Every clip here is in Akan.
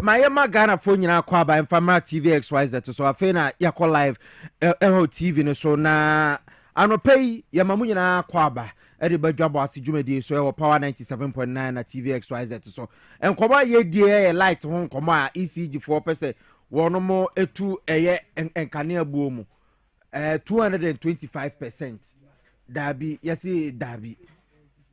my Ghana phone nyina kwa ba Infama TV XYZ so afi na yakọ live TV no so na anopei yamamu nyina kwa ba ediba Dwaboase dwumadi so e power 97.9 na TV XYZ so enkoba ye die light ho nkomo a ECG 4% wono mo etu eye enkane abuo mu 225% dabi yesi dabi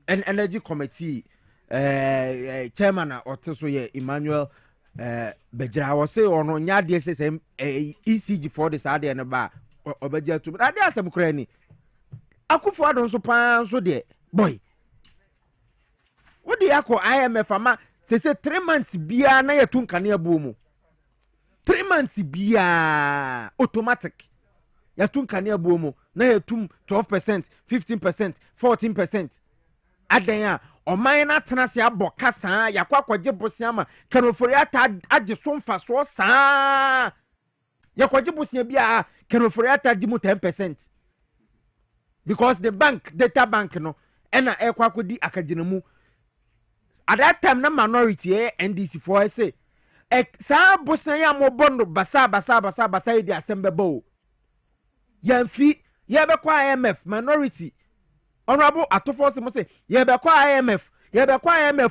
energy committee chairman oteso ye Emmanuel Bejra was say ono nya de say ECG for the side and ba obeja to ade asem kra ni akufo adon so pan so de boy what the akọ IMF ama say 3 months bia na yetun kane abuo mu 3 months bia automatic yetun kane abuo mu na yetum 12% 15% 14% adan oman na tena se aboka saa yakwa kwaje bosia ma kanofori ata age so mfa so saa yakwaje bosia bia kanofori ata age mu 10% because the bank data bank no ena ekwa kodi akagina mu at that time na minority NDC for say saa bosia ya mo bondo basa idi asembebo yamfi yebekwa IMF minority honorable atofo se mo say yebekwa IMF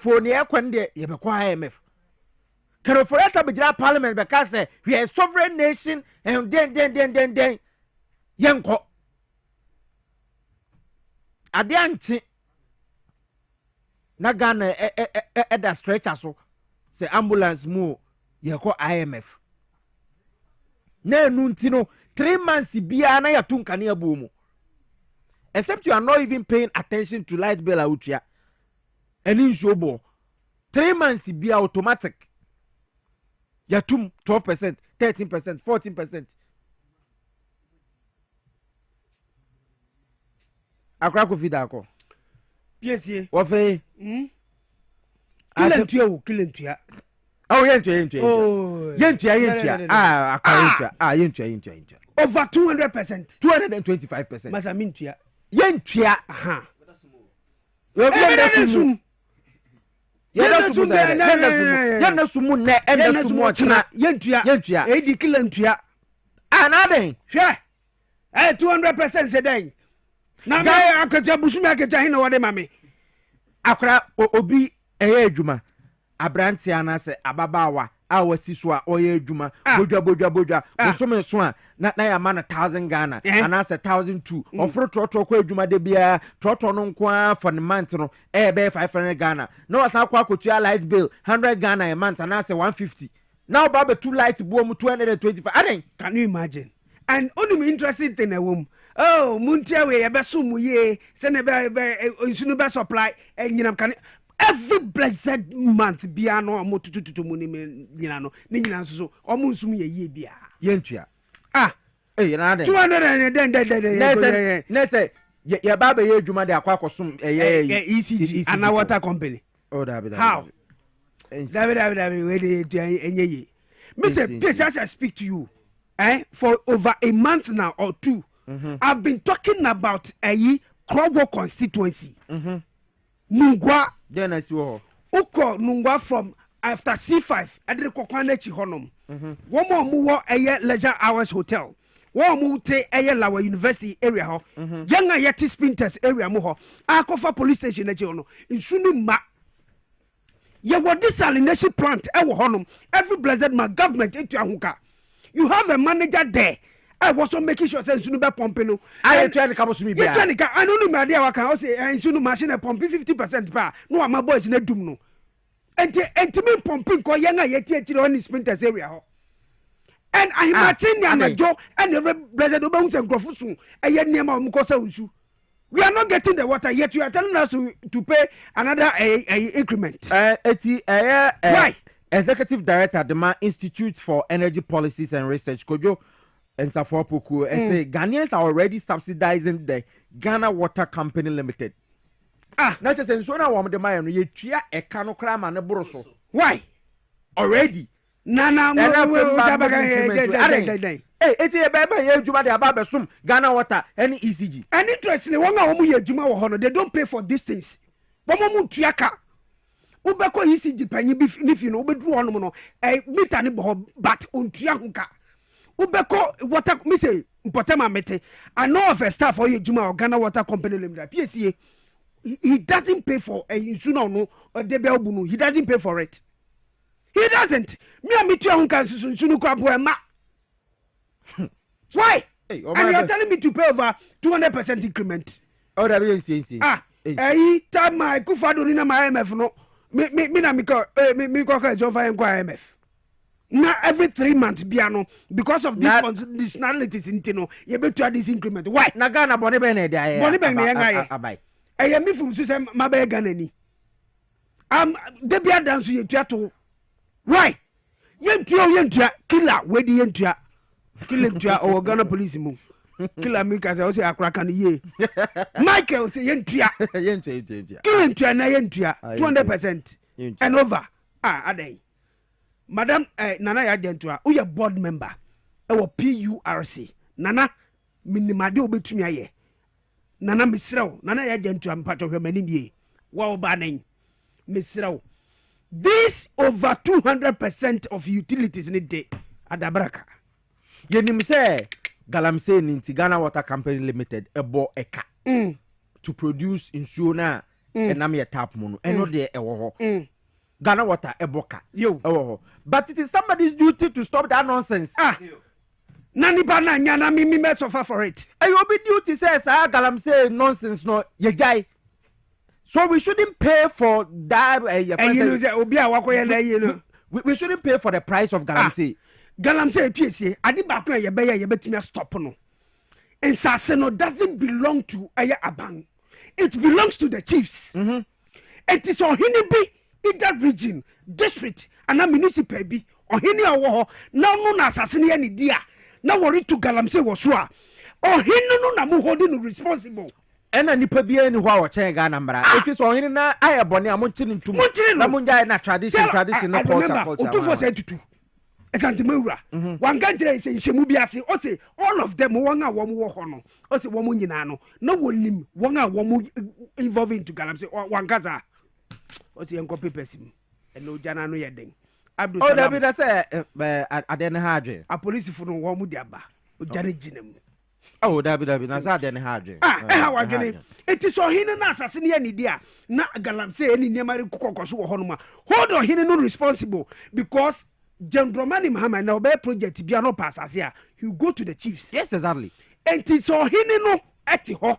oni ekwende yebekwa IMF kero for eta bejira parliament because say we are a sovereign nation and then yenko ade anti na Ghana da stretcher so say ambulance mu yeko IMF na enu ntino 3 months bia na yatun kane abuo mu. Except you are not even paying attention to light bill outia. Any insubo 3 months be automatic. Yatum 12%, 13%, 14%. Akra ko fida ko. Yes, ye. Wo fe? Kilentua. Oh, yentua. Oh. Yentua. Akra yentua. Over 200%. 225%. Masa mintua. Yentua. Aha. Yenasumu ne endasumu ochina yentua. Edi kilentua. Anade. Hwe. 200% se den. Na me akacha busumi akacha hina wode mame. Akra obi eye adwuma. Abranti anase ababawa awasi so a oye adwuma bodwa bosome so a na ya ma na 1000 Ghana anase 1002 ofro trotro kwa adwuma de bia trotro no nko for the month no be 500 Ghana na wasa kwa akotua light bill 100 Ghana a month anase 150 now baba two light boom 225 aden. Can you imagine? And only interesting thing awom oh muntia we yebeso mu ye se na be nsunu be supply nyinam kan every blessed month bia no mo tututu mu ni nyina no ni nyina so omo nsum ye bia yentua na den 200 nese ye baba ye adwuma de akwakosom ECG and water company. Oh David. How? David we dey enye ye. Me say please as I speak to you for over a month now or two. I've been talking about Krobo constituency. Nungwa then I see Uko Nungwa from after C5 adre kokwana chi honom. One more mu leisure hours hotel. One mu te Lawa University area ho. Yanga yeti Spinters area mu ho. Akofa police station echi hono. Insunu ma ye wo desalination plant wo honom. Every blessed my government into ahuka. You have a manager there. I was also making sure say insunu be pumping no. I try to come to me bia. I don't know my idea what can say insunu machine pumping 50% pa. No my boys na dum no. Enti me pumping ko yanga yeti echi on Spinters area ho. And I imagine na jo and every blessed oba unse nkrofo so eye niam am ko sa unsu. We are not getting the water yet. You are telling us to pay another increment. Why? Executive Director Dema Institute for Energy Policies and Research Kojo Ensafopoku say Ghanaians are already subsidizing the Ghana Water Company Limited. Not just in Sona Wam de Mayan, ye tria a canocram and a broso. Why? Already? Nana, it's a baby, Juma de Ababasum, Ghana Water, any ECG. And interestingly, one of you, Juma, they don't pay for these things. Bomo Triaka. Ubeko ECG panyi bi if you know ubedru hono no meter ne bo but ontua hunka. Ubeko water me say mpotema mete. I know of a staff for Juma or Ghana Water Company Limited. PSA he doesn't pay for a insuna no or debelbunu. He doesn't pay for it. He doesn't. Me and me hunka sunu kwa boema. Why? Hey, and you're telling me to pay over 200% increment. Oh, that is time my kufado ni na my IMF no. Me na me ko over IMF. Now every 3 months biano because of this conditionalities intino you better this increment. Why? Na Ghana boni be na dia. Boni be na nga ye. E me fum so say mabe Ghana ni. De bia dance ye tua to. Why? Yentua killer we di yentua. Killer tua o Ghana police mu. Killer me ka say o say Okrah kan ye. Michael say yentua. Killer tua na yentua 200% and over. Adai. Madam Nana ya gentua o ye board member e wo PURC. Nana minimade obetumi aye. Nana misrew Nana ya gentua mpato hwemani bie. Wa oba nan. Misrew. This over 200% of utilities in a day adabraka. Yenim say Galamsey ninti Ghana Water Company Limited ebo eka to produce insuo na enam ye tap mono eno de ewo ho. Ghana Water eboka yo ewo ho. But it is somebody's duty to stop that nonsense. Nani ba na nya na me suffer for it. Ayo obi duty says Galamsey nonsense no ye jai. So we shouldn't pay for that. We shouldn't pay for the price of Galamsey. Galamsey Piesie, adi ba ko ye be ye betimi stop no. Ensase no doesn't belong to aya abang. It belongs to the chiefs. It is ohini bi in that region, district, and a municipal bi. Ohini awo na no na asase ne ni dia. Na worry to Galamsey wo so a. Ohini no na mu holding responsible. Ena nipa bia ni hwa wo chen Ghana mbra eti so hin na aye bone amonchini ntum na munja na tradition no culture utufo say tutu esantemawura wanga njira ise nhemu bia se o se all of them won a wo wo ho no o se wo mo nyina no na wonim won a wo mo involved into Galamsey wanga za o se enko papers mu ena ojana no yeden Abdul Salam o da bi da say aden ha adwen a police fu no wo mo di aba ojare ginam. Oh, Dabi, na za den hadwe. It is so hine na asase ne ani dia na Galamsey ani niamari kokokoso wo hono ma. Hold on hine no responsible because Gendromani Muhammad na obey project bia no pass asase a you go to the chiefs. Yes, exactly. It is so hine no eti ho.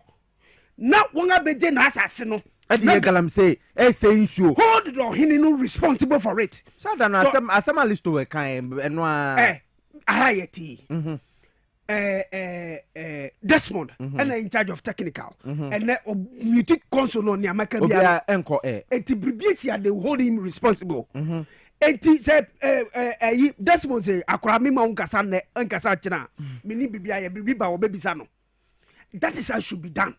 Na won abeje na asase no. Adi Galamsey say nsuo. Hold on hine no responsible for it. So that na asema list we kan eno a ahayeti. Desmond and in charge of technical and mutic console on Yamaka Bia enko eti Bribiesia they hold him responsible eti say Desmond say Okrah me ma unkasa ne unkasa china mini bibia ya bibiba obebisa no. That is how should be done.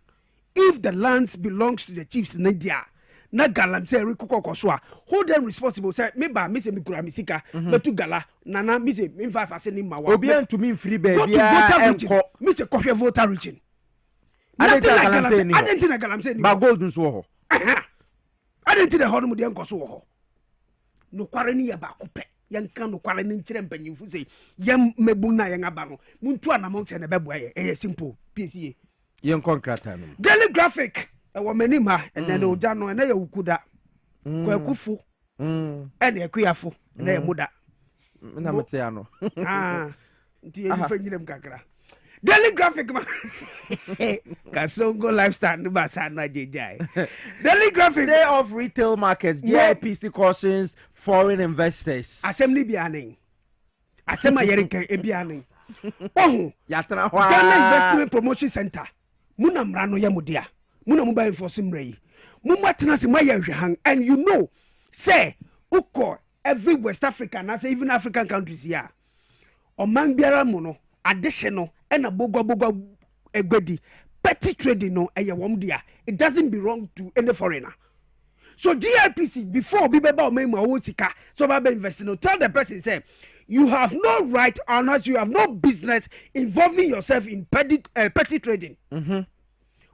If the lands belongs to the chiefs in India na Galamsey rikukokoso a hold them responsible say me ba me say me kura misika betu gala nana me say me fast asase ni mawa obi antumi mfiri ba bia enko me say kohwe voter region adentina Galamsey ni ba gold nso ho adentina ho no de enko so ho no kware ni ya ba kopɛ yanka no kware ni nkyere mpanyimfu say yam mebu na yan aba no muntu anamon se ne beboa ye simple Piesie yen konkrata no Daily Graphic wa manim ha ene ne oja no ene ya ukuda kwakufu ene yakuyafo ene ya muda na mete ya no nti ye fa nyinem kakra Daily Graphic ma Kasongo lifestyle no basa na jejai Daily Graphic day of retail markets GIPC cautions foreign investors assembly bianen asema yerika ebianen oh yatra hwa Ghana Investment Promotion Center muna mra no yamudia muna mobile force mrei mumatena se maya hwehan and you know say uko every West African and even African countries here oman biara mu no adehye no ena bogwa egwedi petty trading no eye wom dia it doesn't belong to any foreigner. So GIPC before be beba omemu awotika so ba invest no tell the person say you have no right unless you have no business involving yourself in petty trading.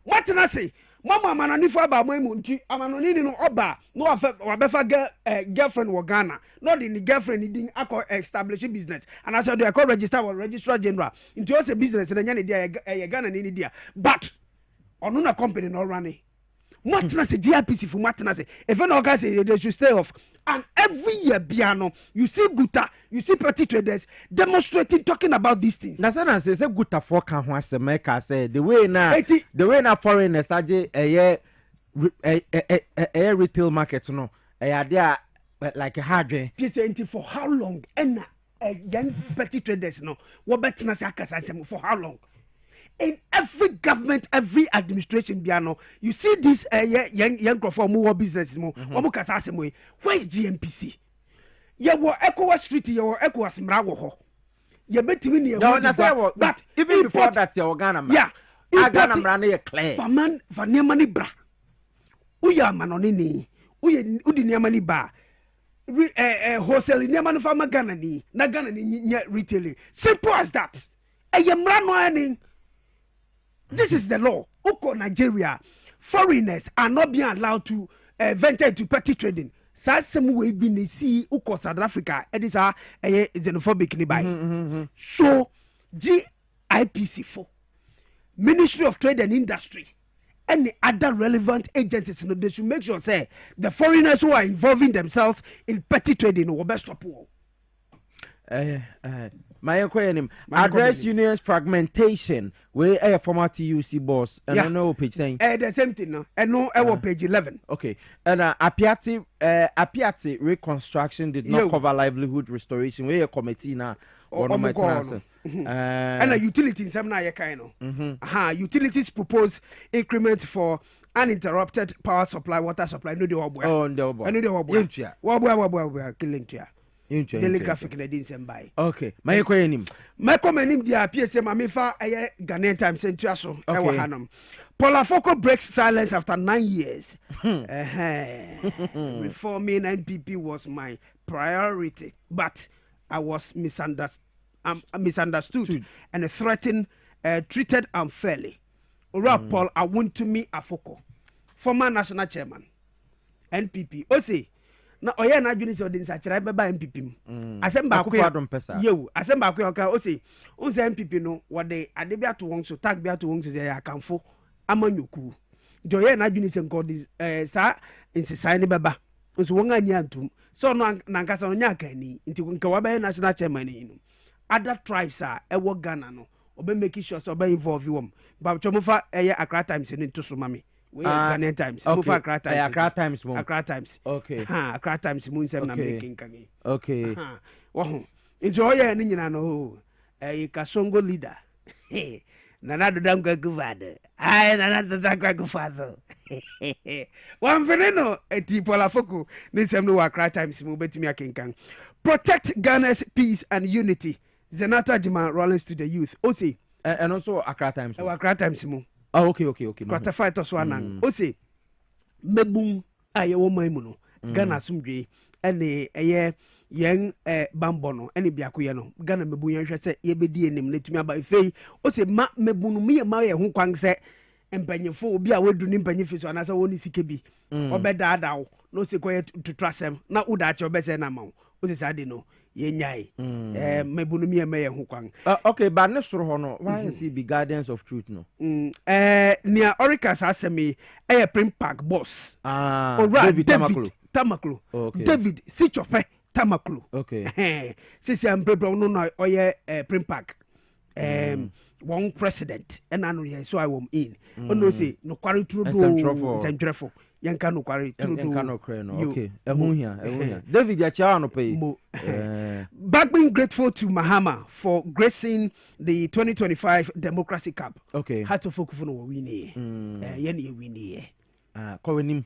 What can I say? mama amanoni fo aba mo mu nti amanoni ni no oba no wabefa girlfriend wo Ghana no the girlfriend din akọ establish business and as they call register or registrar general nti o say business na nya ne dia Ghana ni dia but ono na company no running matna say GRPC for matna say if no guys say they should stay off and every year biano you see Guta you see petty traders demonstrating talking about these things na say Guta for kan ho asem say the way na foreigners age retail market no there like a hardware Piesie for how long and young petty traders no what betna say akasa for how long in every government, every administration, biano, you see this young for more business more. Where is GMPC? You were ECOWAS Street, you were ECOWAS Mrago. You bet me but even before that, you Ghana, yeah, Ghana Brane clear. Faman Vanamani Bra. Uya Manonini, Udiniamani Ba. Wholesale Niaman Fama Ghana ni, Nagana ni retailing. Simple as that. I am running. This is the law. Uko Nigeria, foreigners are not being allowed to venture into petty trading. Some way been see uko South Africa. It is a xenophobic nearby. So GIPC4, Ministry of Trade and Industry, and the other relevant agencies, they should make sure say the foreigners who are involving themselves in petty trading will best stop. My address unions fragmentation where a former TUC boss and I know page saying the same thing no and no I page 11 okay and Apiati reconstruction did not cover livelihood restoration where a committee now or no and a utility in some na kind utilities propose increment for uninterrupted power supply water supply no killing graphic na din sem bai okay my kwanim dia Piesie ma me fa Ghanaian Times sentua so e wa hanom Polafoko breaks silence after 9 years. Reforming NPP was my priority, but I was misunderstood and threatened, treated unfairly. Paul Awuntumi Afoko, former national chairman, NPP. Ose, na oye na adwini se odin sa kira beba NPP mu. Asemba akwa yewu, asemba akwa oka ose, unse NPP no wode ade bi ato won so tag bi ato won so ya kanfo amanyoku. De oye na adwini se nko sa insisa ni beba. Nso won anya antum. So no nankasa no nya kani, nti nka waba national chairman ni no. Other tribes are ewo Ghana no. Obe make sure so obe involve wom. Ba chomofa Accra Times ni to so mami. We Ghanaian Times. Okay. Accra Times. Accra Times. Accra Times. Okay. Accra Times mun sem na making kage. Okay. Wo njo ye ni nyina no Kasongo leader. Nana dodam gaguvade. Ai nana dodam gagufado. Wan veneno eti Polafoko ni sem no Accra Times mu betimi akenkan. Protect Ghana's peace and unity. Zenata Jima Rollins to the youth. Ose and also Accra Times. Accra Times mu. Oh, okay. Quarter fight to swan. Ose mebum aye wo man mu no. Ghana sumdwe ene yen bambono ene biako ye no. Ghana mebu yen hwe se ye bedi enim netumi aba ifei. Ose ma mebu no me ma ye ho kwan se empanyefo obi a wedu ni mpanyefi so anasa woni sike bi. Obeda wo no se koye tutrasem na uda che obese na ma. Ose sade no ye nyai mebu no me ye ho kwan. Okay, but ne soro ho no why is he be guardians of truth no? Near Oricas asemi print pack boss. David Tamaklo. Okay. David Sichope Tamaklo. Okay. Sisi ambrebo no no oye print pack. One president and I know so I wom in. Ono say no kwari true do sentrefo. Yanka no kwari true do. Yanka no kre no. Okay. Ehun hia. David ya cha no pay. Back being grateful to Mahama for gracing the 2025 Democracy Cup. Okay. Had to focus on what we need. Yeni we need. Kowenim.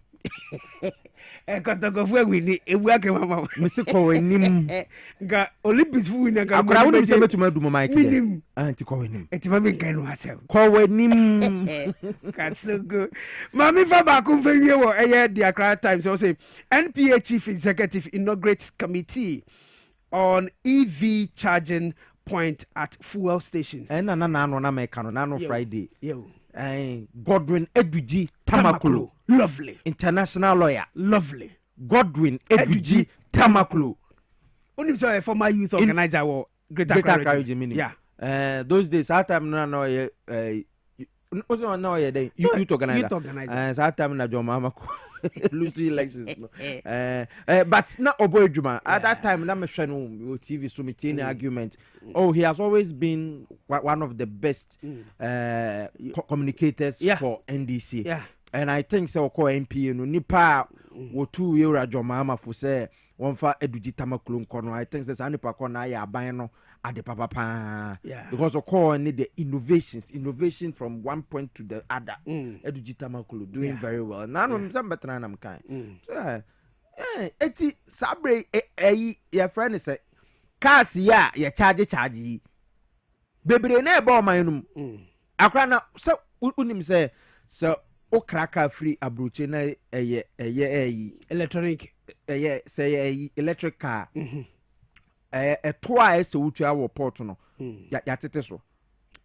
Kotogo fu we need. Ewu ake mama. Mr. Kowenim. Ga Olympics fu na ga. Akura woni se betuma du mama ike. Minim. Anti Kowenim. Eti mama nkan no asem. Kowenim. That's so good. Mami fa ba kun fe wie wo the Accra Times so say NPA chief executive inaugurates committee on EV charging point at fuel stations. Na no na make no Friday. Yo. Godwin Eduji Tamakulu. Lovely. International lawyer. Lovely. Godwin Eduji Tamakulu. Only so a former youth organizer or Greater Courage. Yeah. Those days, our time no also no youth organizer. That time na Joma Lucy elections. But not Oboy Juma. At that time, na me share no TV so me argument. Oh, he has always been one of the best communicators for NDC. Yeah. And I think so call MP no nipa wo 2 year Joma for say one fa Eduji Tamakulu kono. I think say nipa kono ya aban no ade papa because of call need the innovation from one point to the other. Eduji Tamakulu doing very well. Now I'm some better than I'm kind. So eti sabre your friend say cars ya charge bebre na e ba man num akra na so unim say so Okrah free abroche na electronic say electric car twice wutu awo port no ya tete so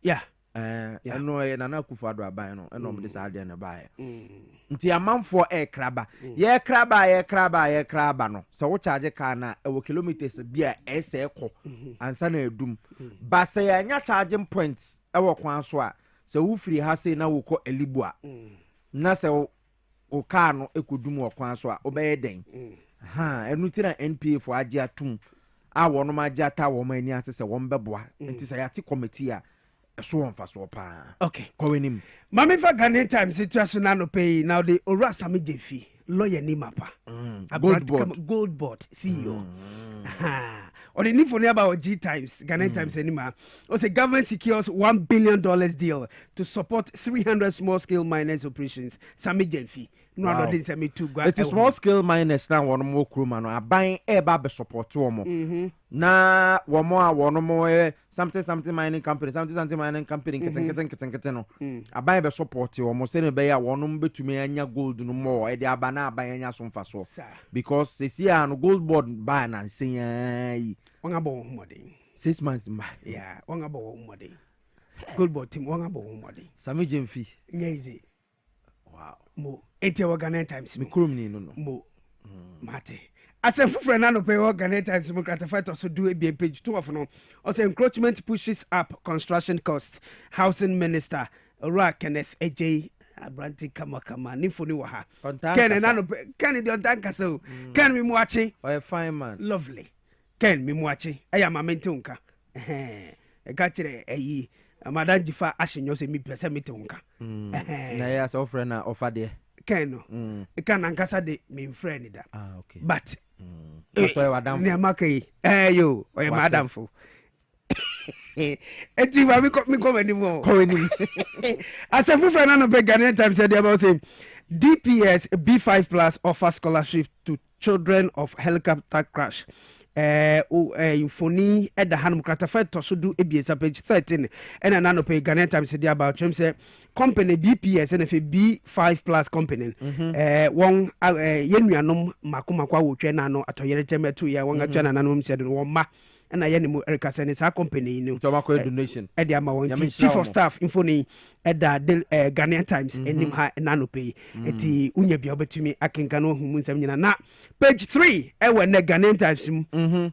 no na Akufo-Addo aban no no me dey ade na bae nti amanfo kraba ye kraba no so wo charge car na e wo kilometers bia ese ekọ ansa na edum ba se ya nya charging points e wo kwan so a so wo free ha sei na wo kọ elibu a na se o car no ekodum wo kwan so a obeye den enu ti na NPA for age atum a wono ma age ata wo mani ase se won beboa nti se yati committee a so won fa so pa okay kowenim mama fa Ghanaian Times situation na no pay now the Ora Sami Jefi lawyer ni mapa gold board CEO on the info about G Times Ghanaian Times anima o say government secures $1 billion deal to support 300 small scale miners operations. Sami Jefi no other than Sami to go. It is small scale miners now one more crew man aban eba be support womo na womo more something mining company something mining company keten no aban be support womo say no be ya wono betumi anya gold no more e dey abana aban anya so mfa so because see no gold board buy na say wanga bo modern 6 months wanga bo modern gold board team wanga bo modern Sami Jefi nyezi wow mo enti wa Ghanaian Times me kurum ni no mo mate asem fufre na no pay wa Ghanaian Times mo gratify to so do a page 2 of no o say encroachment pushes up construction costs. Housing Minister Ora Kenneth AJ Abranti kama nifo ni wa ha Ken na no Ken the ontanka so Ken mi muachi oh fine man lovely Ken mi muachi aya mamenti unka e ka kire eyi Madam Jifa ashinyo se mi pese mete unka na ya so friend na offer there Ken no e kan ankasa de me friend da okay but madam ni amakai yo o ya madam fo eti wa mi come anymore as a friend na no be Ghanaian Times said about saying DPS B5 Plus offers scholarship to children of helicopter crash. Infoni at the Hanum Kratafet to so do ABS page 13 and another pay Ghanaian Times said about him say company BPS and if B5 Plus company one yenuanom makumakwa wo twa na no atoyere teme 2 year one atwa na nanom said no ma and I am Erica Senes company no donation at the amount chief of staff infoni at the Ghanaian Times and him ha nano pay at the unya bi obetumi akenkano humu nsam nyina na page 3 when the Ghanaian Times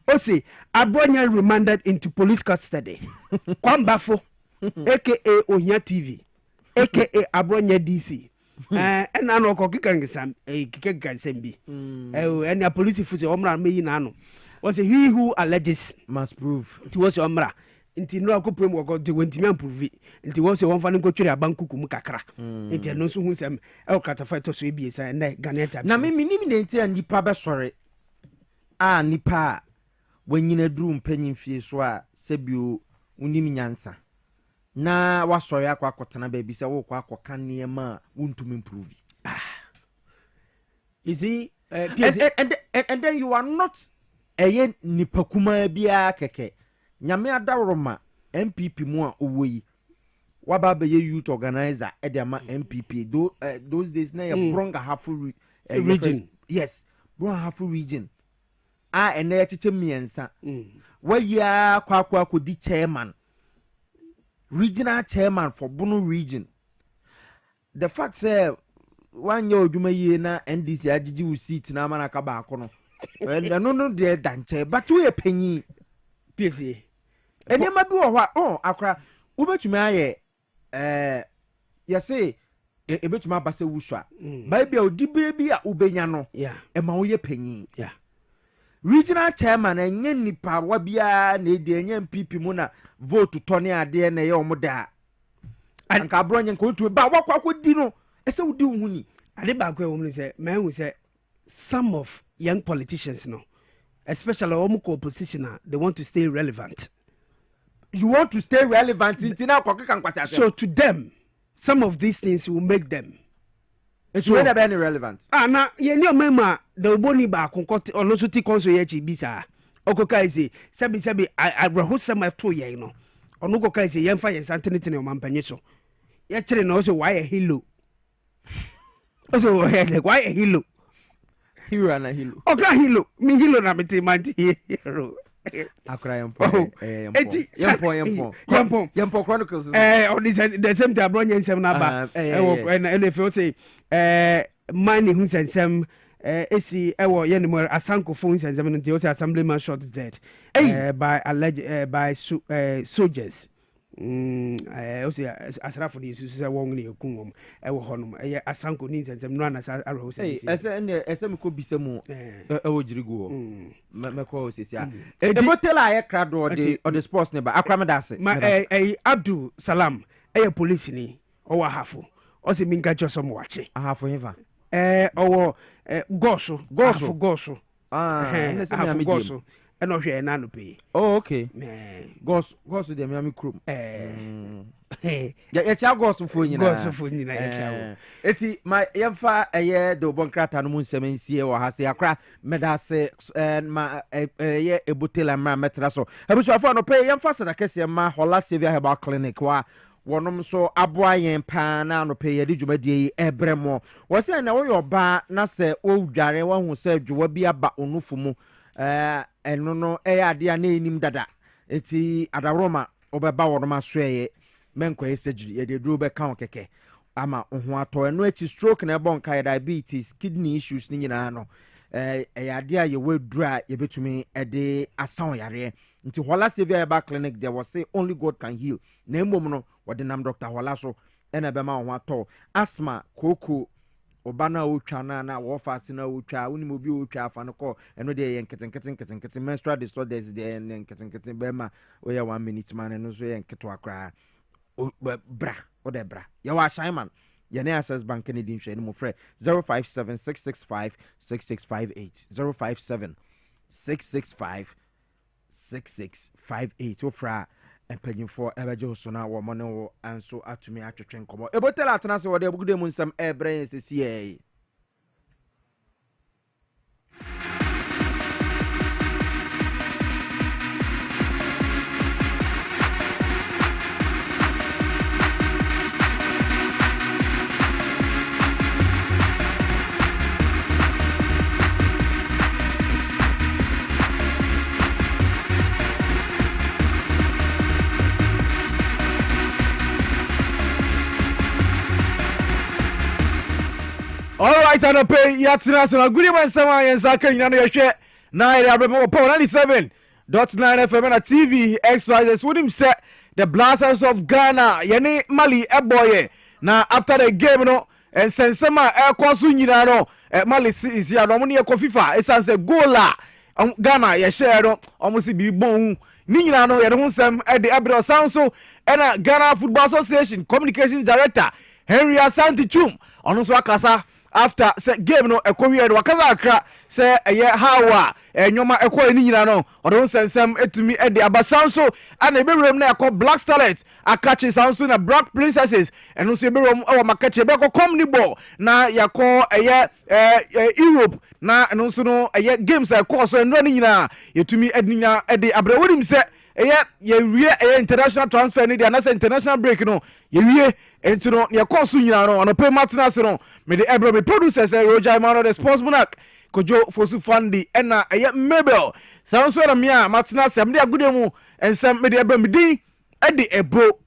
o say Abronya remanded into police custody kwambafo aka Ohia TV aka Abronya DC and I know kokikan kikan bi and the police for say omra meyi na no was he who alleges must prove it was your mra nti no akopem wo go wentimi amprove nti wo se won fa nko twere abankuku mu kakra nti no so hu sem e o katafa to so ebiesa na Ghanaian Times na me minim ne nti anipa be sore nipa wanyina duru mpanyin fie so a sebio unim nyansa na wasore akwa ba bi se wo kwa akoka niema wontum improve you see and then you are not eye nipa kuma bia keke nyame adawroma MPP mu a owoyi waba be youth organizer e de ma MPP those days na ya bronga hafu region yes bronga hafu region ene ya tete miensa waya kwa di chairman regional chairman for Bono region the fact say one year odwuma yie na NDC agigi wo seat na amana ka ba akono no de danche but we panyi Piesie enema bi wo hwa akra wo betumi aye yese ebetumi abase wusua ba bia odibere bi a ubenya no ma wo ye panyi regional chairman enye nipa wa bia na edi enye MPP mu na vote tone ade na ye omoda anka bronye nko tu ba wakwa di no ese wudi uhuni ade ba kwa wo say man who say some of young politicians no especially omuko opposition they want to stay relevant. You want to stay relevant intina kokeka nkwasa. So to them some of these things will make them it will never be relevant. Na ye ni omema the oboni ba konkoti ono so ti konso ye chi bisa okoka ise sebi abraho sama to ye no ono koka ise ye mfa ye santenete ne omampanye so ye kire no so why a hilo so why a hilo hero na hilo oka hilo mi hilo na meti manti hero akra yempo chronicles on the same time bro nyensem na ba and if you say money hu sensem esi ewo ye no asanko phone sensem no say assemblyman shot dead by alleged by soldiers o say asrafo ni susu say won ni ekun ewo honom asanko ni sensem no na arho say ese me ko bisemu ewo jirigo me ko sisia ebotela aye krado o the sports ne ba akramedase Abdul Salam police ni o wa hafo o say minka josom wache ahafo heva owo goso goso eno hwe na no pe okay goso de miami krom ya cha goso fo nyina ya cha eti ma yemfa de obonkrata no munsemensie wo ha se akra medase ma ebotela ma metra so abusu afo no pe yemfa sadakese ma hola sevia herbal clinic wa wonom so aboa yen pa na no pe yedi dwumadie ebremo wo se na wo yoba na se wo dware wo hu se dwuwa bi aba onufu mu eno no ade na enim dada eti adaroma obeba wonom asoeye menko esejiri yede duro be kan keke ama ohu ato eno eti stroke na ebon kai diabetes kidney issues ni nyina no ade a ye wedura ye betumi ede asan yare nti hola severe herbal clinic there was say only God can heal na emom no wode nam Dr. Hola so ena be ma ho ato asthma koko obana otwa na wo fast na otwa unimo bi otwa afa no ko eno de ye nketen menstrual disorders de nketen be ma we ya 1 minute man no so ye nketo akra bra o de bra ya wa Simon ye na access bank ne din hwe ni mo frɛ 0576656658 0576656658 ofra empanyimfo ebeje so na wo mone wo anso atumi atwetwe nkomo ebotela atena se wo de abugude mu nsam ebrɛ sesiye. All right, and pay yatsina so good man sama yensa kan nyina no yehwe na area abemo po 97.9 FM na TV exercises with him set the Blasters of Ghana yene Mali eboye na after the game no and sensema ekosu nyina no Mali is ya no mo ne FIFA esan se goala Ghana ye share no almost bi bon ni nyina no ye ho nsem e de abro sound so na Ghana Football Association communication director Henry Asante Chum ono so akasa after say game no ekowie do wakaza akra say eye hawa enyoma ekọ ni nyina no odo sensem etumi e de abasanso ana ebewrem na ekọ Black Starlet akachi sanso na Black Princesses eno so ebewrem o makachi ebekọ community ball na yakọ eye Europe na eno so no eye games ekọ so eno ni nyina yetumi ednya e de abrewodim say ye wie international transfer ni dia na say international break no ye wie enti no ye course nyina no ono pay matna so no me the ebro me producers Roger Emmanuel the sports bunak kojo fosu fandi na ye mabel sound so na me a matna sem de agudemu ensem me de ebro me din e de ebo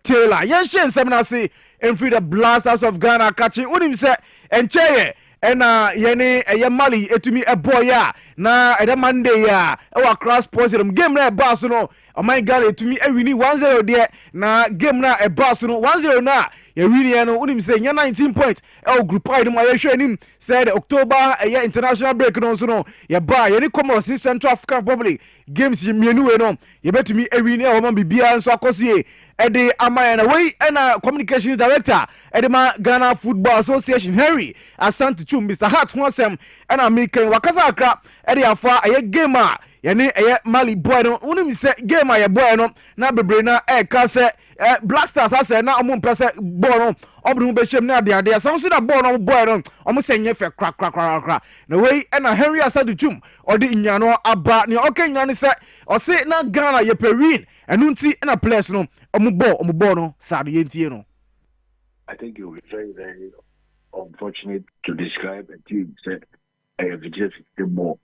Taylor yen hye ensem na say free the Blasters of Ghana catching unim say encheye ena yene eye Mali etumi eboy ya na ede Monday ya ewa cross positive game na eba so no my Ghana etumi ewini 1-0 there na game na eba so no 1-0 na ye win no unim say 19 points group I no ye hwe nim said October eye international break no so no ye ba ye ni Comoros Central African Republic games mienu we no ye betumi ewini e wo man bibia nso akosie ede amaya na wey na communication director ede ma Ghana Football Association Henry Asante Chum Mr. Hart Honsem na American Wakaza Okrah ede afa eye game a yene eye Mali boy no unim say game a ye boy no na bebre na ka say Blasters ase na omo mpese ball no obru be shem na ade samso da ball no boy no omo senye fe kra na wey na Henry Asante Chum ode nyano aba ne okanya ne say o say na Ghana ye pewin enu nti na players no omo ball no sad ye ntie no. I think it will be very, very unfortunate to describe a team said I have just more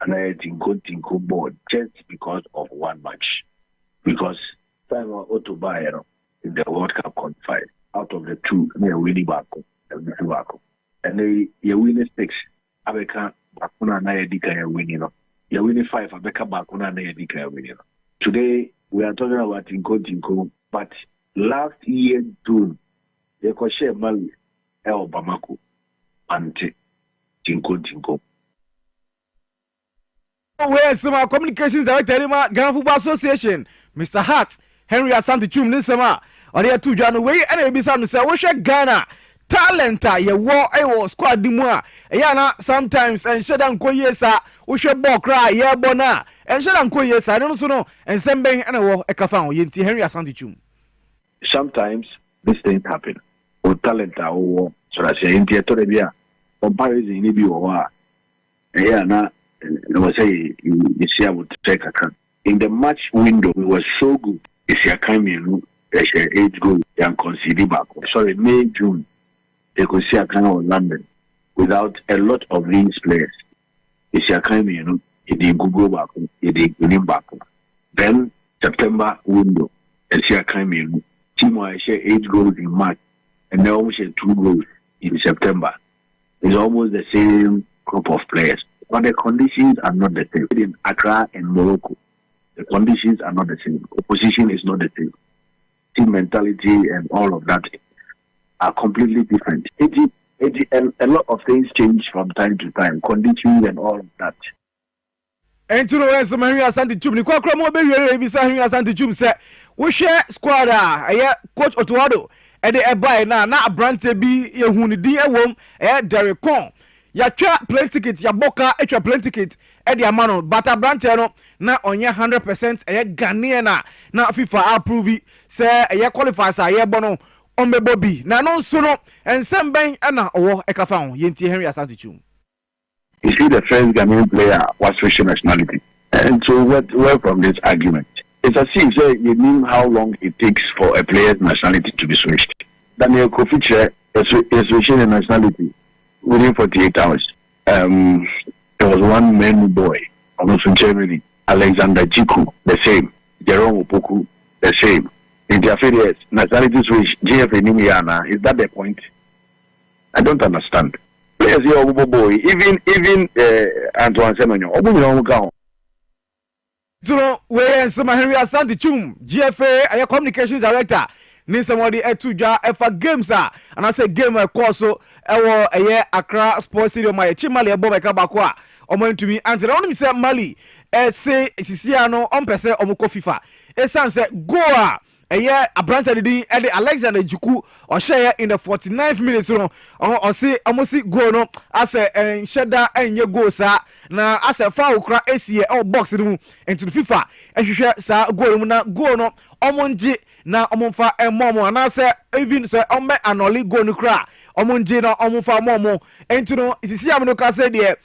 and I think good more just because of one match. Because time to buy in the World Cup qualified out of the two, they're winning back and they win 6. Abeka Bakuna na Yadika winning. You're winning 5. Abeka Bakuna na Yadika winning. Today we are talking about Tinko, but last year June they could share Mali El Bamako and Tinko. Where's some communications director Ghana Football Association, Mr. Hart Henry Asante Chum Nisama or the two January and Ebisa no say we share Ghana talent ye wo squad di mu a na sometimes and shedan ko yesa we share ball cry ye bona and shedan ko yesa no so no and semben and wo ekafa ye nti Henry Asante Chum. Sometimes these things happen with talent or so that say in theater bia comparison ni bi wo a na was say you see I would take a cut. In the match window we was so good. If you come in, there's an age goal and concede back. Sorry, May, June, they could see a kind of London without a lot of these players. If you come in, it didn't go back, it didn't back. Then September window, if you come in, team will share 8 goals in March, and they almost share 2 goals in September. It's almost the same group of players, but the conditions are not the same. In Accra and Morocco, the conditions are not the same. Opposition is not the same. Team mentality and all of that are completely different. A lot of things change from time to time. Conditions and all of that. And to know some Henry Asante Chum, the Quakra mo be here be Henry Asante Chum say we share squad coach Otuado e de buy na abrante bi ye hunu din ewom Derek Con. Ya twa plane ticket ya boka etwa plane ticket e de amano but abrante no na onye 100% Ghanaian na FIFA approve say qualify say bono ombebo bi na no so no ensemben na owo ekafa ho yenti Henry Asante Chum. You see, the first Ghanaian player was switch nationality, and so what from this argument? It's as if you mean how long it takes for a player's nationality to be switched. Daniel Kofiche is switching a nationality within 48 hours. There was one man boy, almost from Germany, Alexander Jiku, the same. Jerome Opoku, the same. In the affiliates, nationality switch, GFA Nimiana, is that the point? I don't understand. Players here, boy, even Antoine Semenyo, Obu Tuno, where some Henry Asante Chum, GFA, a communications director. Ni somebody etuja efa games and I say game course so ewo Accra Sports Stadium my Chimali ebo meka bakwa omo ntumi answer only say Mali say sisia no ompese omko FIFA esan say go abranta didi e Alexander Juku o share in the 49th minute no o say almost go no as sheda enye go sa na as foul kra esie o box mu into the FIFA ehwehwe sa goal mu na go no omonje na omonfa emomo na say even say ombe anoli go no kra omonje na omonfa momo enti no isisi am no ka say de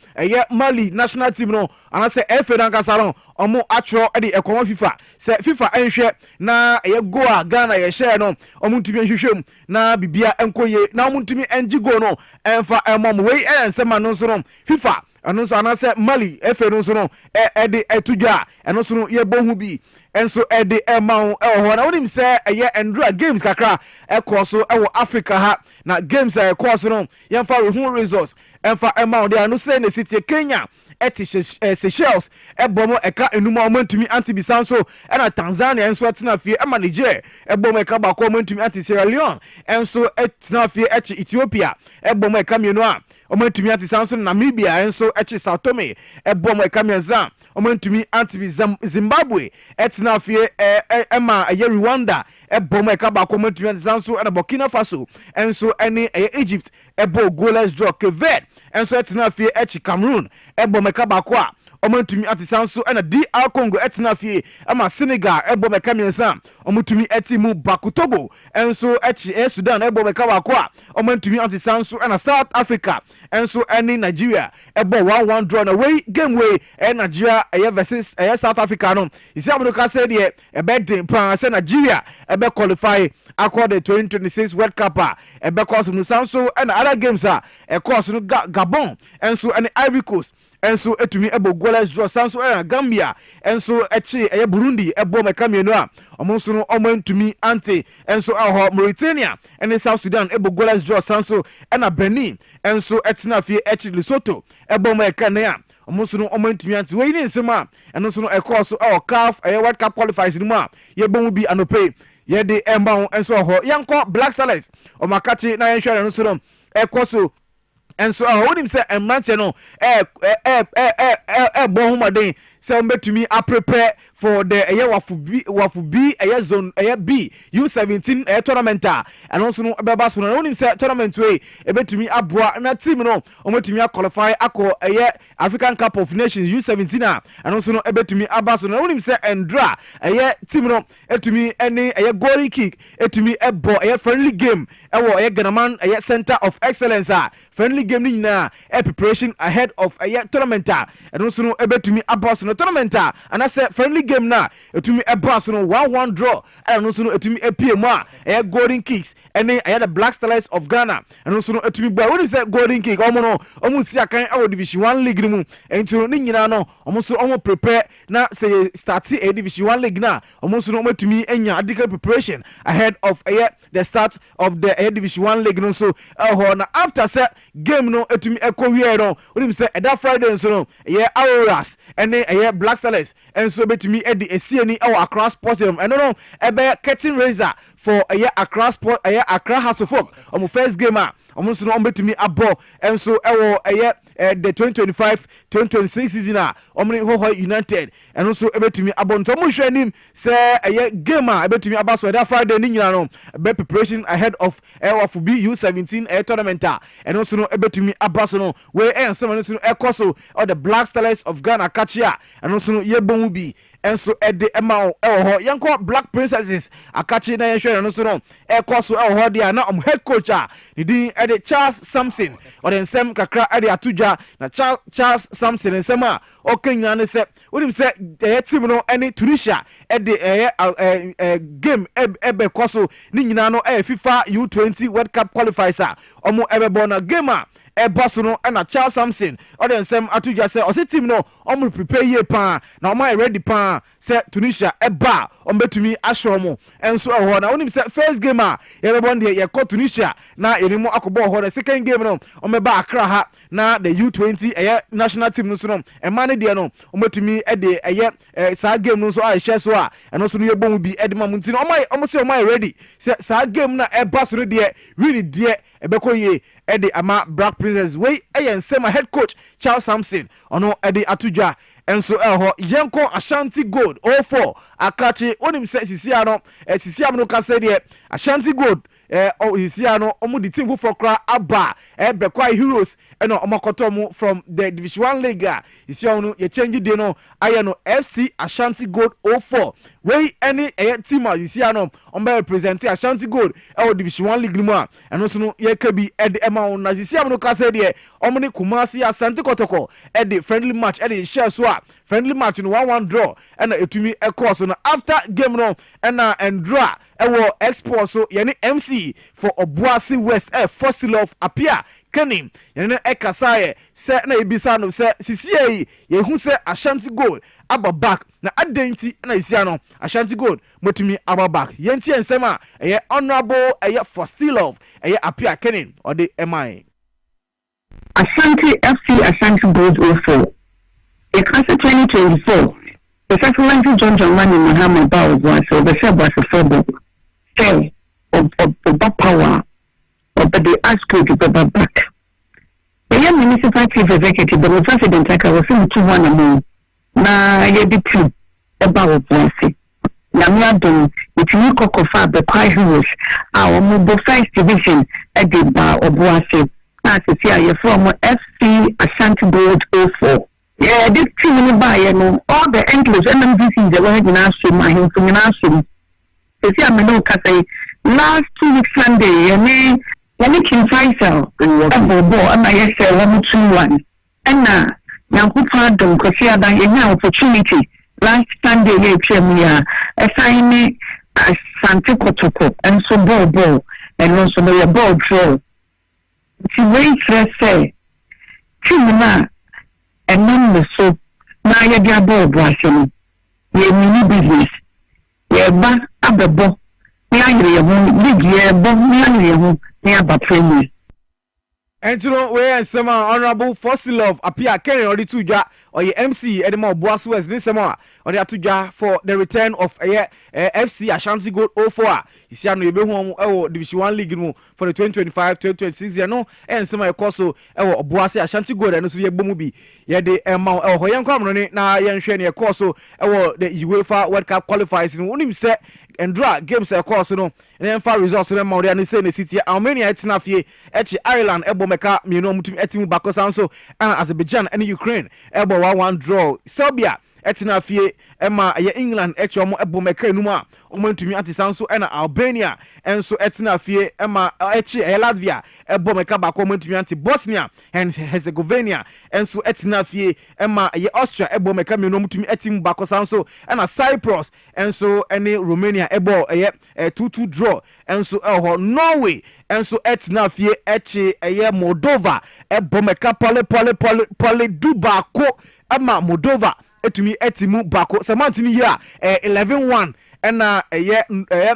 Mali national team no ana say FA dan ka salon omo atro e de ekomo FIFA say FIFA enhwe na go a Ghana ye share no omontumi enhwehwem na bibia enkoye na omontumi enji go no enfa emomo we ensema no so no FIFA ano so ana say Mali FA no so no de etudwa ano so no ye bohu bi enso ede ema ho na wonim se eye endura games kakra ekọ so ewo Africa ha na games ekọ so no yemfa we hu results emfa ema de anu se na city Kenya eti Seychelles ebomo eka enuma omantumi antibisanso na Tanzania enso atena fie ema Niger ebomo eka ba ko omantumi anti Sierra Leone enso etena fie echi Ethiopia ebomo eka mienu a omantumi antisanso Namibia enso echi Sao Tome ebomo eka mienza omantumi anti Zimbabwe etena fie ema Rwanda ebomo eka ba ko omantumi antisanso na Burkina Faso enso ene Egypt ebo goalless draw Cape enso etena fie echi Cameroon ebo meka bako a omantumi atisanso na DR Congo etena fie ama Senegal ebo meka miensa omantumi etimu Baku Togo enso echi Sudan ebo meka bako a omantumi atisanso na South Africa enso eni Nigeria ebo 1-1 draw na way game way Nigeria versus South Africa no isi amono ka say de ebe den pan say Nigeria ebe qualify akọ the 2026 World Cup ebe course no sanso and other games course no Gabon enso and Ivory Coast enso etumi ebo goalless draw sanso Gambia enso echi Burundi ebo meka mienu a omonso no omantumi anti enso Mauritania and South Sudan ebo goalless draw sanso and Benin enso etena fie echi Lesotho ebo meka ne a omonso no omantumi anti we ni nsema enso no course CAF World Cup qualifiers ni mu a yebo bi anope yede emba enso ho yanko Black Stars omakachi na yenhwere no so no ekoso enso wonim se emrante no bo humaden se mbetumi a prepare for the wafu B zone B U17 tournament and also no beba so no wonim se tournament we ebetumi aboa na team no ometumi qualify akọ African Cup of Nations U17 and also no ebetumi abaso no wonim se endra team no etumi ene goal kick etumi ebo friendly game ewo Ganaman Center of Excellence friendly game ni na preparation ahead of tournament and also no ebetumi abaso no tournament and I say friendly game na etumi abaso no 1-1 draw and also no etumi epiem golden kicks ene the Black Stars of Ghana and also no etumi boy wonim se golden kick omo si akan Division 1 league mu ento ni nyina no omo prepare na say start Division 1 league na omo so no matumi enya adical preparation ahead of the start of the Division 1 league no so na after say game no etumi ekowie no wonim say that Friday so no Auroras ene Black Stars enso betumi edi esieni Accra Sports Stadium no ebe curtain raiser for Accra Sport Accra House of Folk omo first game omo so no betumi abo enso the 2025-2026 season omni ho United and also ebetumi abonto mo hwanim say game ebetumi abaso that Friday ni nyina no be preparation ahead of B U17 tournament and also no ebetumi abaso no we ensem no so ekoso or the Black Stars of Ghana kachia and also no yebon bi enso ede ema ho yanko Black Princesses akachi na yenhwe no so no ekoso ho dia na head coach ni din ede Charles Samson or den sem kakra ede atuja na Charles Samson nsema okenya ne se wonim se team no any Tunisia ede game ebe koso ni nyina no FIFA U20 World Cup qualifiers omo ebe na game eboso no na Charles Samson or den sem atuja se o se team no omo prepare ye pa na omo ready pa se Tunisia eba ombetumi ahwe omo enso ho na wonim se first game yebon de ye ko Tunisia na yenimo akobo ho the second game no omeba Accra ha na the U20 national team no so no emane de no ombetumi de sa game no so ahye so eno so no yebon bi edema munti no omo se omo ready se sa game na eba so no de really de ebeko ye ede ama Black Princess we ensema head coach Charles Samson ono ede atujwa enso ho yenko Ashanti Gold 04 akachi onim se sisia no ka se de Ashanti Gold sisia no omo di team for kra aba bekwa Heroes eno omakoto mu from the Division 1 league sisia no ye change de no aye no FC Ashanti Gold 04 we any team sisia no ombe represent Ashanti Gold Division 1 league mu eno so no ye ka bi ema na sisia no ka se de omo ni Kumasi Asante Kotoko friendly match share so friendly match no 1-1 draw and etumi course no after game no and draw export so yani MC for Obuasi West first love appear Kenim yene ekasaye se na ebisa no se sisie ye hu se Ashanti Gold aba back na adenti na isia no Ashanti Gold motumi aba back yenti ensema eye honorable eye Fostilov eye Apia Kenin or the MI Ashanti FC Ashanti Gold 04 the class 2024 the settlement John Mani Muhammad Bawa so the share was a football say of power of the ask to be back the municipal chief executive the president aka was in 2-1 among na ye di two about Piesie na me adom itimi kokofa be kwai heroes our mobile first division at the bar Dwaboase na se aye from FC Ashanti Gold 04 yeah this team ni ba ye no all the English MMDC the one na so my him to na so se am no ka say last 2 weeks Sunday yani king Faisal ball and I say 1-2-1 and na Yankupa don kosia dan yenya opportunity last Sunday ye premier assign Asante Kotoko and so ball and also no ball draw ti wait say team na and none so na ye dia ball Dwaboase ye mini business ye ba abebo ni ayire ye ho big ye bo ni ayire ho ni aba premier. And you know, we are some honorable Fostilov Apia Kenin or the tuja or the MC Edema Dwaboase West this summer or the tuja for the return of FC Ashanti Gold 04. You see, I know you be home Division 1 League for the 2025-2026 year no and some of course so Dwaboase Ashanti Gold and so ye bomubi ye de amount hoyan kwamno na ye nhwe ne course so the UEFA World Cup qualifiers no unim se and draw games course no and then far results no ma they say the city Armenia etina fie echi Ireland meka mieno mutum etimu bakosan so Azerbaijan and Ukraine 1-1 draw Serbia etina fie ema ye England echi omo meka enuma omo ntumi antisan so na Albania enso etina fie ema echi Latvia meka bako omo ntumi anti Bosnia and Herzegovina enso etina fie ema ye Austria meka mieno mutumi etimu bakosan so na Cyprus enso ene Romania ye 2-2 draw enso Norway enso etina fie echi ye Moldova meka pole dubako ama Moldova etumi etimu bako samantini ya 11-1 ena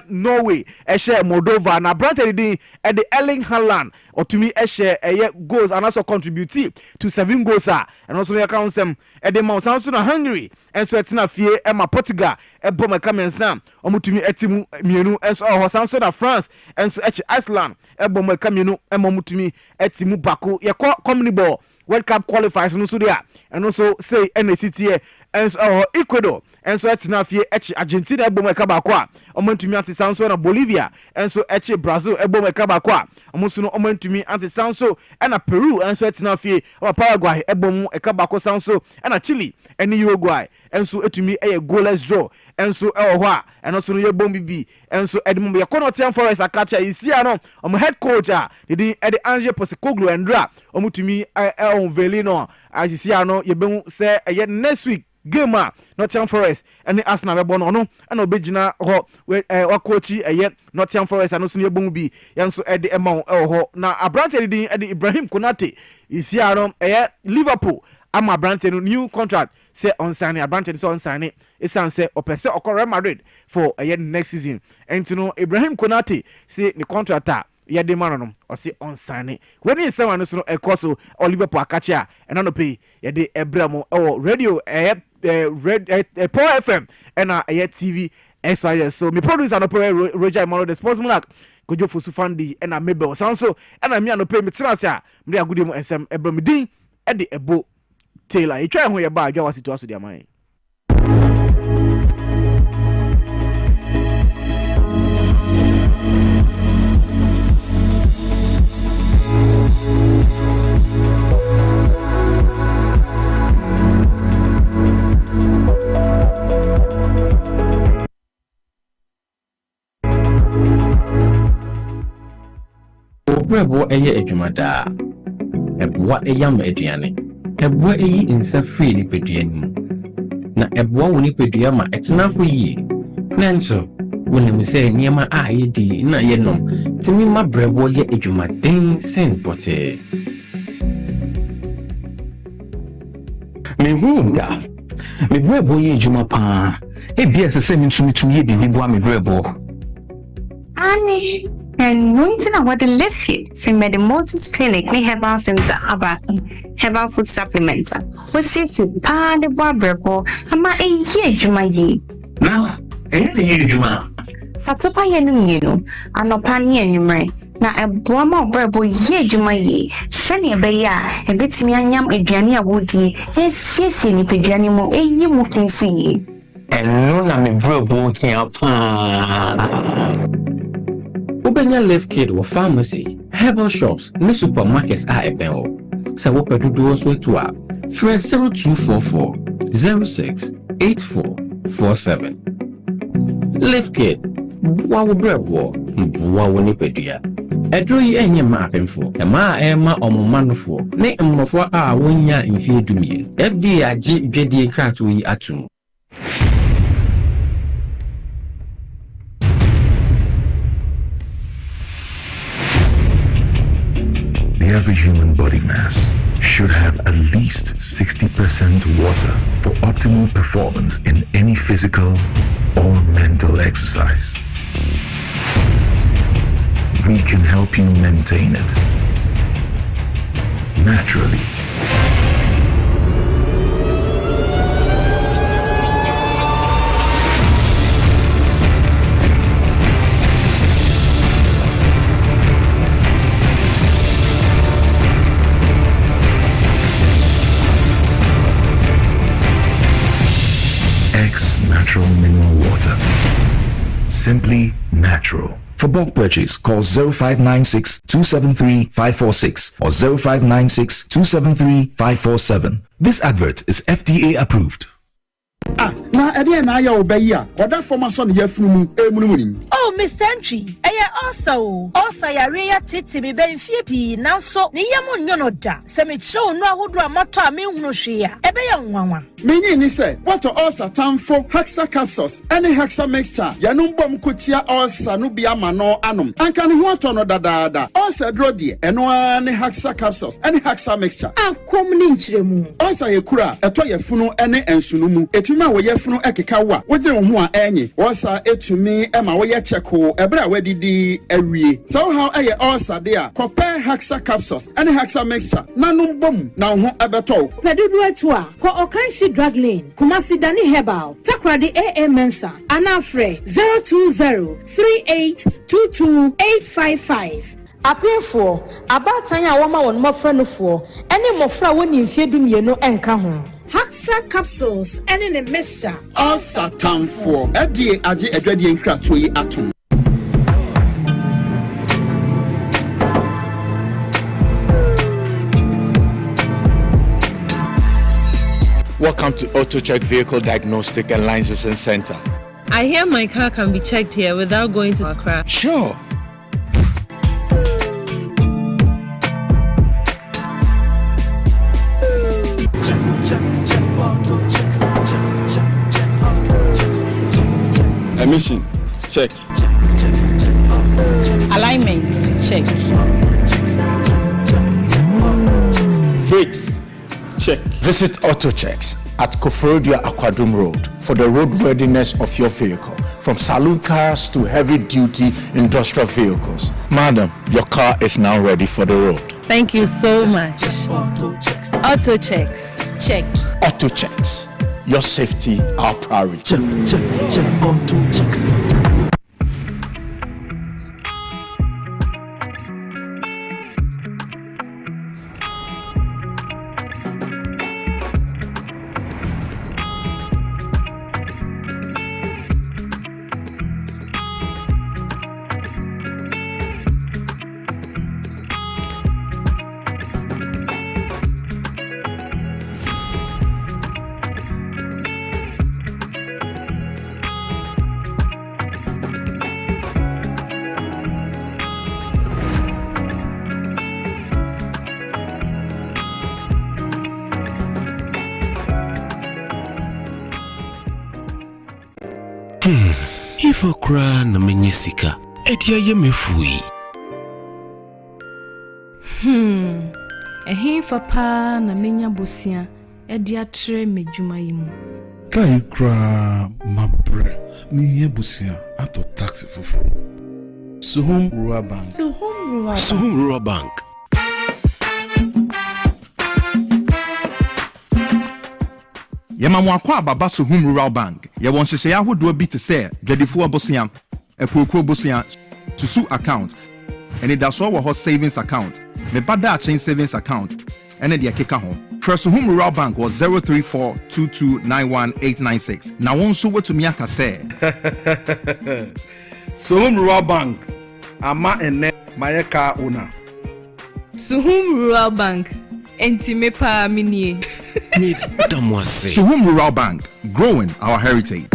Norway share Moldova na Brantford din the Erling Haaland otumi share goals and also contribute to 7 goals and also ya count them the Mount na Hungary and so etina fie ema Portugal boma kamensa omutumi etimu mienu enso Sanso na France enso Iceland boma kamienu emomutumi etimu bako ye community ball World Cup qualifiers no so there and also say NCT and Ecuador and so etina fie Argentina eboma kabako a omontumi anti-sanso na Bolivia and so Brazil eboma kabako a omoso no omontumi anti-sanso na Peru and so etina fie Paraguay ebomu kabako sanso na Chile and Uruguay and so etumi goalless draw and so ho a and also no yebom bibi and so Edmund Yakonotian Forest akacha isia no head coach the Ange Postecoglou Endra omutumi Velino asisia no yebemu say next week game Nottingham Forest and the Arsenal bebo no and obegina ho wakochi Nottingham Forest and so yebom bi yanso the amount ho na abrante di Ibrahim Konate isia no Liverpool ama abrante no new contract say on signing abrante so on signing esan say opese Real Madrid for next season and you know Ibrahim Konate say the contract yede mano o say on signing when he say one so ekoso Liverpool akacha and no pay yede ebramo radio Power FM and TV SYS so me producer no pay Roger Emmanuel the sportsman like Kojo Fosu Fandi and Mabel Sanso and me no pay me trasa me agudi mo ensem ebramidin e de ebo Taylor e try ho ye ba adwa wasitu aso dia man Brebo eye adwumada eboa eyam aduane eboa eyi insa free ni peduanim na eboa woni pedua ma etena ho yi nanso woni se niema a yedi na yenom timi ma brebo ye adwumaden sen pote Mehunda Me brebo ye juma pa. E bia se se mitumi ye bibi bo me brebo. Ani, and nothing what the left it from the Moses Clinic, we have our center about herbal food supplements. What says it? Pa the brebo, ama e ye juma ye. Now, ye juma. Fatopa ye no, anopani and na eboama brebo ye juma ye. Sani ebeya, e betimi anyam aduane awodi, e siesie ni peduane mu e yi mu kinsi. Eno na me brebo kin pa. Ubenya Live Kid or pharmacy, herbal shops, ne supermarkets are ebeo. Sa wope dodo so to a 0244 06 8447. Live Kid, wawo brebo, wawo nipedia. Edro yi enye ma apemfo, e ma ema omomanofo, ne mmofo a wonya mfie dumie. FDA agi dwedie krato yi atum. Every human body mass should have at least 60% water for optimal performance in any physical or mental exercise. We can help you maintain it naturally. Natural mineral water. Simply natural. For bulk purchase, call 0596 273 546 or 0596 273 547. This advert is FDA approved. Na ede na ya obayi a oda former son yafunu emunumuni. Oh, Mr. Entry, also yare ya titi be benfie pi nanso ne yam nyono da. Se me chew no ahodo amato a me hunu hwe a ebe ya nwanwa. Menyi ni se what ulcer tamfo hexa capsules any hexa mixture yanum bom kotia ulcer no bia ma no anom. Anka ne ho ato no dadaada. Ulcer dro de eno ne hexa capsules any hexa mixture. Akom ni nchiremu. Ulcer ye kura eto yafunu ene ensunumu. Etuma wo yafunu ekeka wa. Wodire ho a enyi. Ulcer etumi ema wo ye cheko ebra wadidi awie. So how eye ulcer de a compare hexa capsules any hexa mixture nanum bom na ho ebeto. Pedudu etu a ko okanshi drug lane Kumasi Dani Herbal Takradi AA Mensa Anafre 02038228855 Apefo abatanya woma won mofra no fo ene mofra woni mfiedum ye no enka ho Haxa capsules ene ne mixture ulcer tamfo edie age adwadie nkrato yi atom. Welcome to Auto Check Vehicle Diagnostic and Licensing Center. I hear my car can be checked here without going to Okrah. Sure. Emission, check. Alignment, check. Brakes, check. Visit Auto Checks at Koforidua Aquadum Road for the road readiness of your vehicle, from saloon cars to heavy-duty industrial vehicles. Madam, your car is now ready for the road. Thank you so much. Auto Checks, check. Auto Checks, your safety, our priority. Check, Auto Checks. If Okrah na menyisika, edia ye mefui. Ehe fa pa na menya bosia, Ediatre mejuma yimu. Kai kra mabre ni yebusia ato taxi fufu. Suhum Rural Bank. Suhum Rural Bank. Yema mwakwa baba Suhum Rural Bank. Ye wonhyehyɛ ahodoɔ bi te sɛ dwadifoɔ bosia, ekuokuro bosia, susu account, ɛne daso wɔ hɔ savings account, me bada chain savings account, ɛne deɛ keka ho. Suhum Rural Bank was 03422919896. Na wɔn nso wetumi aka sɛ Suhum Rural Bank ama ene mayeka una. Suhum Rural Bank enti me pa minie. Suhum Rural Bank, growing our heritage.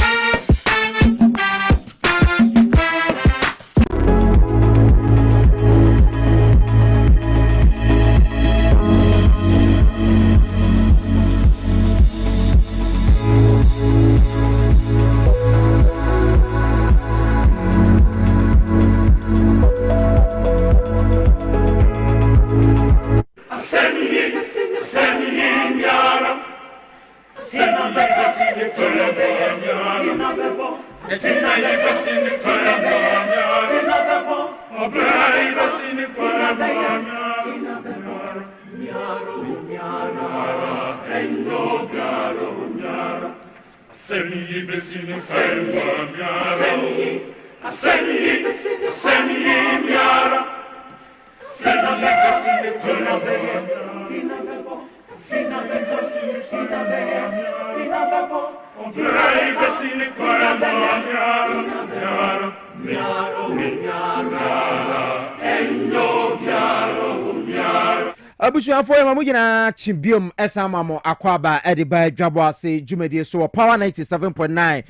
Abusuafo ya mamugina chimbium esamamo akwaba ediba Dwaboase jumedie so power 97.9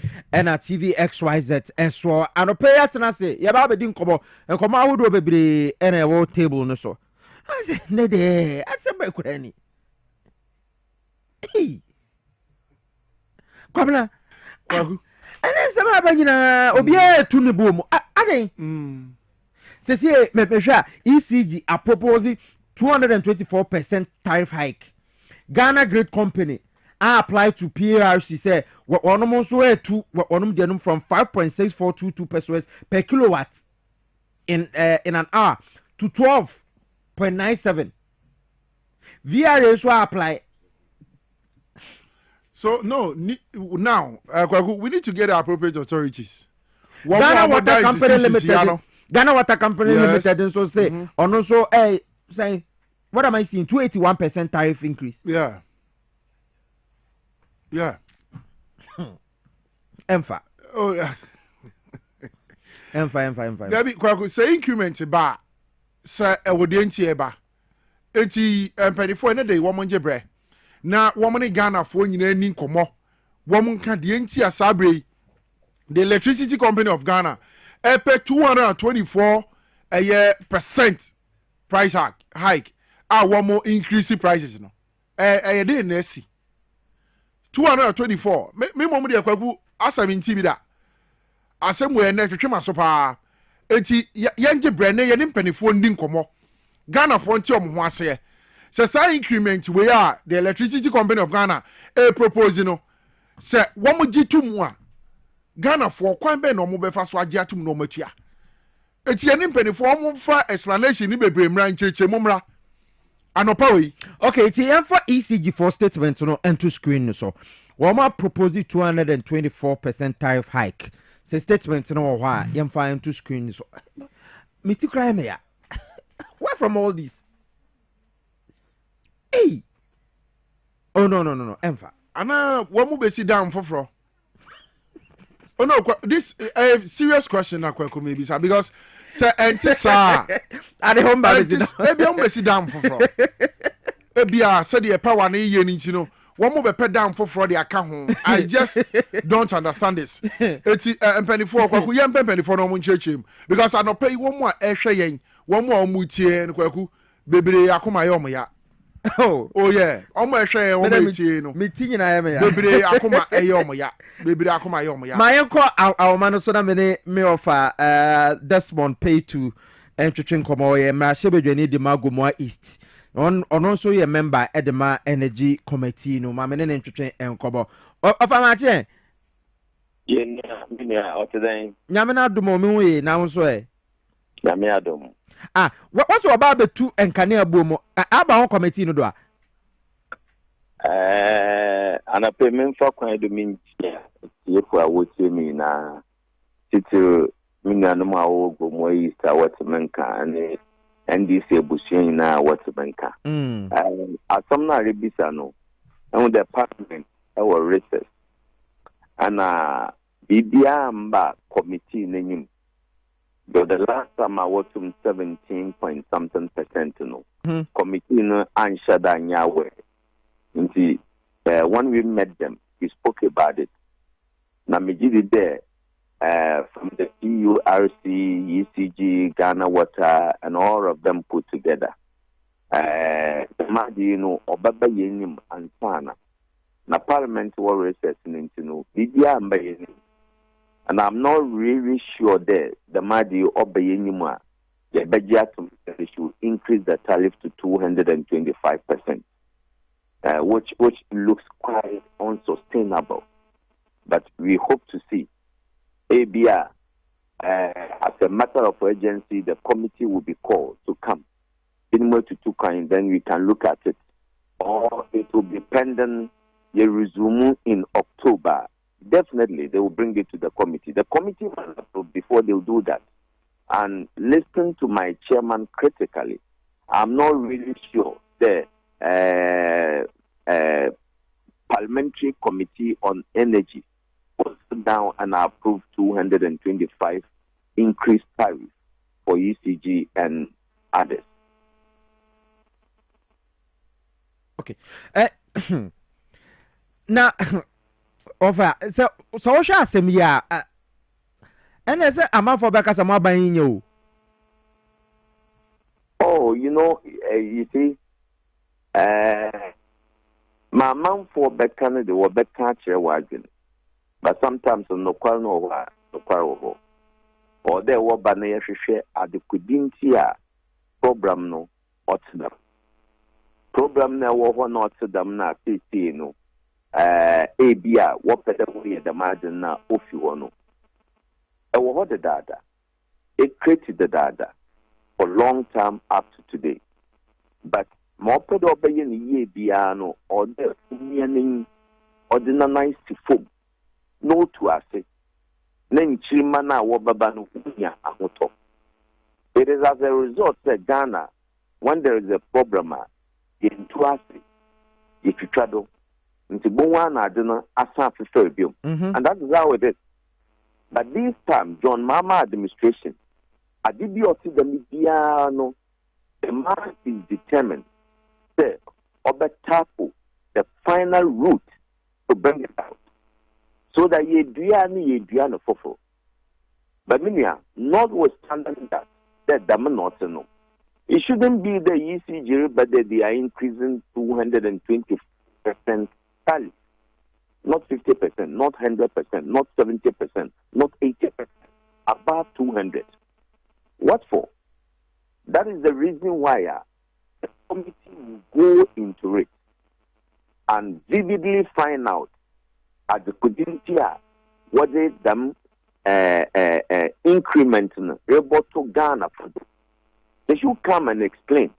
na TV XYZ enso anope ya tenase ya ba bedi nkomo ahodo bebre na ewo table no so ase ne de ase ba kurani kwabna kwagu ene sama banyina obi etu ne bom aden sese mepehwa ECG a proposing 224% tariff hike. Ghana Great Company apply to PRC say one also from 5.6422 pesos per kilowatt in an hour to 12.97. VRA also apply. So no, now we need to get the appropriate authorities. Ghana Water Company Limited. Ghana Water Company Limited and so say on also say what am I seeing? 281% tariff increase. Yeah. Emfa. Oh yeah. Emfa. There be kwaku say increment ba say ewodienti eba. Eti empedifo na dey woman jebre. Na woman Ghana fo nyina ni nkomo. Woman ka de enti asabre. The Electricity Company of Ghana pay 224 percent price hike. One more increase prices no. Dey na si 224. Me mom dey kwaku asaminti bi da. Asem we na twetwema so pa. Enti yenge brene ye ne mpanifo ndi nkomo. Ghana fo nti omho ase. Se sa increment we are the Electricity Company of Ghana propose no. Se wo mo gitum a Ghana fo kwan be no mo be fa so age atum no matua. Enti ye ne mpanifo mo fa explanation ni bebre mra ncheche mo mra. Anopa we. Okay, ti yan for ECG for statement no enter screen so. Woma propose 224% tariff hike. Say statement no wa yan for enter screen so. Me ti cry me ya. Where from all this? Hey. Oh no. Enfa. Ana wo be sit down for. Oh no, this a serious question na kwaku maybe sir because say enti sir at the home baby be sit down for. Ebia said the power na ye ni nti no wo mo be pet down for the account. I just don't understand this. Eti empanifo kwaku ye empanifo no mo nchechem because I no pay wo mo a ehwe yen wo mo omutie no kwaku bebre akoma ye omo ya. Oh yeah. Omo ehwe wo mo tie no. Me tinyi na ye me ya. Bebre akoma eye omo ya. Bebre akoma ye omo ya. My uncle our man so na me offer Desmond pay to entwetwe nkɔmɔ yɛ mmarahyɛ badwani de ma Gomoa East ɔno nso yɛ member edema energy committee no ma me ne ntwetwe nkɔmɔ ɔfamaakye yɛnya ɔtedɛn nyame no adom ɔme hu yi na wo nso nyame adom wɔ so ɔba abɛtu nkane abuo mu aba ho committee no do a anapɛ memfa kwan do mentia tiefo a wɔtie me nyinaa titiri me nuanom a wɔwɔ Gomoa East a wɔte me nka ne NDC abusua nyinaa a wɔte me nka asɛm no a rebisa no ɛho department ɛwɔ recess ana biribiara mba committee n'enyim the last time I was 17 point something % no committee no anhyɛ da nyɛ aware nti when we met them we spoke about it na megidi there from the PURC, ECG, Ghana Water, and all of them put together. Madi, Obaba Yenim and Sana. Na Parliament were recessing into Bidia and Bayenim. And I'm not really sure that the Madi Obayenima, the Bajatum, should increase the tariff to 225%, which looks quite unsustainable. But we hope to see. ABR, as a matter of urgency, the committee will be called to come. In more to two kind, then we can look at it. Or it will be pending the resume in October. Definitely, they will bring it to the committee. The committee will approve before they will do that. And listen to my chairman critically. I'm not really sure the parliamentary committee on energy was down and approved 225 increased tariff for ECG and others. Okay. Now, over so shall asem ya and I say I'm for back as I'm buying you. Oh, you see, my mom for back Canada or back catcher wagon. But sometimes no quarrel or there were banaya share at the Kudintia program no Otsdam. Program now one Otsdam na CC no ABA what better way the margin na Ofiwono. I will hold the data. It created the data for long term up to today. But more pedobayan ye biano or the meaning ordinary foam. No to us. It is as a result that Ghana, when there is a problem, in to us, if you travel into Bowana, I don't know, and that is how it is. But this time, John Mama administration, I did the Mediano, the man is determined, say, Obetapo, the final route to bring it out. So that ye duano fofo. But minia, notwithstanding that them not no. It shouldn't be the ECG, but they are increasing 220% tariff. Not 50%, not 100%, not 70%, not 80%, above 200. What for? That is the reason why the committee will go into it and vividly find out at the community what is them increment able to Ghana for them. They should come and explain.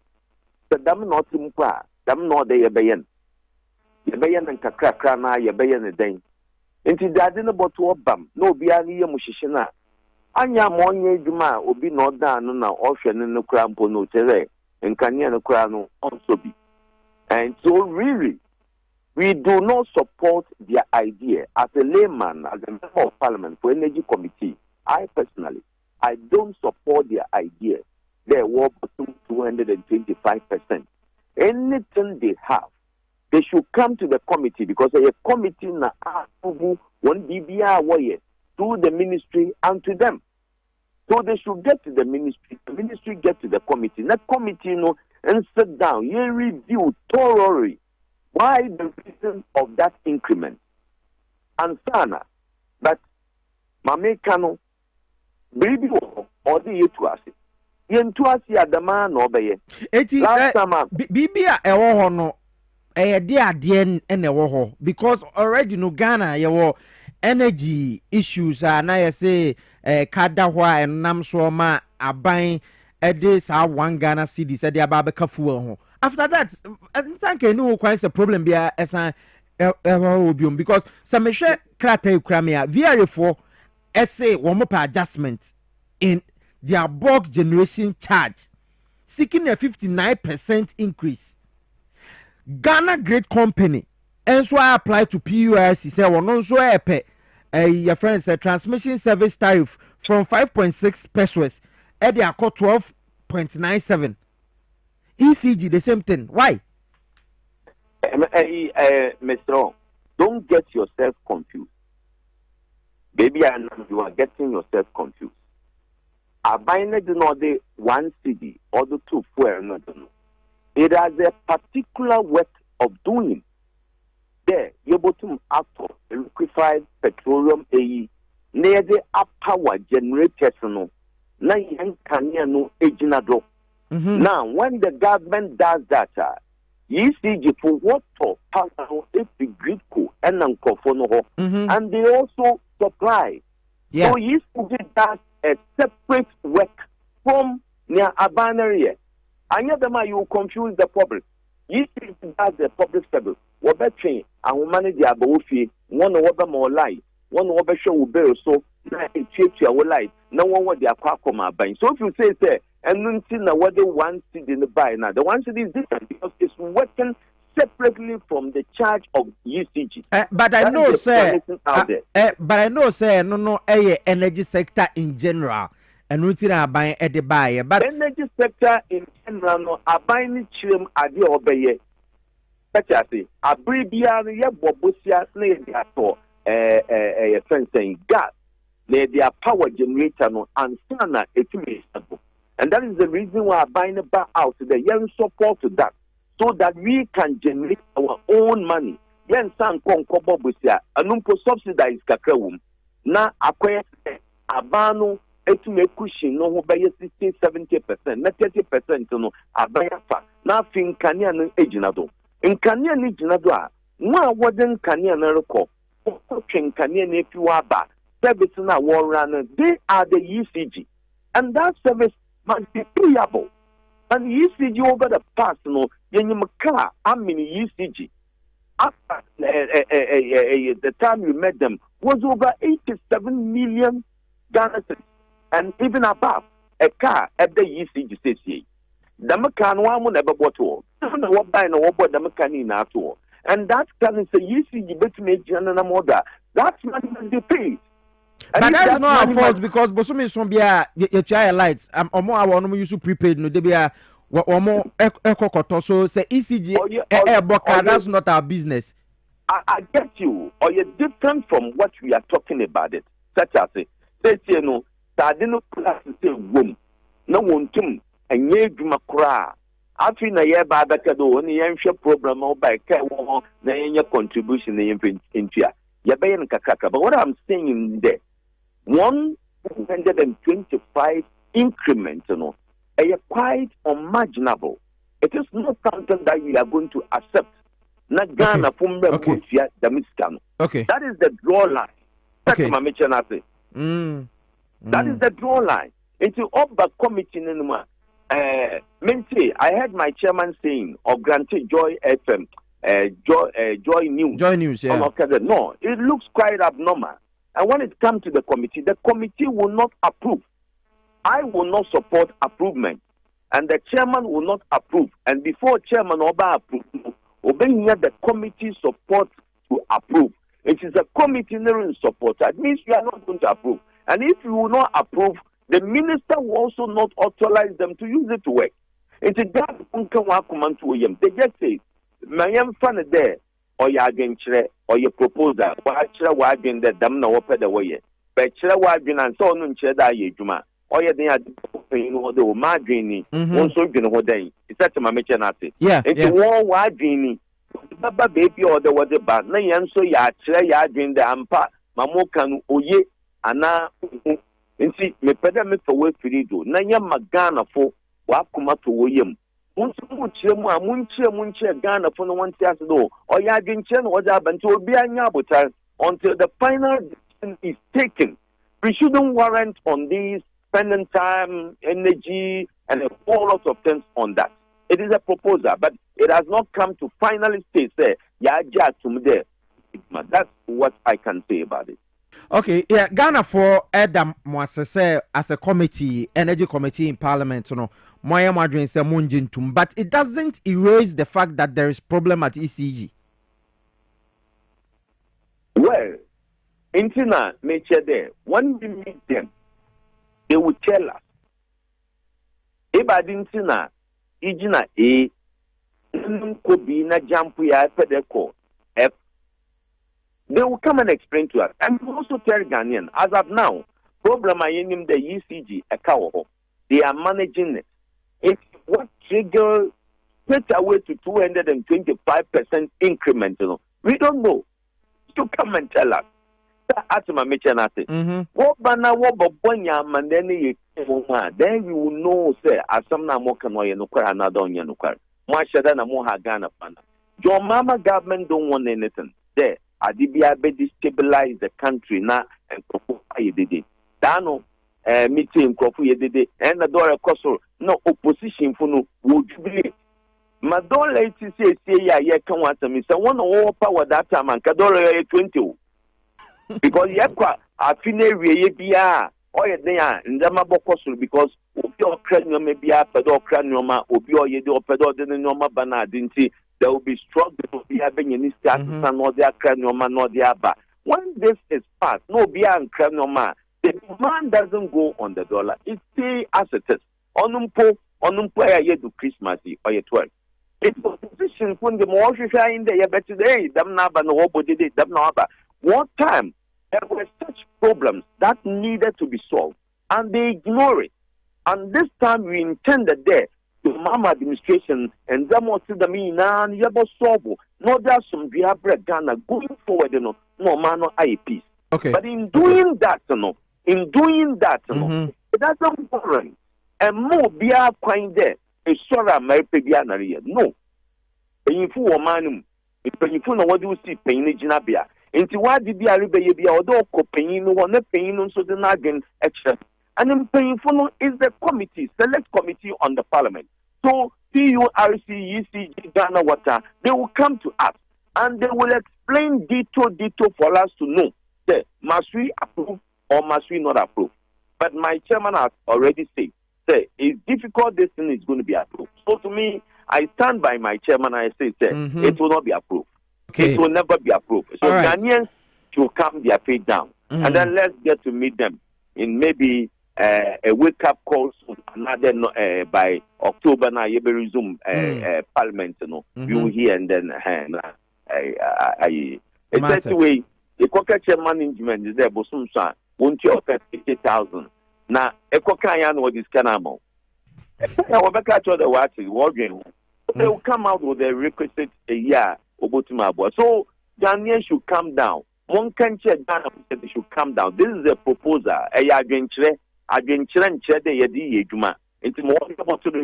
But them not them not the Yabayan. Yabayan and Kakrana, Yabayan a day. Into that in about to bam, no biani mushishina. Anya monye juma will be not done now, ocean in the crampo no tere, and Kanya no crano also be. And so really, we do not support their idea. As a layman, as a member of parliament for energy committee, I personally, I don't support their idea. They were 225%. Anything they have, they should come to the committee because a committee na one BBR warrior to the ministry and to them. So they should get to the ministry get to the committee. That committee, and sit down, you review thoroughly why the reason of that increment. And sana, but Mame Kano, baby or the year to us. yentu asi adama na obeye eti bibia ewo ho no de ade en ewo ho because already no Ghana yewo energy issues na ye say kada ho a enam so ma aban ede sa one Ghana cedi said the ababeka fuel ho after that thank you no quite a problem bia esan obiom because some hwe krata ekramia VR4 essay one more adjustment in their bulk generation charge seeking a 59% increase. Ghana Great Company and so I apply to PURC say one also pay your friends a transmission service tariff from 5.6 pesos at the 12.97. ECG the same thing. Why? Mr. Don't get yourself confused. Baby, I know you are getting yourself confused. I buying it not the 1 CD or the 2 fuel. No. It has a particular work of doing. There, you're bottom after liquefied petroleum AE near the power generators. No, now you can no ejinado. Now, when the government does that, ECG for what for personal if the grid co and unconformable, and they also supply. So ECG does a separate work from near a binary. I know them you confuse the public. ECG does the public service. What better and we manage the abofi one over more light, one over show will bear so now it takes your life. No one what they are quackoma buying. So if you say and then see now what the 1 CD in the buy now. The 1 CD is different because it's working separately from the charge of ECG. But I know, sir. But I know, sir. No, energy sector in general. And we are buying at the buyer. But energy sector in general, no, are buying chim at the obey. Such as it, a bribia, Dwaboase, near a friend saying gas, near their power generator, no, and sana, and that is the reason why I'm buying a bar out the young support to that, so that we can generate our own money. Yen san kon kobo busia, anumpo subsidize kakrawum. Na acquire abano etume cushion no ho baye 60-70%, na 30% no abaya fa. Na fin kania no ejinado. In kania ni jinado a, na waden kania na reko. Ken kania ne piwaba. Service na warrun, they are the ECG. And that service must be payable. And ECG over the past, no, car, I mean ECG. After the time you met them was over 87 million Ghana cedis, and even above a car at the ECG CCA. The mechanic one never bought all. What buy no what the mechanic at all. And that can say ECG bet me general order. That's money must be paid. But that is not our fault because Bosumi Sombia, your child lights, or more I want to use prepaid, no, they be a or more echo so say ECG air boca, that's not our business. I get you, or you're different from what we are talking about it, such as it. Say, you know, Tadino class is a womb, no one tum, and ye Okrah. After a year by better do only answer program or by care, your contribution in India. You're paying Kakaka, but what I'm saying there. 125 increments, you know, are quite unimaginable. It is not something that we are going to accept. Not Ghana from the Okay. That is the draw line. Okay. That is the draw line. Into Oba committee anymore. I heard my chairman saying of granted Joy FM, Joy News. Joy News, yeah. No, it looks quite abnormal. And when it comes to the committee will not approve. I will not support approval. And the chairman will not approve. And before chairman Oba approve, obeying the committee support to approve. It is a committee in support. That means you are not going to approve. And if you will not approve, the minister will also not authorize them to use it to work. It's a job they just say, Mayam fan there. Or your adventure or your proposal, or wagon that damn no open the way. But wagon and so on, cheddar ye, Juma, or your day, you know, the margin, one so you know, day. It's such a mamachanati. Yeah, it's a war wagon, Baba baby or the water bag, no, and so ya, ya, drink the ampa, Mamokan, Oye, Anna, Nti me peda me for we firido na nya magana fo wa kuma to wo yam. Munche Ghana for no one ase do. Or ya dinche no oja banti obi anya abotar until the final decision is taken. We shouldn't warrant on this spending time, energy, and a whole lot of things on that. It is a proposal, but it has not come to finally state there. That's what I can say about it. Okay, yeah, Ghana for Adam Mwasese as a committee, energy committee in parliament, Moya Madrin say Munjintum, but it doesn't erase the fact that there is problem at ECG. Well, Intina nature there. When we meet them, they will tell us. Eba dintina, ijina could be na jampu ya pedeko F. They will come and explain to us. And we also tell Ghanaian, as of now, problem I in the ECG a cow. They are managing it. It's what trigger straight away to 225% increment. We don't know. To come and tell us. Then we will know, say, as some na more can no another on Yanukar. Mwashada na more Ghana pana. Your mama government don't want anything. There, Adibia be destabilize the country now and Kofu Dano meeting Kofu Yedede and the door Kosor. No opposition for no would jubilate. Madola it say ya can want me. So one all power that time and Kadora 20. Because yakwa afine wiye bia oye den ndama bokosul because obi okranyo me bia pedo okranyo ma obi oye de opedo de no ma bana dinti there will be struggle bia benyini status no de akranyo ma no de aba. When this is passed, no bia akranyo ma, the demand doesn't go on the dollar. It stay as it is. Onumpo ya do Christmas oye 12. It's position from the more in the better day them na ba no obodi de them na aba. One time there were such problems that needed to be solved, and they ignore it. And this time we intended there to Mama administration and them was the me na yabo solve. No, there's some Biabra Ghana going forward, no man no IPs. Okay. But in doing that, it doesn't warrant. And more Bia Quine there, a sora Maripiana. No. If you are manum, if you know what you see, Penny Jinabia. Into what did the Arabia although paying no one paying on so the Nagan extra. And then paying for is the committee, select committee on the parliament. So PURC, ECG, Ghana Water, they will come to us and they will explain detail for us to know. Say, must we approve or must we not approve? But my chairman has already said, say, it's difficult this thing is going to be approved. So to me, I stand by my chairman and I say, it will not be approved. Okay. It will never be approved. So Ghanaians should calm their feet down. And then let's get to meet them in maybe a wake-up call soon. Another by October now, you will resume parliament. You will hear and then it's that way. The Coca management is there, but some won't you offer 50,000? Now, a Coca know this can amount. They will come out with a requisite a year. So Ghanaians should come down. One country Ghana they should come down. This is a proposal.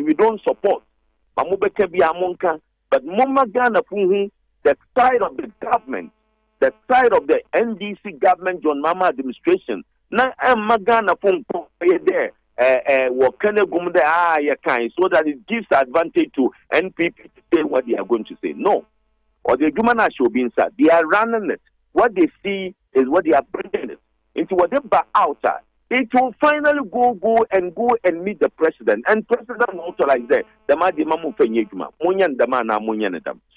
We don't support. But Mama Ghana the side of the government, the side of the NDC government, John Mama administration. Now I'm Ghana there. So that it gives advantage to NPP to say what they are going to say. No. Or the human should be inside. They are running it. What they see is what they are bringing it into whatever outer. It will finally go and meet the president. And president will authorize that.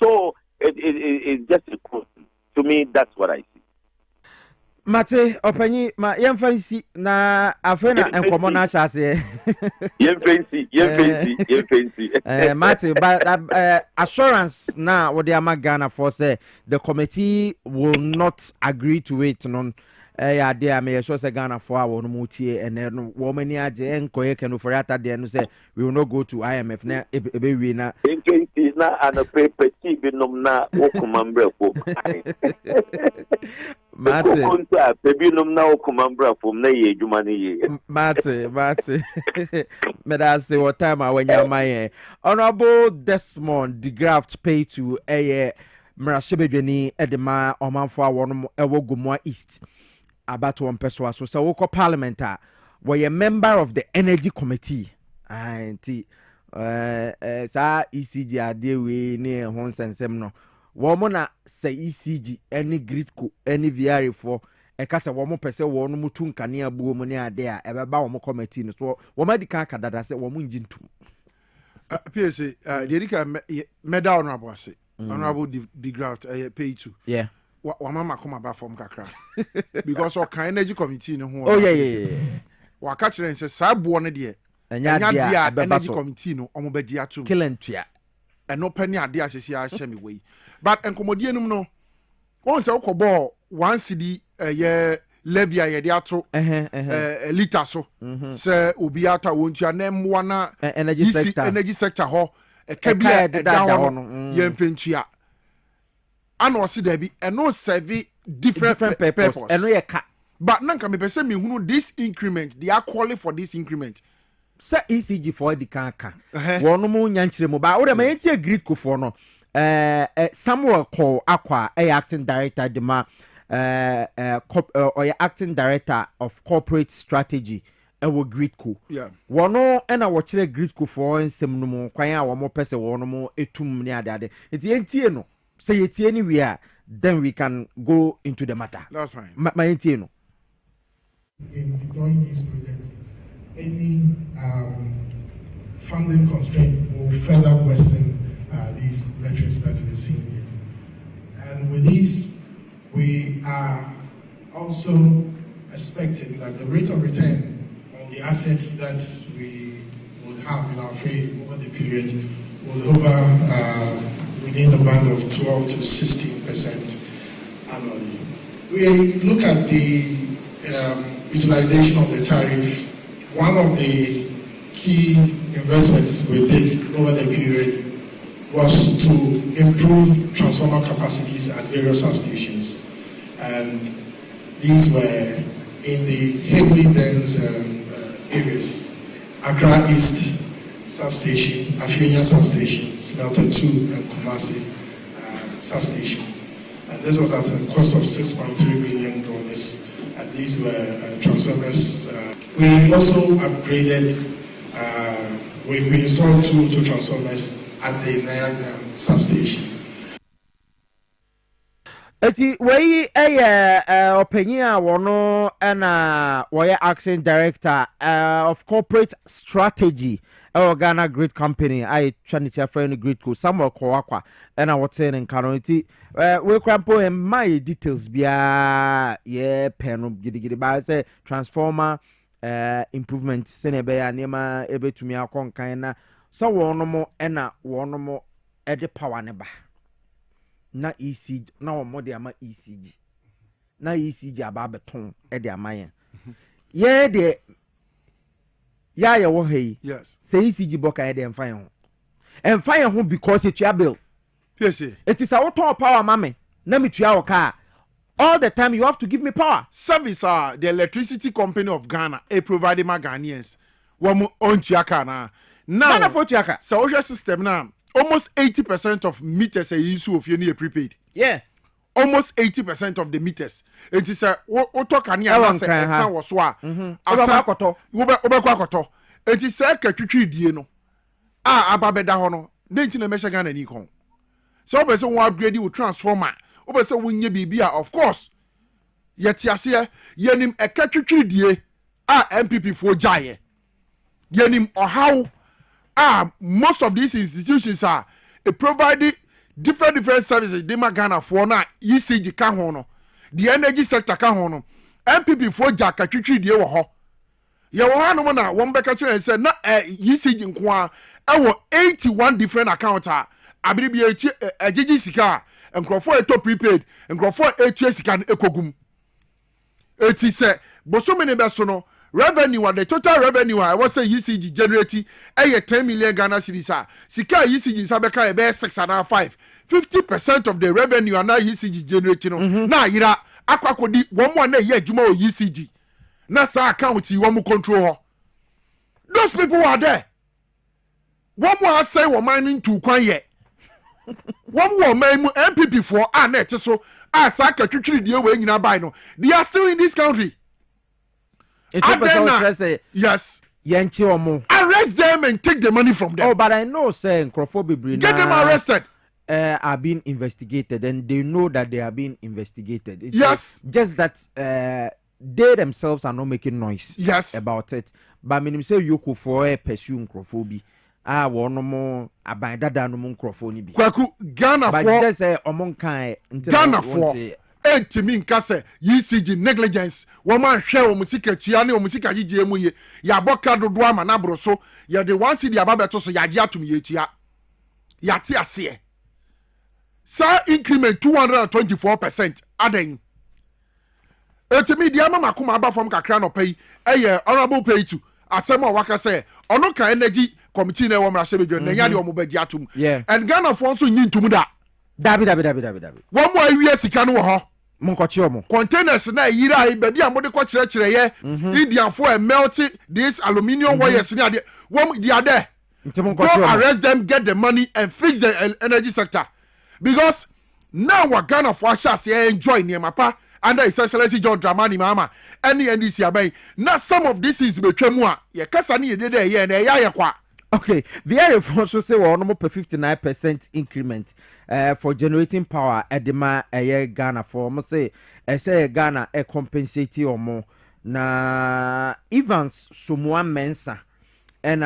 So it's just a question. To me, that's what I see. Mate, openyi ma yemfansi na afena enkomo na chase. Yemfansi. Mate, but assurance na what the Ghana for say the committee will not agree to it non ya dia me sure say Ghana for our mutie and then woman aje enkoye kenu for ata there no say we will not go to IMF na ebe we na yemfansi na an paper TV nom na okumambre ko. Mate. Baby, no, now come from the Jumani. Mate. Meda say what time I when you're my Honorable Desmond de Graft pay to a Marashebeni Edema Omanfa one Ewogumwa East. About one person so we call parliamentar were a member of the energy committee and sa ECG ade we ne ho nsensem no wo mo na say ECG any grid ko any VR for e ka se wo mo pese wo no mutu nkane abuo mu ne ade a e beba wo mo committee no so wo ma dika kadada se wo mo njintum PSA the dika medal honorable say honorable the ground pay to yeah wa mama come about from kakra because our energy committee no ho oh yeah wa ka kire say saabo no de enya dia energy committee no omo bedi atum kilentua eno pani ade asese a hye me we but enkomodie num no won say ukobo 1 cedi ye levy ye de ato liter so say obi ata wontua na mwa na energy sector ho ka bia da ho ye mfentua ano si da bi eno serve different purpose eno ye ka but nanka me pese me hunu this increment they are calling for this increment say ECG for the kanka wono mu nyankyere mu ba wo de ma yentie grid ko for no Samuel Okrah acting director de ma acting director of corporate strategy ewo grid ko wono na wo kire grid ko for nsem no mu kwan a wo mo pese wono mu etum ne ade enti yentie no say yetie anywhere then we can go into the matter. That's fine. Ma yentie no in deploying these projects, any funding constraint will further worsen these metrics that we're seeing here. And with these, we are also expecting that the rate of return on the assets that we would have in our frame over the period will hover within the band of 12 to 16% annually. We look at the utilization of the tariff. One of the key investments we did over the period was to improve transformer capacities at various substations. And these were in the heavily dense areas. Accra East substation, Afianya substation, Smelter 2 and Kumasi substations. And this was at a cost of $6.3 billion. And these were transformers. We also upgraded, we installed two transformers at the Niagara substation. Eti we opinion wono na we acting director of corporate strategy Ghana Grid Company I Trinity friend Grid Co Samuel Okrah na what saying in Kanoti we crampo and my details bia yeah pen gidi ba say transformer improvement senebe ya nema ebetumi akon kan na so wono mo na wono mo e de power ne ba na ECG na wo mo de ama ECG na ECG aba beton e de ama yen ye de ya ye wo hey yes say ECG boka e de emfa yen ho because it your bill yes it is our top power mame na me tua wo car all the time you have to give me power service the electricity company of Ghana providing my Ghanaians one on tua na now Ghana for tua so your system now almost 80% of meters are issue of any prepaid. Yeah. Almost 80% of the meters. It is a auto can ya asa was wa. Asa koto. Obekoto. It is a katwitwi die no. Ababeda ho no. Denti na mesha Ghana ni kon. So obese won upgrade with transformer. Obese wonye bibia of course. Yeti ase yenim e katwitwi die MPP fo jaye. Yenim how most of these institutions are providing different services. They ma Ghana for na ECG ka ho no, the energy sector ka ho no, MPP for jaka twitwi die wo ho. Ye wo ha no na won beka kire say na ECG nko a e wo 81 different accounts abiribi ejiji sika enkrofo eto prepaid enkrofo etu sika ekogum. Eti say bosomi ne be so no revenue the total revenue I was say ECG generating 10 million Ghana cedis sika ECG sabeka e be 6.5 50% of the revenue are now ECG generating na yira akwakodi wɔn mo na yɛ adwuma o ECG na sa account yi wɔn mo control ho those people are there wɔn mo asɛe wɔn man no ntu kwan yɛ wɔn wɔ man mu MPP for a na ɛte so a sa ka twitwiri die wɔ nyina bai no they are still in this country. Yes. Arrest them and take the money from them. Oh, but I know, say, Nkrofo get them arrested. Are being investigated, and they know that they are being investigated. Yes. Just that they themselves are not making noise. Yes. About it. But I say you could for pursue Nkrofo. One more abandada no Nkrofo ni bi. Kwaku Ghana for. But just say among kind. Ghana for. To me nkase ECG negligence woman share o musika tua ne o musika gigye mu ye ya boka dodo ama na bro so ya de one city ababeto so ya gye atum ye tua ya te ase sa increment 224% aden me di ama makoma aba from kakra no pay honorable pay to asem o waka say ono kan energy committee na wo mra se bedwo na ya de o mo bagi atum and Ghana for so nyi ntum da dabi wo mo awie sika no ho monkoche omo containers na yira baby amode ko kire ye Indian for melt this aluminium wires ni ade wo they are there go arrest them, get the money and fix the energy sector because now we Ghana for shas enjoy near mapa under his excellency John Dramani Mama any NDC abai now some of this is betwemu a ye kasa ni de there ye na ya kwa. Okay, VRA also say we almost 59% increment for generating power at the Ghana for almost say Ghana compensate or more na Evans Sumwa Mensa and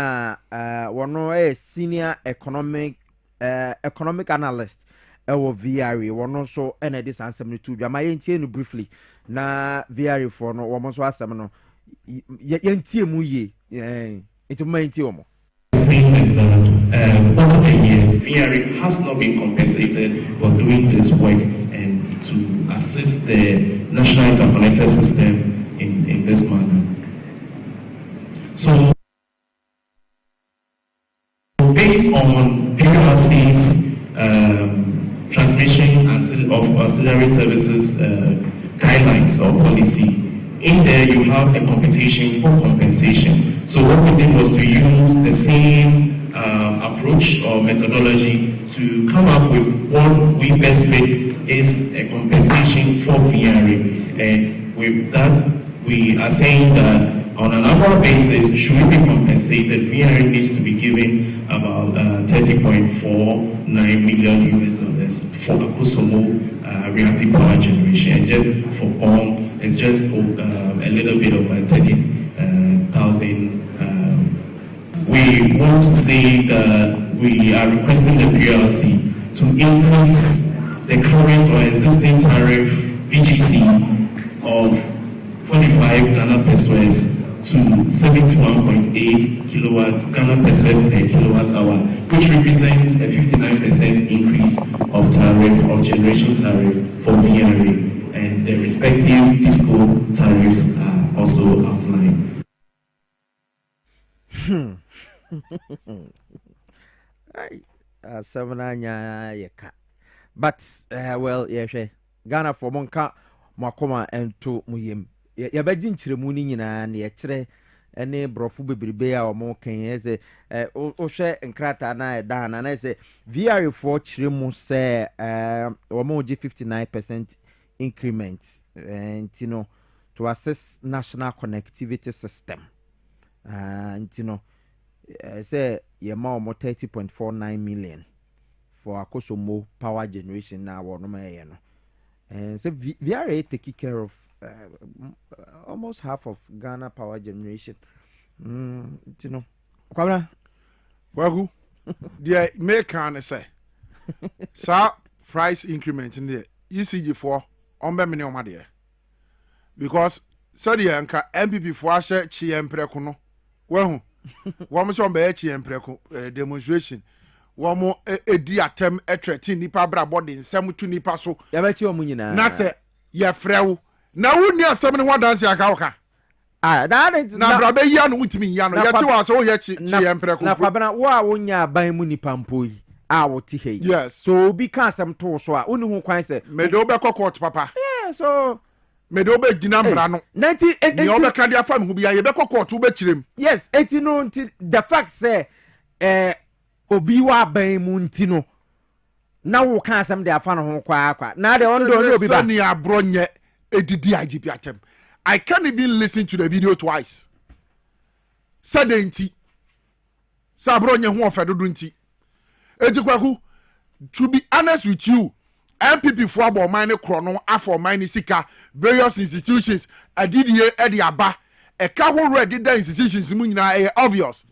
one senior economic analyst VRA one also and this answer me to my intend briefly na VRA for no almost was some yentie mu ye it's my intio. Saying is that over the years, VRA has not been compensated for doing this work and to assist the national interconnected system in this manner. So, based on PRC's transmission of auxiliary services guidelines or policy, in there you have a computation for compensation. So what we did was to use the same approach or methodology to come up with what we best fit is a compensation for VRA. And with that, we are saying that on an annual basis, should we be compensated, VRA needs to be given about $30.49 million US for Akusumo reactive power generation. And just for BOM, it's just a little bit of 30,000. We want to say that we are requesting the PLC to increase the current or existing tariff BGC of 45 Ghana pesos to 71.8 kilowatt Ghana pesos per kilowatt hour, which represents a 59% increase of tariff of generation tariff for VRA. And the respective disco tariffs are also outlined. But well, yeah, Ghana for Monka Makoma and to Muyim. Yabajin Chiremuni and Yatre any brofu bebea or more can as a Oshe and Krata na dan and I say VRA for Chiremu say or more 59% increments and you know to assess national connectivity system and you know say your more 30.49 million for Akosomo power generation now or no no and so VRA taking care of almost half of Ghana power generation. You know, Kwabra Wagu, the American say, sir, price increment in the ECG for on minimum idea because said the anchor MPP for us chi emprekono. Well, one was on the chi demonstration. One more a dear term a threatening nipa body in some to nipa so. Yabachi Munina. Nasa, ya frau. Now, we near 71 dance Yakauka. Ah, that is now, Brabe Yan with me, Yan. Yet was all yet chi empreco. Now, Pabana, why won't ya buy Muni Pampui? I will take. Yes, so because I'm told so I only who quite say, Medoba court, papa. Yeah, so me do be gina mbra no 90 ni obeka dia fa me hu bia ye be kokko be kirem yes eti no the fact say obi wa ban mu nti no na wo kan asem de afa no ho kwa na de on do obi ba ni abro nye edidi IGP atem I can't even listen to the video twice said enti sa abro nye ho ofedodo nti eti kwaku to be honest with you MPP for abo man ne krono afọ man ne sika various institutions adidie edi aba e ka ho ready the institutions mu nyina obvious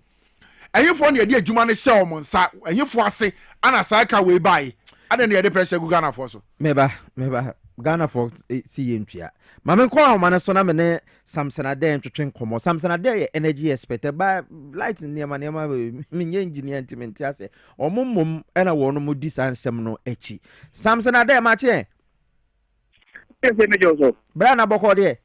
ayefo ne de adwuma ne hye o nsa ayefo ase ana sa ka we bai ada ne de pressure gu Ghana for so meba Ghana for see ntwa mame ko a man so na me ne Samson Ade ntwetwe nkomo Samson Ade energy expert ba light niema me engineer intimate ase omomom ena wo no mo di sansem no echi Samson Ade ma che ese me joso bra na boko de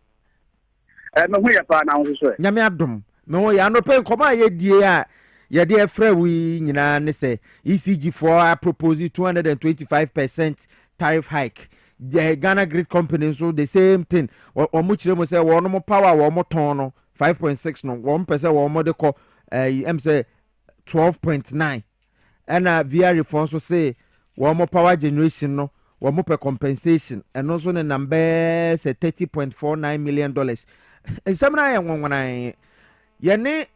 me hu ya pa na wo so nyame adom me ho ya no pe nkomo a ye die a ye de efra wi nyina ne se ECG4 proposing 225% tariff hike. The Ghana Grid Company so the same thing. Or much them say one more power, one more ton, 5.6 no, 1% one more de call say 12.9. And via reform so say one more power generation no, one more per compensation, and also the number say $30.49 million. And some I when I yene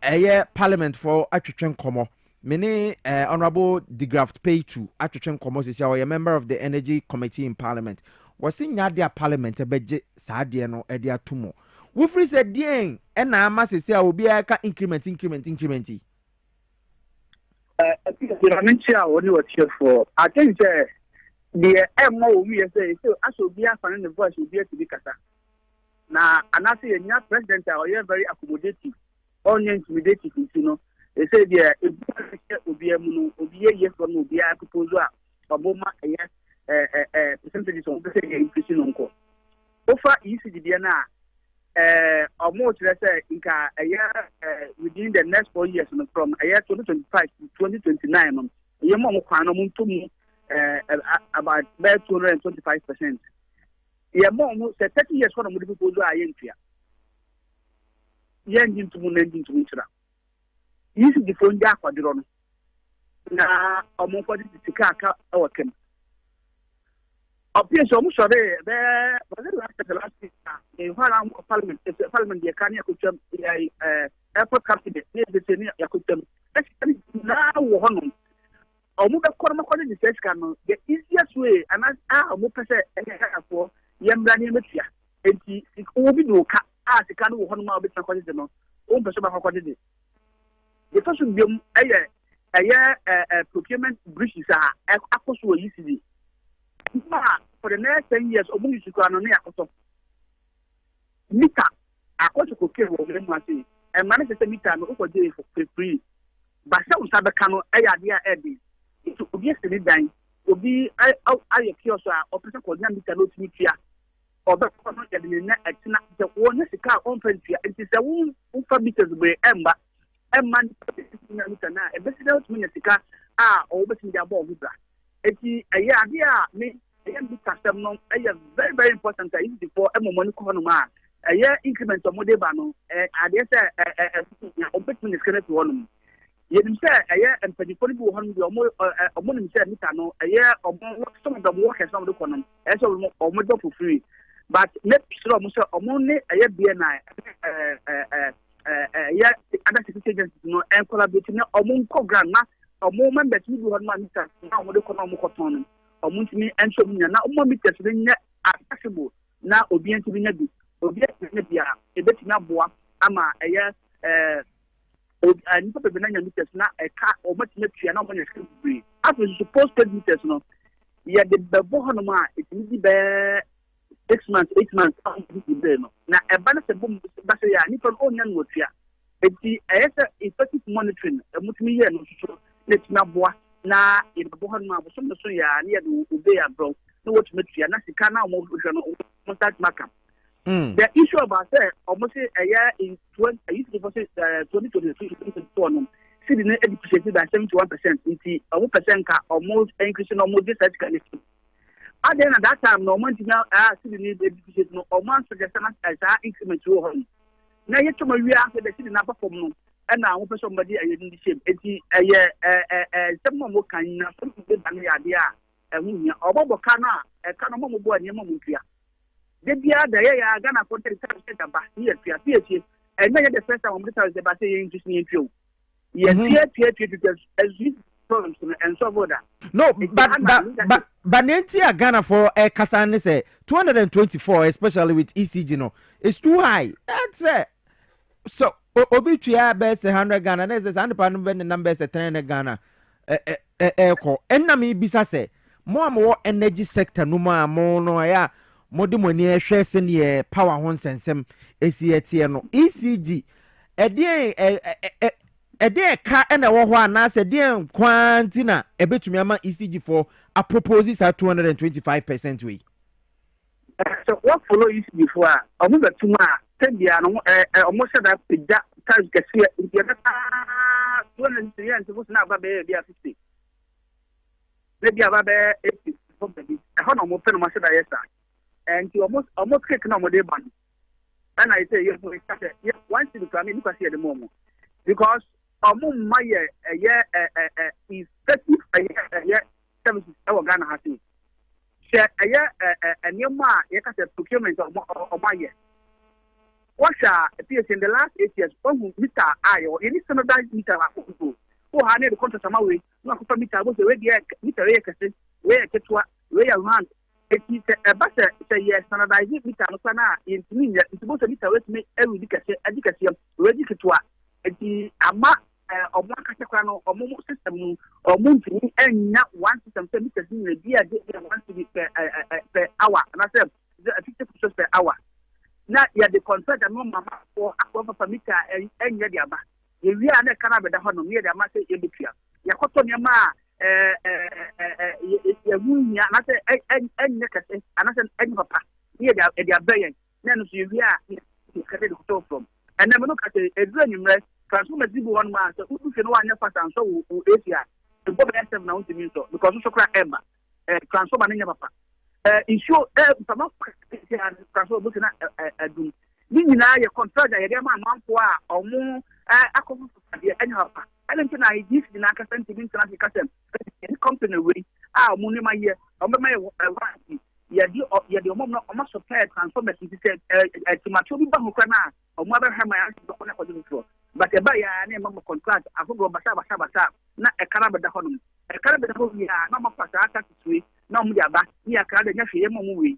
parliament for atwetwen komo. Many Honorable DeGraft Pay to Atwetwen Komo is a member of the Energy Committee in Parliament. Was in their Parliament a budget Sadiano Edia Tumo. Wufri said, Ding, and now must say, I will be a increment. I think what you were here for. I think the MO we say, so I should be a fan in the voice will be to be Kata. Now, and I say, a president, are very accommodative, only intimidating, you know. They say there obi yes from obi a proposal oboma percentages on the increasing on offer ECD na almost let's say inka within the next 4 years from 2025 to 2029 yemo mo kwan no muntum about 225%. Yemo mo 30 years for the proposal ayentua yen into mo nending to mutira. This is the phone jack or the run. Now, among what is the car our camp. Appears almost sorry there, but the last in Parliament, Parliament, the Kanya could jump airport cabinet near the senior Yakutum. Now, one almost a quarter of the search canal, the easiest way, and I move for Yambrani Metia. And it will be no car as a kind of one mile bit of quality. Own person of quality. The first will be a procurement breaches are also easy. For the next 10 years, Omungi Sukanone Akoto. Mita, Akoto Kokero, and manage the meter over day for free. But some Sabacano, Aydia Eddie, it will be yesterday dying, will be I kiosk or person called Namita Lotimitria, or the one car on Frenchia, it is a wound who fabricates by Ember. And man, a best minister always in their ball. It's a year, me, a young custom, a very, very important before a moment. A year increment of Modebano, I guess a open is connected to one. Yet, a year and 24 hundred or more, a morning said Mitano, a year or more, some of the workers on the column, as or more for free. But let's show only a year BNI. Other security agencies and collaborating among program or more members who do man now with economic autonomy or Muntimi and Shomina now more meters accessible now obedient to be nebi obedient a bit now boa ama a year and put the banana meters now a car or much metri and one is free. After supposed to meters no yet the Bohanoma it easy bear 6 months, 8 months, now a balance of boom, Basaya, Nippon own wood here. It's the effective monitoring, a multi no let's not boa now in the Bohanma, some of the Soya near the Ubea bro, no what metria, Nasicana, Mostat Maka. The issue about that almost a year in 2023 Sydney depreciated by 71%, into a 1% almost increasing almost this kind of At the end of that time, no one to now ask the need education, no, or one suggestion as our increment to home. Now, yet to my real after the city number for no, and now for somebody I didn't ship. It's someone who can something good than the idea. And we are about Cana, a Canamo boy, and Yamukia. The year the year Ghana for the time here, PhD, and many of the first time on the house about saying just me you. Yes, here, as you. And so on. No, but Nantia Ghana for a Kasane say 224, especially with ECG, no, it's too high. That's it. So, Obitua best 100 Ghana, there's a 100 numbers at 10 Ghana. And Nami Bisa say, more energy sector, no more, no, yeah, more money, shares in the power hones and some ACAT, ECG. A day car and a one as a dear quantina a bit to me ECG for a proposes at 225% way. So what follow is before I move to my 10 year almost that times get here in the 203 and supposed now baby 50. Maybe about 80 something. I don't know more myself yes and you almost take no more day ban. And I say yes once you come in because at the moment because my effective services our Ghana has it. Share a new procurement of my year. What appears in the last 8 years, meter I or any standardized meter who had the contract of my way, not for meter was already meter where where around. It is a better say yes, standardized meter in mean it's supposed to meter with me every education ready to the ama or one category or more system or moving and not one system meters in the year wants to be per hour and I said 50% per hour. Now you the contract and mama for a meter and yama. If we are not Canada, the honor near the master in the clear. Yakoton Yama and papa near their bayan. Then you are from. And then look at a dream transform one man, so who can one fast and so Asia to go back now to me so because you cry Emma transform and papa. Issue some transform looking at doom. Meaning I contract a man or more any papa. I don't think I give the Naka sentiment in company way. Money my year or my the mom almost supply transformers. He said, to my children who can or mother have my answer. But a buyer name of contract, I go Basaba, not a Canada honum. A Canada home, no more fast attack to sweet, no more back, near Canada, movie.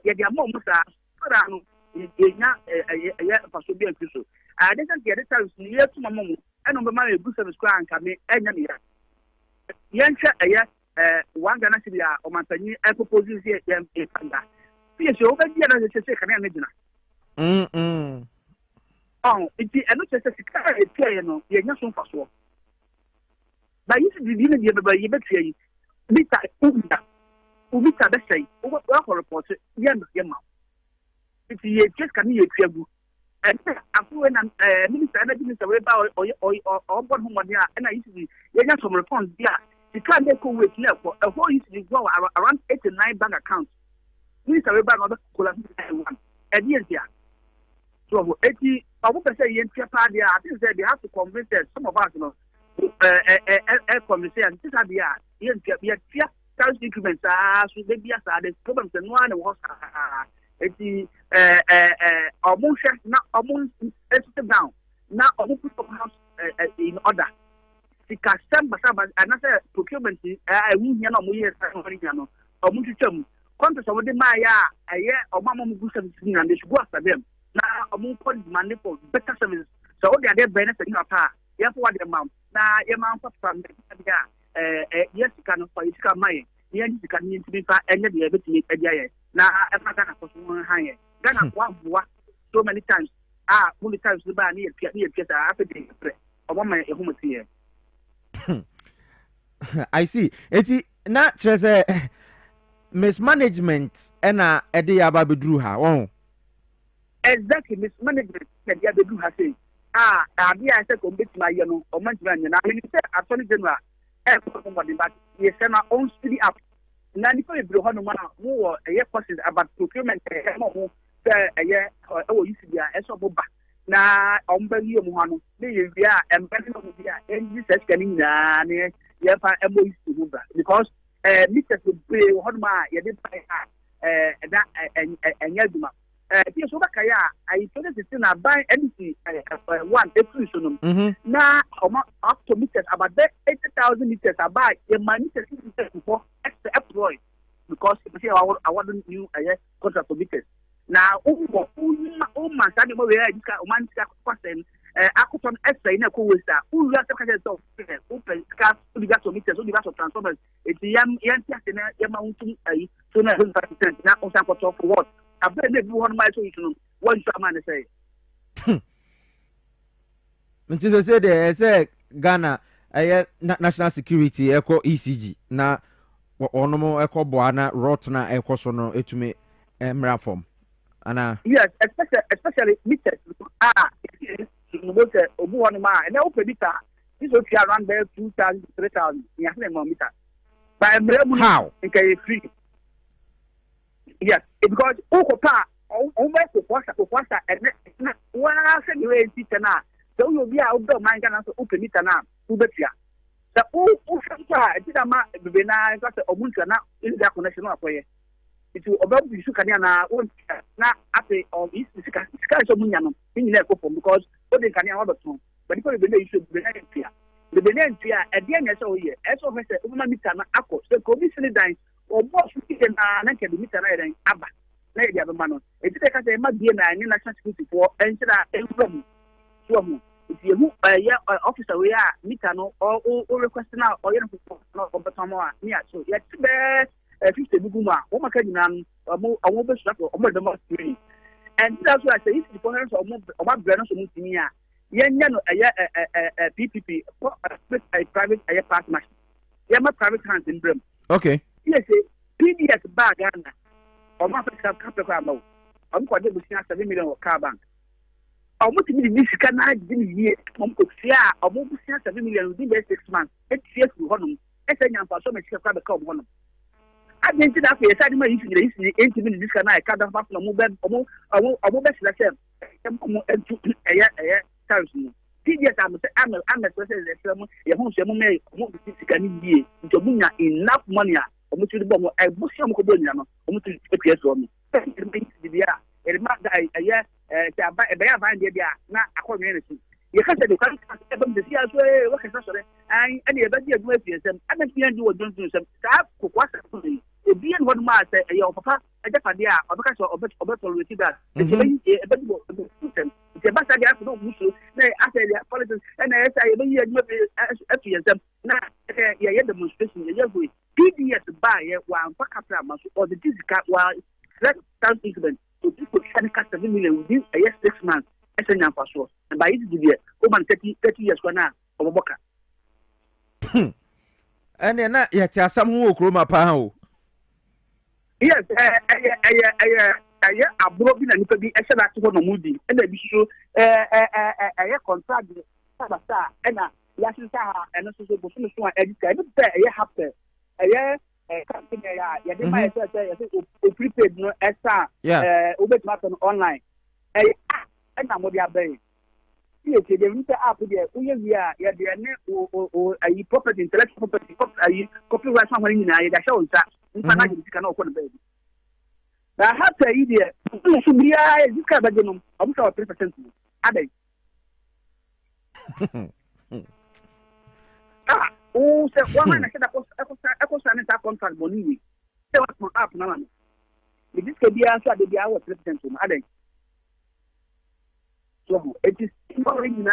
Yet your mom was not a year for so be a crucial. I didn't get it near to my mom, and on my boost of scran can be any year. Yancha a year, one Ganasilia or Montagny, I propose here in Panda. Yes, over here as a second imagine. Oh, it's not just a piano, you're not so fast. But you should be dealing with the betray. Mita, Umita, let's say, over for report, Yamma. It's just can you a good. And after when Minister Energy or one home and I used to be, you're not some response there. You can't go with for a whole used to go around 8 to 9 bank accounts. Minister Rebel or one. And yes, yeah. So 80. I would say in Japan, I think they have to convince some of us, you know, conversation. This is the sales increments. So maybe the problems and one was the almost down. Now almost put house in order. The custom, but another procurement. I won't hear no more. Almost to contrast over the Maya, a year or Mamma Gusan, and they should go after them. Now, a more money for better services. So they are there benefit in our power. You have what the amount. Now, your amount of from yes, you can for it come my. Yes, you can need to be far and the ability a day. Now, I'm not going to put one higher. Ghana one so many times. Many times the bar near Pieta after the or one my home here. I see. It's not just a mismanagement and a day about Drew her. Exactly, mismanagement that the other do has said. I said, commit my or management. And I mean, Attorney General, but yes, and our own city up. na nipa bebree hɔ no ma wo ɛyɛ courses about procurement ɛyɛ mo sɛ ɛyɛ ɛwɔ UCB a ɛsɛ ɔmo ba na ɔmo bɛ yie mu hɔ no ne yɛ wie a ɛmbɛ no bi a ɛnyi sɛ sika ne nyinaa ne yɛfa ɛmɔ UCB mu ba because meters bebree wɔ hɔ no ma yɛde ba a ɛda ɛnyɛ adwuma tie so bɛka yɛ a ayi 2016 na ban NDC 1 efiri so no na ɔmo up to meters about 80,000 meters about yɛ ma meters before employed because I want new contract for meters. Now, man, Sunday morning, man, question, Akuton essay in a cool way, who you have to open cars, who got to meters, who got to transformers. It's the young Yamauntu, so now on sample talk for what? I bet they do 1 mile to one man say. Nti say there say Ghana national security echo ECG na onomo echo boana rotna echo so no etumi emra form ana yes especially meters no say obu one ma na open meter this will be around there 2,000 to 3,000 ya say more meter by emra how okay free yes because okopa o me ko kwasa and na wa say the way meter na so you be out do man Ghana so open meter na ubetia the o shanta ti da ma bebe na ka se omuntu na illegal connection na akoye it will about you can na na ate of this sika so munya no ni na ekofo because o de kan ya wa beton but people be na issue be na tia the be na tia e de na so ye e so fe se o ma meter na akọ so ko bi sini dan o boss ti na ke de meter na den aba na e dia be ma no e ti ka se ma die na ni national security for entra enfrom so mu if you officer we are meter no or request now or you know for beton near so yet be 50 buguma o maka nyina no omo be strap omo de mo screen and that's why I say if the components of omo brand so mutimi a yenya no PPP private partnership yema private hands in brim okay yes PDS bag Ghana omo Africa capital amount omo ko de busia 7 million car bank omo timi di sika na di ni ye omo ko fia omo busia 7 million within 6 months et fia ku honum ese nyampa so me sika ka be ka omo honum adenti da fe sadi ma yifi isi enti bi di sika na ka da fa no omo be sila sem omo entu eye tariff no PDS am say sem ye hu sem me omo bi sika ni ye nti omo nya enough money a omo ti bo mo e busia omo ko bo nya no omo ti EPS o mo di bia e ma da eye ta ba e ya van dia na akonwe ne si ye ka se de kan e ba de sia so e wo ka so re an e de ba di aduma fiesem ada fi ndi wo jonsun sem ta ko kwasa so ni e bi en won ma se e yo papa e de fade a obeka so obe tolerate that e be e be do system e ba sa dia so no muso na ase dia politics e na esa e be yi aduma fiesem na ye demonstration ye go PDS ba ye wa ampa kapra ma so or the physical wa that incident to people can cast 7 million within a year 6 months. As a young pastor, and by it, over 30 years for now, over Boca. And then, yet, some who Kroma Pao. Yes, I broke in and it could be a shot to one moody, and then be sure a contract, and Yasha, and also Boston, and I have to a year. Company ya de my say prepaid no extra obet online and na mo dia bay you ke de nta app there uye via ya de ne ayi property intellectual property copyright fa honi na ya da show nta nta na de sika na okọ na bay na ha ta yi de so bia ya sika ba de no am sa 3% adai oh, se one man said echo sanita contract money we. Se what app na man. The this could be answer the dia what president to aden. So it is important na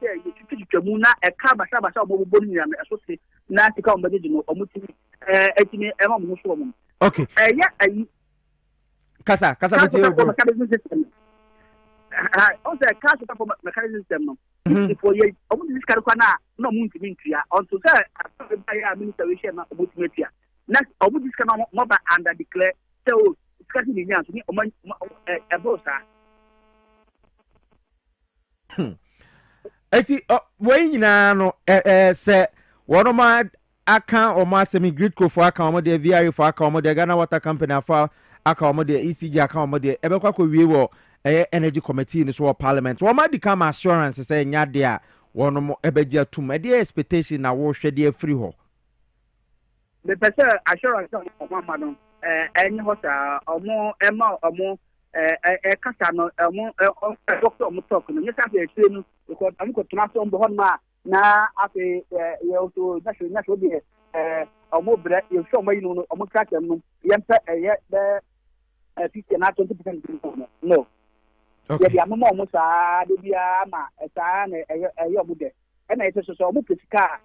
say you twitwamu na e ka basa omo bo ni na so se na tika omo de no omo ti etimi e ma mo so omo. Okay. Ya ayi kasa be also a cash for mechanism system no. For ye omo this car na no mo ntimi ntua unto say I minister we share na omo ntimi ntua na omo this car no mo ba under declare so discuss ni nya so ni omo e bossa eti we nyina no se wono ma aka o ma semi gridco for aka o de VRA for aka o de Ghana Water Company for aka o de ECG aka o de ebekwa ko wie wo energy committee ni so parliament wo ma di come assurance say nya de a wono mo ebeji atum e de expectation na wo hwe de free ho the person assurance of mama no any hotel omo ema omo kasa no omo doctor omo talk no nyesa fe tire no because am ko tuna so mbo hon ma na afi ye to national bi omo bre ye so omo yinu no omo crack am no yempa ye the 50 na 20% no okay ye am omo sa de bia ma sa na ye omo de na ye so omo petika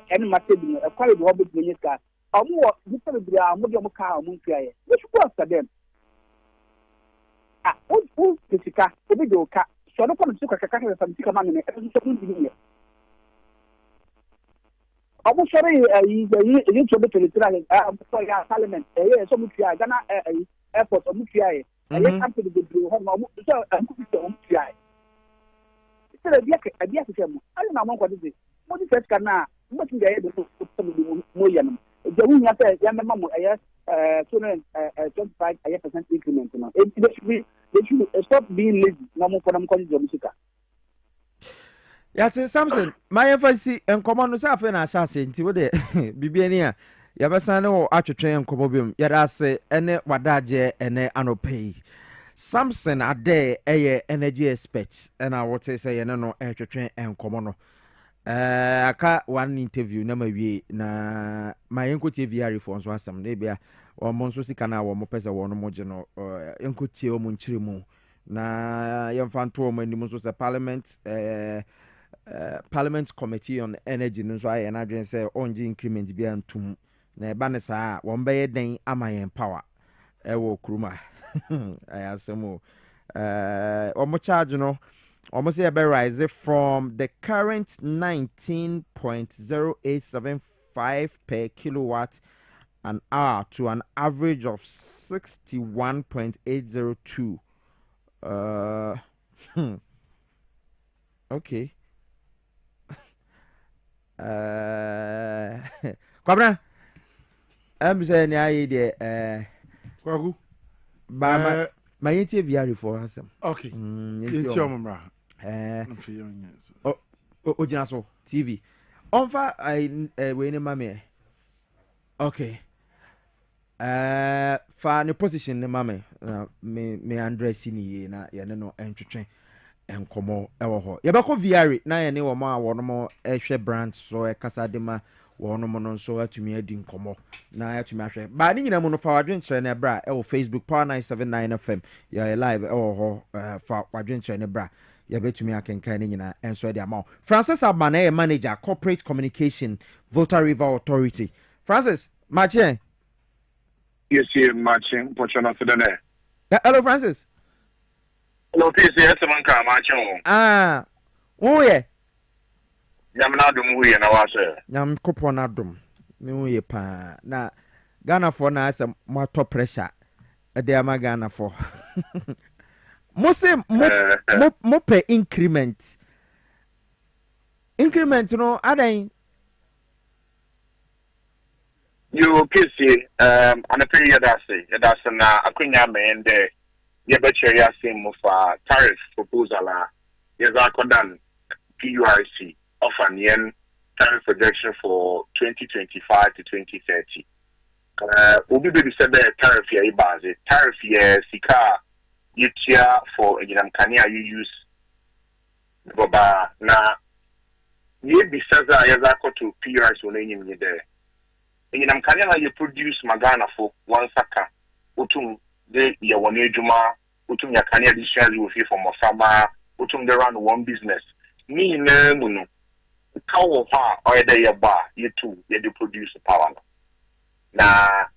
eni matebi no ekwale bi hobi bi nyeka omo different bi a omo de omo ka omo ntuaye we should go after them o petika obi de oka so no come to kaka ka famtika ma ne e so ndi ni omo sore yi to be teletra so ya parliament so mutua Ghana airport omo tuaye company de bro ho omo so anku bi omo tuaye sele bia ke mo ale na mo kwade de mo di first kana mo ti ga ye de so mo ya no je hu nya pe ya mema mo 25% increment no they should stop being lazy na mo for them call the musica ya te Samson my emphasis enkomo no sa afa na asase nti wo de bibia ni a ya besa ne wo atwetwen enkomo biom ya da se ene wadaje ene anopei Samson ade eye energy expert na what say ye no twetwen enkomo no aka one interview na mawie na mayenkotie VRA for so asem na bia o mo nso sika na wo mo pese wo no mo je no enkotie o mo nchire mu na yemfanto o mo anim nso se parliament committee on energy nso aye na adwen se onje increment bia ntum na eba ne saa wo mbeye den amayen power wo kuruma ayasemo o charge no almost say rise from the current 19.0875 per kilowatt an hour to an average of 61.802. Okay. Kwabra. I'm saying I de Kwagu. Ba my interview VRA for us. Okay. It's your Ojinaso TV. Onfa we ne mame. Okay. Fa ne position ne mame me address ni na ye ne no entwetwen enkomo ewo ho. Ye bako VRA na ye ne wo ma wo no mo ehwe branch so e kasa de ma wo no mo no so atumi adi nkomo na atumi ahwe. Ba ni nyina mo no fa wadwen kire ne bra e wo Facebook Power 979 FM. Ya live ewo ho fa wadwen kire ne bra. Ya betumi akenkan nyina enso de amount. Francis Abana manager corporate communication Volta River Authority. Francis Martin. Yes, Martin. Pochona Fedene. Hello Francis. Hello Piesie Okrah Martin. Oh yeah. Nyam na dum hu ye na wa se. Nyam kopo na dum. Me hu ye pa. Na Ghana for na ase mo top pressure. E de ama Ghana for. Mo say mo pay increment no adan You Piesie on a period that's na akwenya me nde ye be chere ase mo fa tariff proposal yes akodan PURC of an yen tariff projection for 2025 to 2030 obi be said the tariff here base tariff here sika yetia for kania you use boba na ye bisaza yazako to PRS on enyim ye there kania na you produce magana for one saka utum de ye won ejuma utum ya kania discharge you fee from farmer utum de run one business ni na mu no kawo ha o de ye ba ye tu ye de produce power na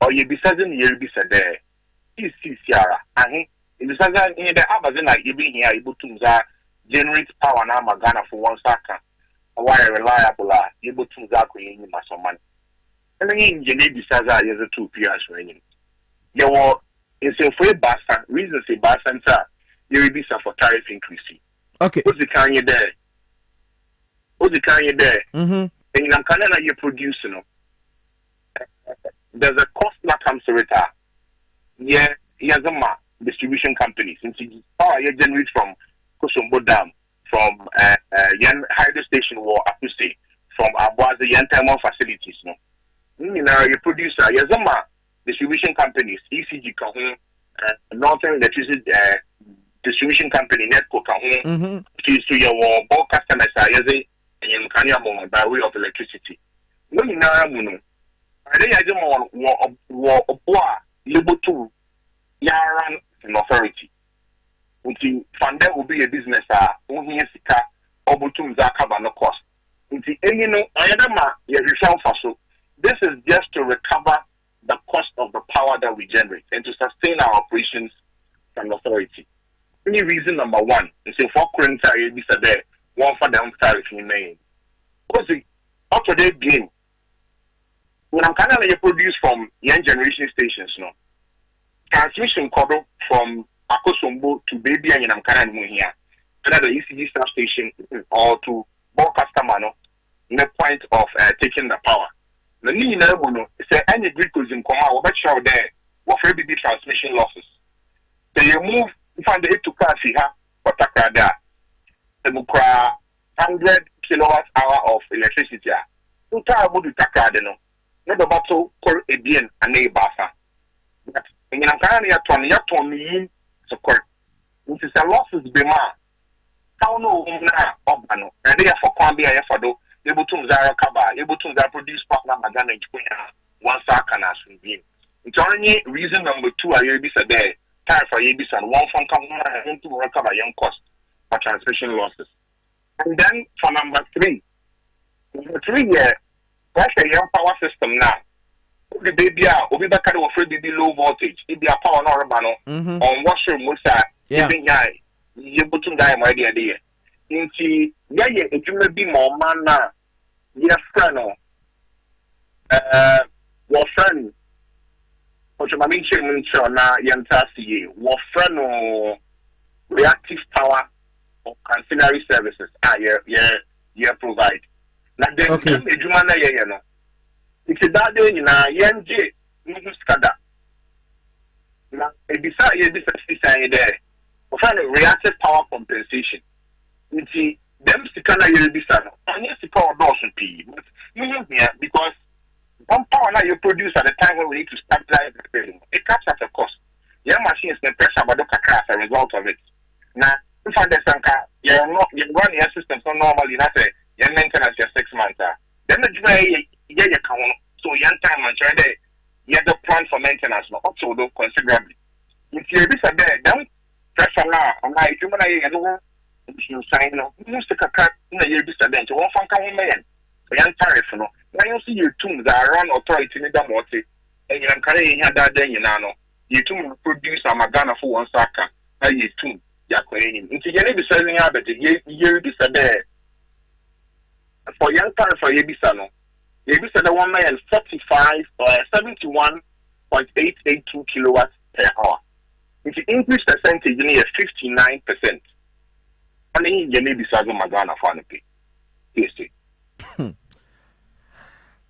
o ye bisaza ni ye bisade CCR ahe in the sense that in the Amazon, like you being here, able to generate power now, Magana for one second, a wire reliable, able to in my money. And then you need the Saza as a 2 PS raining. You were in some free basta, reasons a basta, you will be for tariff increase. Okay. What's the kind you there? What's the kind you there? And in Canada, you produce, there's a cost that comes to it. Yeah, distribution companies. Since power you generate from Kosombo Dam, from Yen hydro station or Apuse, from Abuaze Yen thermal facilities. You producer, distribution companies, ECG, Northern Electricity Distribution Company, Netco, to your bulk customers, and Kanyamon by way of electricity. No, you know, able to Yaran an authority. Until Fanda will be a business, only a sika, Obutum Zakaba no cost. Until any no, this is just to recover the cost of the power that we generate and to sustain our operations from authority. Any reason number one, and so for current tariff, this is there, one for them tariff in May. What's the after they game? When I'm kind of produce from young generation stations, transmission code from Akosombo to Baby and I'm kind of here, to the ECG substation or to bulk customer, in the point of taking the power. The need to say any glucose in Koma will make sure there what big transmission losses. So you move, you find the 8 to class here, but there, the 100 kilowatt hour of electricity. You try to do that, not the battle call a bien and a basa. But in a kind of mean support, which is a losses be ma. How no, and they are for Kwambia for do. Able to Zara Kaba, able to produce partner Magana one Sakana Swim. It's only reason number 2 are Yabisa there, tariff for Yabis and one from Kamuna to recover young cost for transmission losses. And then for number 3, that's a young power system now. The baby are Obibaka will free baby low voltage. It be a power no urbano on washroom Musa, even yai, you put to die my idea. Inti yeye ejume bi mo mana ye friend wo friend o chama mi nche na yentasi wo friend reactive power or ancillary services ye provide na den ejuma na ye no it's that day na yenje nusu skada na ebisa ye bisa sisa there wo friend reactive power compensation. Nti them sikana yelbisa no anya sika odosun p but because one power now you produce at the time when we need to stabilize the building it comes at a cost your machine is the pressure but as a result of it now if I sanka you run your system so normally not say your maintenance your 6 months then the way you count so young time and try there you have the plan for maintenance no also do considerably if you be there then pressure now on my human you sign no most of the na you be said one fan can man so young tariff no now you see your tools are run authority in the multi and you can carry that then you know you to produce a magana for one saka now you too ya kwani into you be selling out but you be said there for young tariff for you be said no you be said 145 or 71.882 kilowatts per hour if you increase percentage near 59%. And then you may be serving Magana for the pay.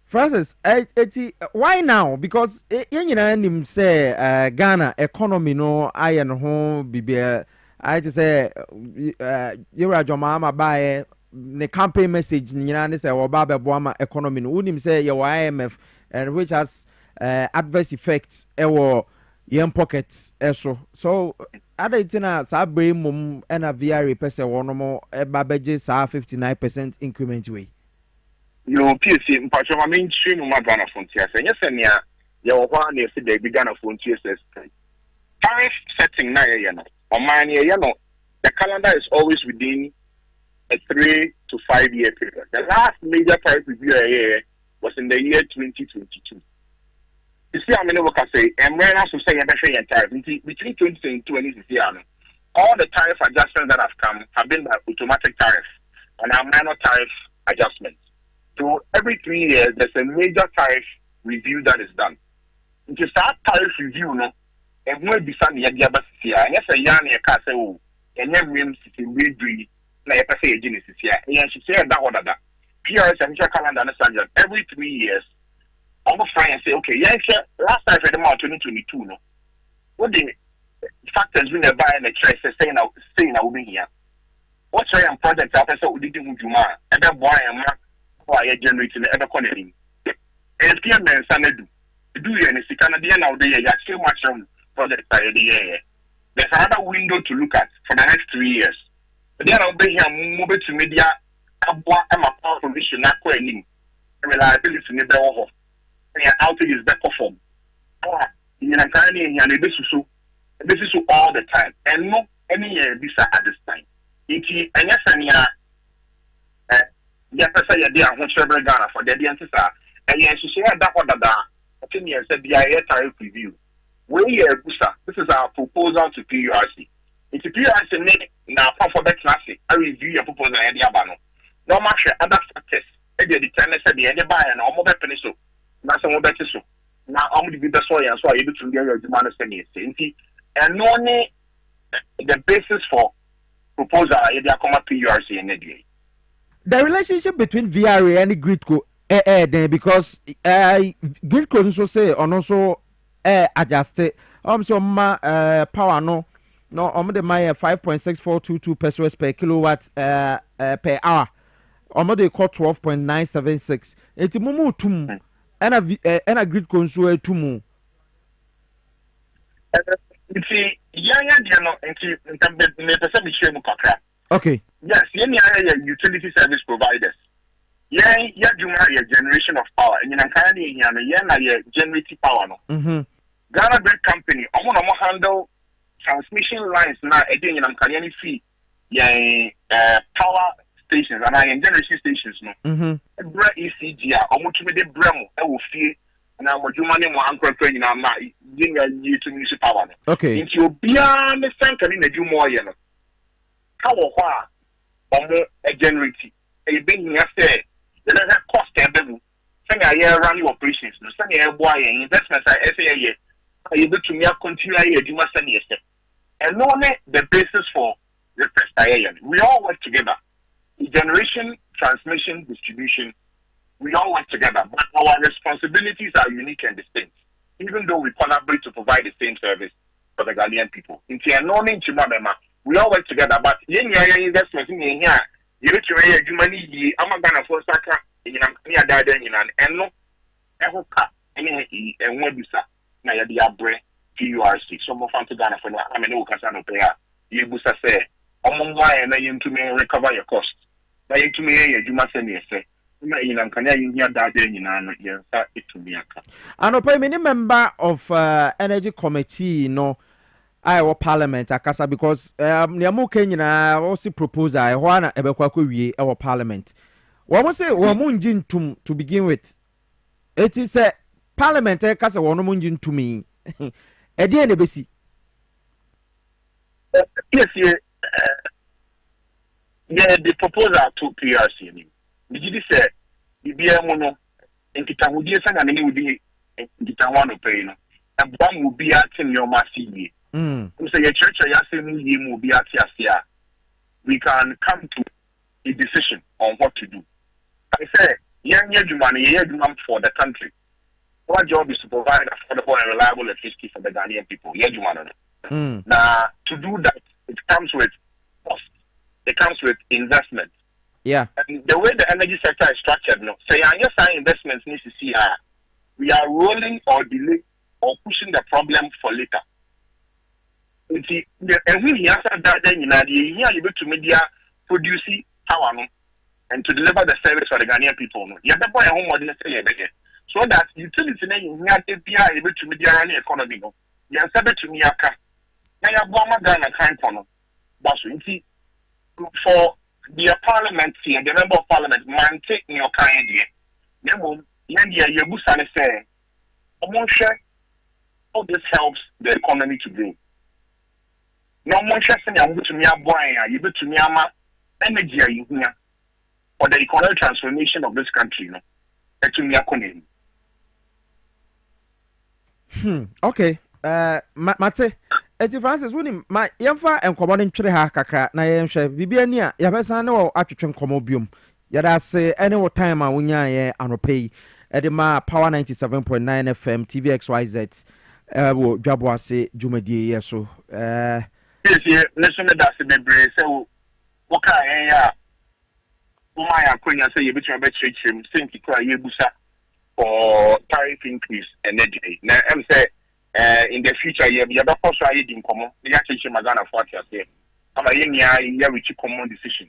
Francis, why now? Because you know, say Ghana economy no iron home bibi. I just say you are your mama buy the campaign message. You know, say Obaba Boama economy. No, unim say your IMF and which has adverse effects. Young pockets so other itina sa brain mum and a VR person one more babaje sa 59% increment way. You Piesie Okrah mainstream Magana frontiers and yes and yeah your one is the Ghana frontiers tariff setting na or mine the calendar is always within a 3 to 5 year period. The last major tariff review was in the year 2022. You see how many workers say, and when I say a tariff between 2022 and this year, all the tariff adjustments that have come have been by automatic tariff and are minor tariff adjustments. So every 3 years, there's a major tariff review that is done. If you start tariff review, no, and when you start the idea, but here, and yes, a yarn, a castle, and every city will be, like I say, a genesis here, and you should say that order that. PRS and calendar understand every 3 years. Almost try and say, okay, yeah, last time for the month 2022, no. What the factors we never buy and the choice saying I will be here. What's right and project after so we didn't do ma and that boy and ma why generating ever connecting. And PM and Sanadu do you any Canadian now the year still much on project by the year. There's another window to look at for the next 3 years. Then I'll be here move to media abwa and my power provision not quite reliability in the over. And outage is better form. In a kind this is all the time. And no any visa at this time. Iti anya sanya ya pesa ya dia ho chebe Ghana for the answer and yes she had that order that opinion said the tariff review we busa this is our proposal to PURC it's PURC need na for the classic I review your proposal and the abano no matter other factors e dey determine say the any buy na omo be finish so na so mo be so na omo di be so ya so you to get your demand say nti and no the basis for proposal PURC and the relationship between VRA and Gridco then because Gridco also say on also adjusted so power no the my 5.6422 pesos per kilowatt per hour they call 12.976 it's mumu tum and a Gridco so tumu see okay. Yes, utility service providers. Yeah, generation of power. And generating power. No. Ghana Grid Company, I'm gonna handle transmission lines now. Again, I'm can fee. Power stations and generation stations. No. ECG. I'm going to be the bremo. I will feel. Na modumane mo ankrokro nyina ma ginga utility power no okay nti obia me sanka ni nadumo ye no ka wo ho a omo generate e be nya say the cost ebebu sanya ye run operations no sanya e boa ye investments say ye you be to me continue ye aduma sanya ye and no the basis for the prestation we all work together generation transmission distribution. We all work together, but our responsibilities are unique and distinct, even though we collaborate to provide the same service for the Ghanaian people. We all work together, but investments in here, you need to make money. I'm going to force Saka in near Dada and no, and what you say, now you are brave PURC. Some of them to Ghana for I mean, no Casano pay. You busa say, why and then you to me recover your costs. Now you to me, you must say. And a member of energy committee no Iowa Parliament akasa because niamu Kenya also propose I wanna ebekwa wie our Parliament. What say wamunjin to begin with. It is a Parliament kasa wamunjin to me. Edi ene besi. Yes, the proposal to PRC. Did you say BBM no nkitahudie sana nene udi nkitawano pay no abam will be at in your massive. So your church ya say mu be at here. We can come to a decision on what to do. I say young money for the country. Our job is to provide affordable and reliable electricity for the Ghanaian people. Now to do that it comes with cost. It comes with investment. Yeah. And the way the energy sector is structured, no. Say, investments need to see we are rolling or delaying or pushing the problem for later. And we have that then you able to media produce power no, and to deliver the service for the Ghanaian people. No. You have to buy a home model so that utility you have to be able to media run the economy. No. You have to me now you have Ghana kind for no. But for the parliament here, the member of parliament, man take your kind idea. You busane say, all this helps the economy to grow. No more saying I'm to me you bet to me energy or the economic transformation of this country, no. To me economy. Okay. Mate. Eti Francis woni ma yemfa enkomo ne ntwere ha kakra na yemhwe bibia ni a yabesa ne wo atwetwe nkomo biom yada say any what time a wonya ye anope edema power 97.9 FM TVXYZ wo Dwaboase dwumadie ye so yes ye listen to that bebre say what kind ya woman akonya say you between be chim think kra ye busa or tariff increase energy na em say in the future ye be so ayi di nkomo ya chim magana for at say ama ye nia ye reach common decision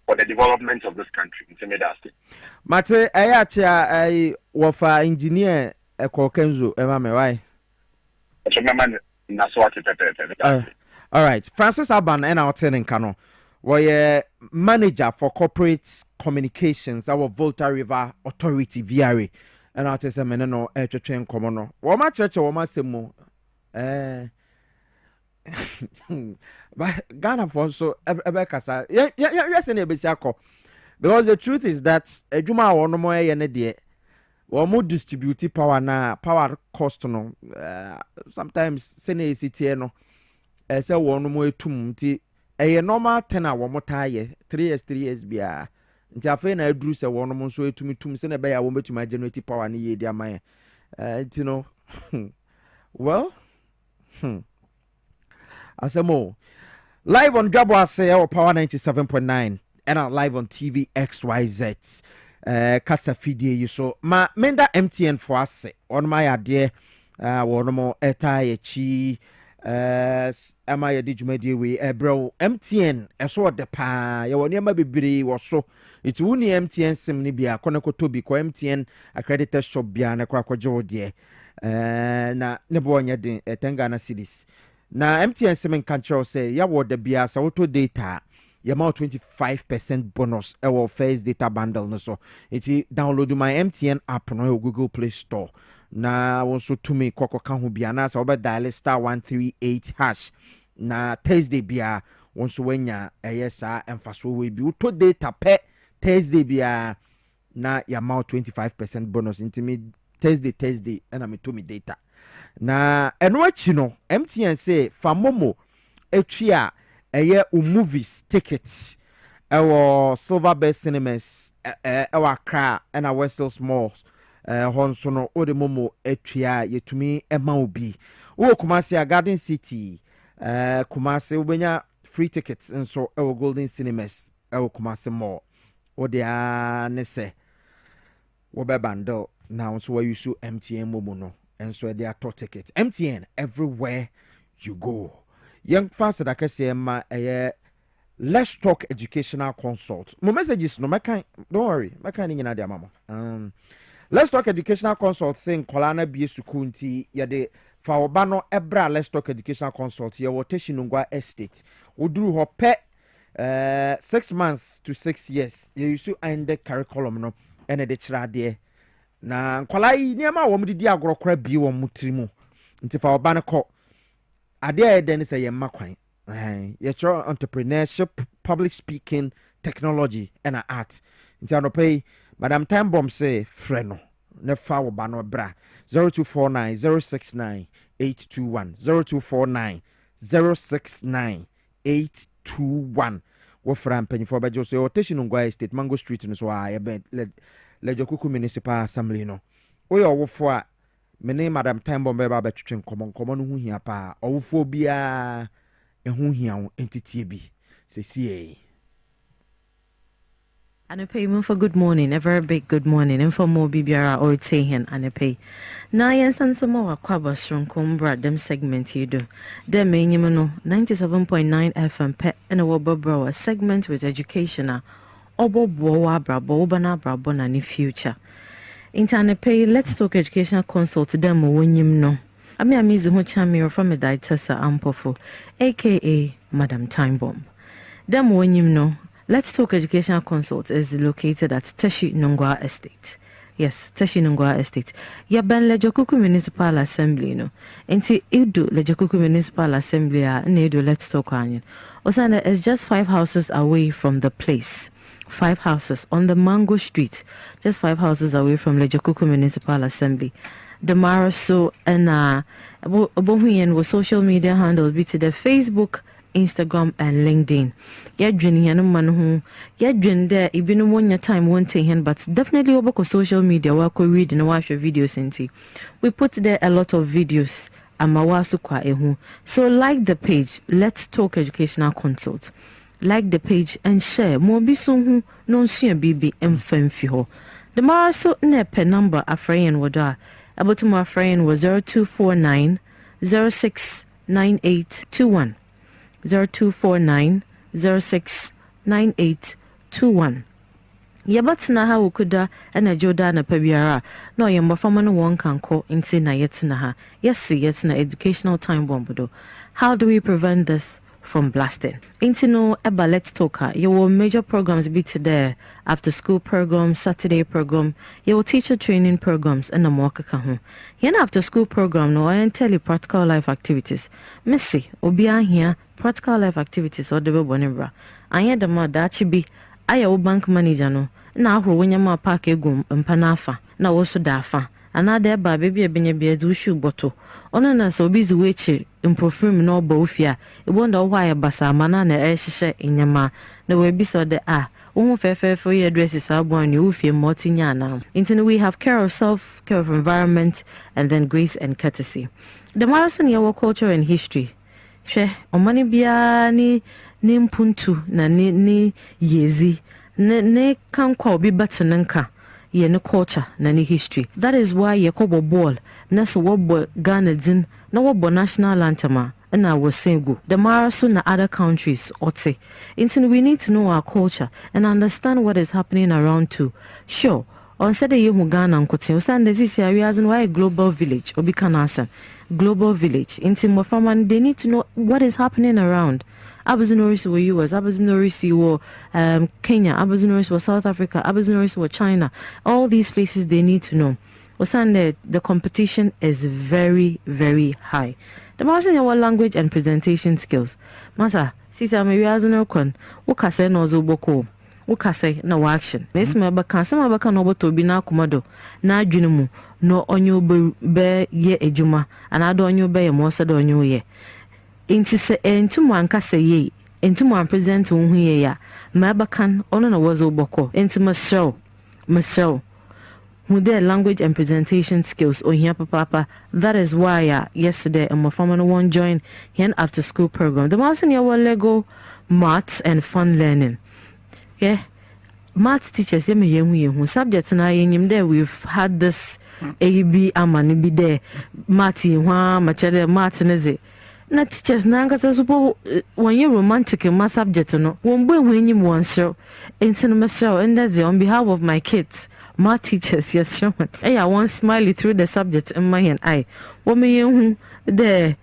for the development of this country in Semedasti. Mate ayacha ai wofa engineer Ekokenzo emame why? All right, Francis Aban and our turning Kano. We manager for corporate communications our Volta River Authority VRA and our tell me no train commono. Woma church woma semo but Ghana for so ebekasa yes in ebesiako because the truth is that ejuma wono mo ye de wo mo distribute power na power cost no sometimes sene city no say wono mo etum nti normal 10 a wo mo taye 3 years bia nti afa na aduru se wono mo so etum sene be ya wo betum generate power na ye di amaye nti no well Asemo live on Dwaboase our power 97.9 and live on TV XYZ Kasa Fidie you so ma menda MTN for us on my idea one more eta chi am I digimedi we bro MTN so the pa ya woni ma bibiri wo so it's wuni MTN sim ni bia koneko tobi ko MTN accredited shop bia na kwa kwajo de na ne bo nya den Tengana cities na MTN semen control say ya wo the bia sa auto data ya ma 25% bonus our first data bundle no so iti download my MTN app no Google Play Store na wonso to me kwakwa ka ho bia na sa oba dial *138# na Thursday bia wonso wanya sa emfaso we bi auto data pe Thursday bia na ya ma 25% bonus into me Thursday and I'm to me data na enwachi no MTN say famomo etria eye movies tickets our Silver Best Cinemas our Car and our Westfield Malls honso no ode momo etria yetumi ema obi wo Kumasi Garden City Kumasi ubenya free tickets nso our Golden Cinemas our Kumasi Mall ode ne se wo be bundle now so we use MTN momo no and so they are top ticket MTN everywhere you go young fast that I say ma let's talk educational consult my messages no don't worry my kind in the mama let's talk educational consult saying kolana bi sukunti ya de fa obano ebra let's talk educational consult ya Teshinungwa estate oduru ho pe 6 months to 6 years you use and the curriculum no ene de kira de na nkwalai niema wo mudi agorokora bi wo mutrimu nti fa oba ne ko ade a eden se ye makwan ye tro entrepreneurship public speaking technology and art nti anopai madam time bomb say freno ne fa oba no bra 0249 069 821 0249 069 821 wo fra mpanyfo bajo so Teshinungwa estate Mango Street no so a Lejokuku Municipal Assembly no. Oye owofo a me madam time bomb ba betwetwe nkomo no hu hia pa owofo bia ehu hia wo entity bi sesie Anepe for good morning, a very big good morning, and for more BBR or Tahan Anepe. Na yen san some more kwaba strong them segment you do. Dem menyimano 97.9 FM pet and a wobber a segment with educational obo boa brabo bana brabo na ni future. Internet let's talk educational consult them wonyim no. Ami amizi ho chamio from a dietessa ampofo, aka Madam Time Bomb. Dem wonyim no. Let's Talk Educational Consult is located at Teshinungwa Estate. Yes, Teshinungwa Estate. Yaban Lejokuku Municipal Assembly no. Enti Idu Lejokuku Municipal Assembly nedo Let's Talk Anyan. Osana is just 5 houses away from the place. 5 houses on the Mango Street. Just 5 houses away from Lejokuku Municipal Assembly. The Maraso and Obohuyen with social media handles be to the Facebook Instagram, and LinkedIn. Yadwin Yanuman, Yadwin there, even one your time won't take him, but definitely over social media, work read and watch your videos in. We put there a lot of videos. So like the page, Let's Talk Educational Consult. Like the page and share. Mobi soon non see BB and femfiho. The Maraso nepe number a friend wada. About to my friend was 0249 069821. 0249 069821. Yabatina ha ukuda ena joda na pabiara no yamba fama no one can call inti na yetina ha yetina educational time bomb. How do we prevent this from blasting? Inti no eba Let's Talk. You will major programs be today, after school program, Saturday program, you will teacher training programs and the mwaka kahu. Yen after school program no I tell you practical life activities. Missy obia here practical life activities or the bonebra. Anya the ma dachi be Aya bank manager no na ahro wenya ma park egum mpanafa na wo so dafa another ba baby ebenya bia du shoe bottle ono na so busy wechi improfirm no ba ofia e wonder why basa mana na ehye enyama na we bi so de wo fefefo ye dresses abon ni ofie motinya na into we have care of self, care of environment, and then grace and courtesy. The marathon your culture and history hwe omani bia ni mpuntu na ni yezi ne kan kwa obi batenenka ye ne culture na ni history. That is why ye kobo ball na so wobo Ghana din na wobo national anthem and I was saying go the marathon na other countries ote. Until we need to know our culture and understand what is happening around too. Sure, on said ye mu Ghana nkotin stand this is here as why global village obi kan answer global village into Mofaman, they need to know what is happening around. Abazinorisi were US, Abazinorisi were Kenya, Abazinorisi were South Africa, Abazinorisi were China. All these places they need to know. Osande, the competition is very, very high. The margin our language and presentation skills. Masa, sisa maybe as an okon, ukase no zuboko. Ukase no action. Miss Mabaka, some Abaka no to be na kumado, na junumu, no on you be ye ejuma, and I don't you be a mosa don you ye. Inti se entu mwanka se ye, entu mwan present unhuye ya, Mabakan ono na wazo boko, inti masro. Mude language and presentation skills on here papa. That is why yesterday my family one join here after school program. The master here were Lego, maths and fun learning. Yeah, maths teachers who subjects na yenyim there we've had this AB amani be there maths machede maths neze. Na teachers na ngasa supo when you romantic in my subject no one boy when you want so and that's on behalf of my kids. My teachers, yes, Sherman. Hey, I want smiley through the subject in my hand. I, what me you there?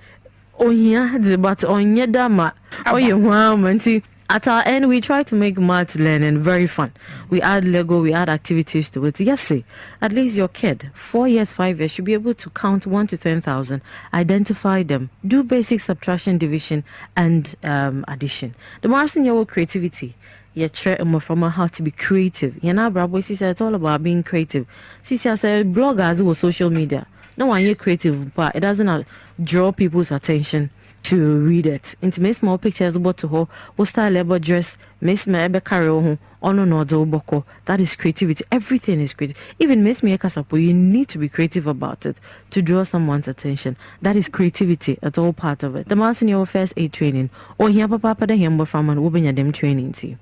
Oh, yeah, but on your dama. Oh, you want at our end, we try to make math learning very fun. We add Lego, we add activities to it. Yes, see, at least your kid, 4 years, 5 years, should be able to count 1 to 10,000, identify them, do basic subtraction, division, and addition. The more in your creativity. You try from how to be creative. You know, Dwaboase said it's all about being creative. Sisi said bloggers or social media. No one here creative, but it doesn't draw people's attention to read it. Into me small pictures about to her, what style labor dress, Miss me ebe carry on no do boko. That is creativity. Everything is creative. Even Miss me kasapo, you need to be creative about it to draw someone's attention. That is creativity. That's all part of it. The master in your first aid training, or here papa the hembo from an open them training team.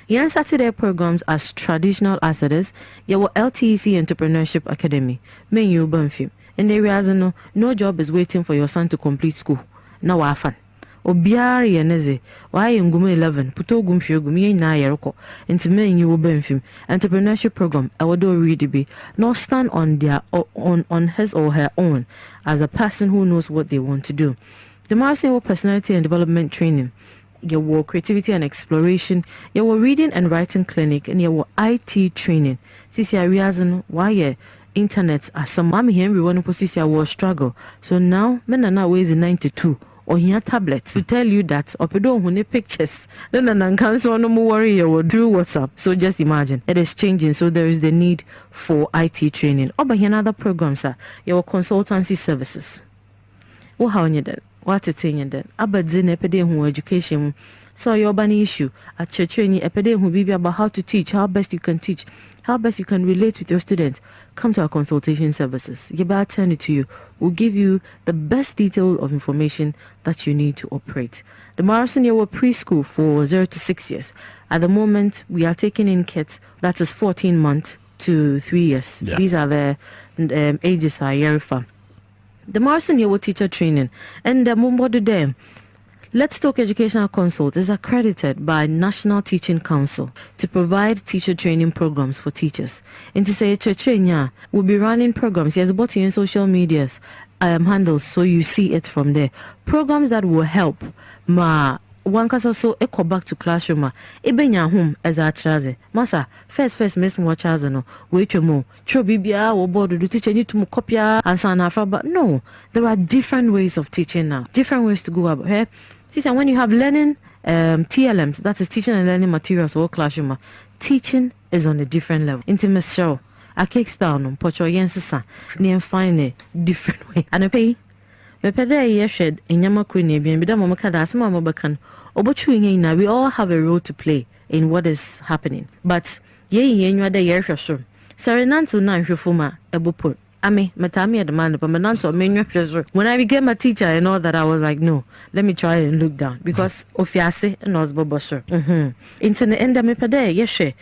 Yan Saturday programs as traditional as it is, your LTEC Entrepreneurship Academy, main you Banfim. And the reason no job is waiting for your son to complete school. Now afan. Obiari yaneze, why in Gume 11, Puto Gumfi na Yeroko, into main you Banfim. Entrepreneurship program, I would do really be, nor stand on their on his or her own as a person who knows what they want to do. The Marcel Personality and Development Training. Your creativity and exploration, your reading and writing clinic, and your IT training. Sisi reason why internet as some mommy Henry one position will struggle. So now men are now ways in 92 or here tablets to tell you that opedo hune pictures. Then an cancel no more worry you through WhatsApp. So just imagine it is changing. So there is the need for IT training. Or by another programs your consultancy services. How you did? what it in then abadzin epede hu education so your bani issue at church epede hu bibi about how to teach, how best you can teach, how best you can relate with your students. Come to our consultation services. Yeba turn it to you. We'll give you the best detail of information that you need to operate. The Morrison year were preschool for 0 to 6 years. At the moment, we are taking in kids that is 14 months to 3 years. Yeah. These are the ages are Yerifa. The Morrison year were teacher training, and the Mumbodu there. Let's Talk Educational Consult is accredited by National Teaching Council to provide teacher training programs for teachers. And to say Chechenya will be running programs, yes, but in social medias handles, so you see it from there. Programs that will help one kasa so echo back to classroom ebenya home as a chaze masa first miss mo chaze no wait mo tro bibia wo board do teacher need to copy answer na fa, but no, there are different ways of teaching now, different ways to go about here. See, when you have learning TLMs, that is teaching and learning materials or classroom, teaching is on a different level. Intimate show a cake style no pocho yensa near find a different way and a pay Pepede yeshed enyama kwini bien bida mama kada asema mabakan obochu na we all have a role to play in what is happening, but ye yenwa de yerhwe so serenanto na hwefuma ebopor ame metami demand but menanto menwa hwese. When I became a teacher and all that, I was like, no, let me try and look down because ofiase and osbobosho into the end me pede yeshe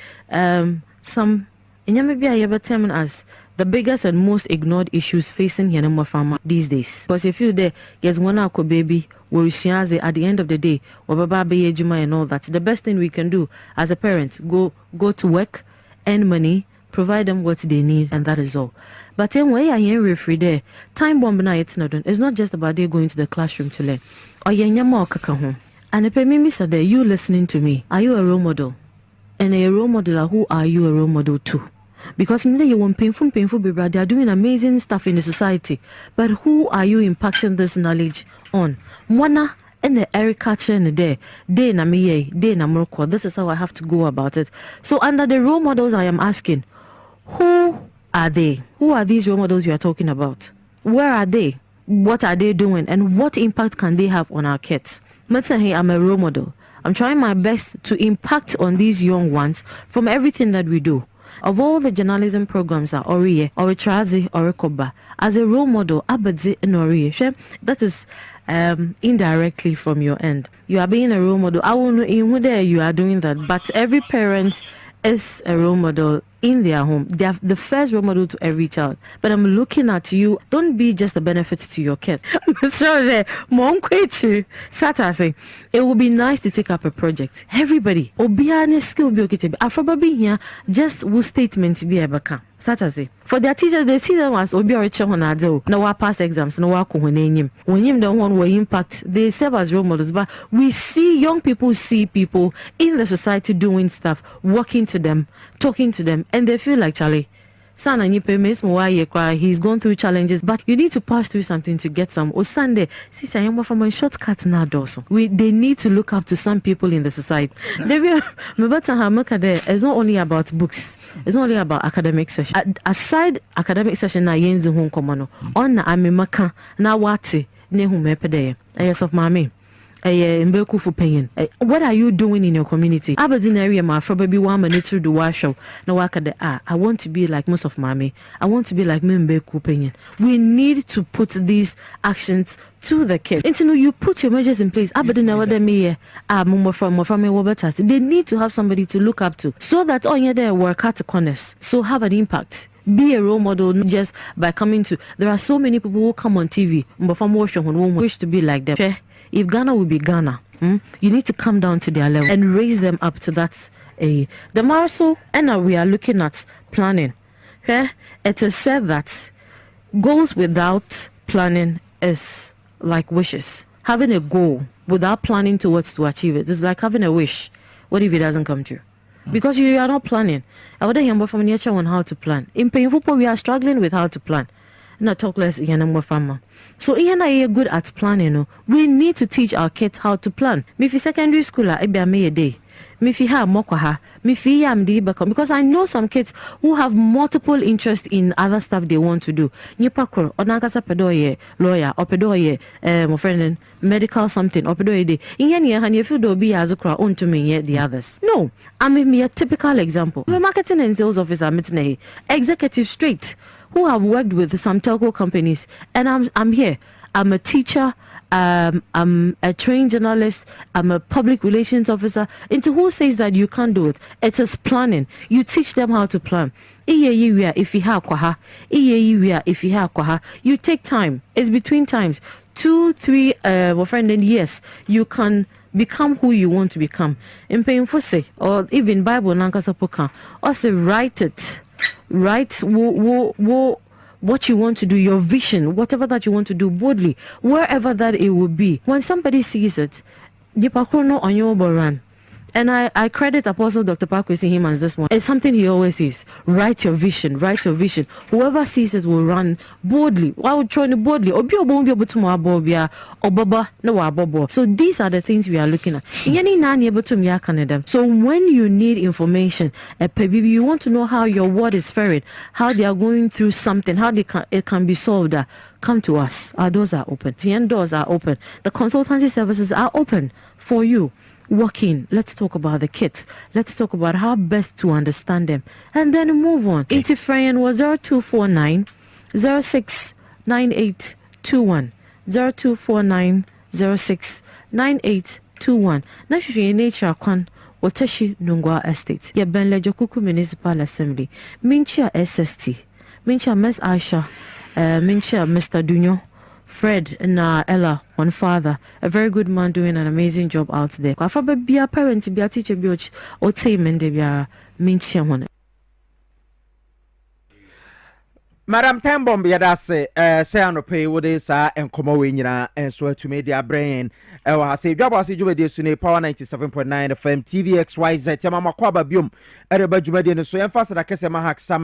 some enyama bia yebetem as the biggest and most ignored issues facing Yanama Farmer these days. Because if you there, there's one aqua baby, at the end of the day, and all that. The best thing we can do as a parent, go to work, earn money, provide them what they need, and that is all. But anyway, I am free there. Time bomb na it's not just about they going to the classroom to learn. Or and if you listening to me, are you a role model? And a role model, who are you a role model to? Because you want painful people, they are doing amazing stuff in the society. But who are you impacting this knowledge on? Mwana and the Erica in the day na miye, day na moroko. This is how I have to go about it. So under the role models I am asking, who are they? Who are these role models you are talking about? Where are they? What are they doing? And what impact can they have on our kids? Hey, I'm a role model. I'm trying my best to impact on these young ones from everything that we do. Of all the journalism programs are Oriye, Oritrazi, Orikoba, as a role model, Abadzi and Oriye. That is indirectly from your end. You are being a role model. I will know in there you are doing that, but every parent is a role model in their home. They are the first role model to every child. But I'm looking at you. Don't be just a benefit to your kid. It will be nice to take up a project. Everybody, obiane skill be okay. Afrobabi here, just will statement be able. Saturday. For their teachers, they see them as obi or chehonado. No wa pass exams, no wa kuhunenyim. When you don't want to impact, they serve as role models. But we see young people see people in the society doing stuff, walking to them, talking to them, and they feel like Charlie. Son and he's gone through challenges, but you need to pass through something to get some. Or Sunday, sister, I'm from a shortcut now. They need to look up to some people in the society. It's not only about books. It's not only about academic session. Aside academic session, na yenzi hon komano. On na amemaka na wati ne humepede. Yes of mami. What are you doing in your community? Aberdeen area, my baby 1 minute through the wash show. No, I want to be like most of mommy. I want to be like Mbeku Penyon. We need to put these actions to the kids. And you put your measures in place. Aberdeen they need to have somebody to look up to so that on your day work at the corners. So have an impact. Be a role model, not just by coming to. There are so many people who come on TV, but wish to be like them. If Ghana will be Ghana, you need to come down to their level and raise them up to that. The Marso, and we are looking at planning. Okay? It is said that goals without planning is like wishes. Having a goal without planning towards to achieve it is like having a wish. What if it doesn't come true? Because you are not planning. I would hear from nature on how to plan. In painful, we are struggling with how to plan. Not talk less farmer. So are good at planning. We need to teach our kids how to plan. If you secondary school, I be a day. me fi ha mokwa ha me fi yam di baka because I know some kids who have multiple interest in other stuff they want to do. Nipa kro onankasa pedoye lawyer or pedoye my friend medical something or pedoye de inye ne ha ne fi do bi azukra on to me the others. No, I mean me a typical example. I'm a marketing and sales officer metne executive straight who have worked with some telco companies, and I'm here. I'm a teacher. I'm a trained journalist. I'm a public relations officer. Into who says that you can't do it? It's just planning. You teach them how to plan. If you take time. It's between times 2, 3 friend, and yes, you can become who you want to become. In painful say, or even Bible nankasa poka, also write it. Write what you want to do, your vision, whatever that you want to do boldly, wherever that it will be. When somebody sees it, Yipakono on your run. And I credit Apostle Dr. Park with him as this one. It's something he always says. Write your vision. Write your vision. Whoever sees it will run boldly. I would try boldly. So these are the things we are looking at. So when you need information, you want to know how your word is faring, how they are going through something, how it can be solved, come to us. Our doors are open. The end doors are open. The consultancy services are open for you. Walk in. Let's talk about the kids. Let's talk about how best to understand them. And then move on. Interfrayan was 0249 069821. 0249 069821. Nashi nature kwan Woteshi Nungwa Estate. Ya Ben Lejokuku Municipal Assembly. Minchia SST. Minchia Ms. Aisha. Minchia Mr. Dunyo. Fred and Ella, one father, a very good man doing an amazing job out there. If I be a parent, be a teacher, be a team, be a minchia. Madam Tambom Biadase, say on pay what is and come away and swear to media brain. I say, Dwaboase Juve Sune Power 97.9 FM TVXYZ, Tamama Kwaba Bium, Ereba Jumedian, so emphasis that Kesema Haxa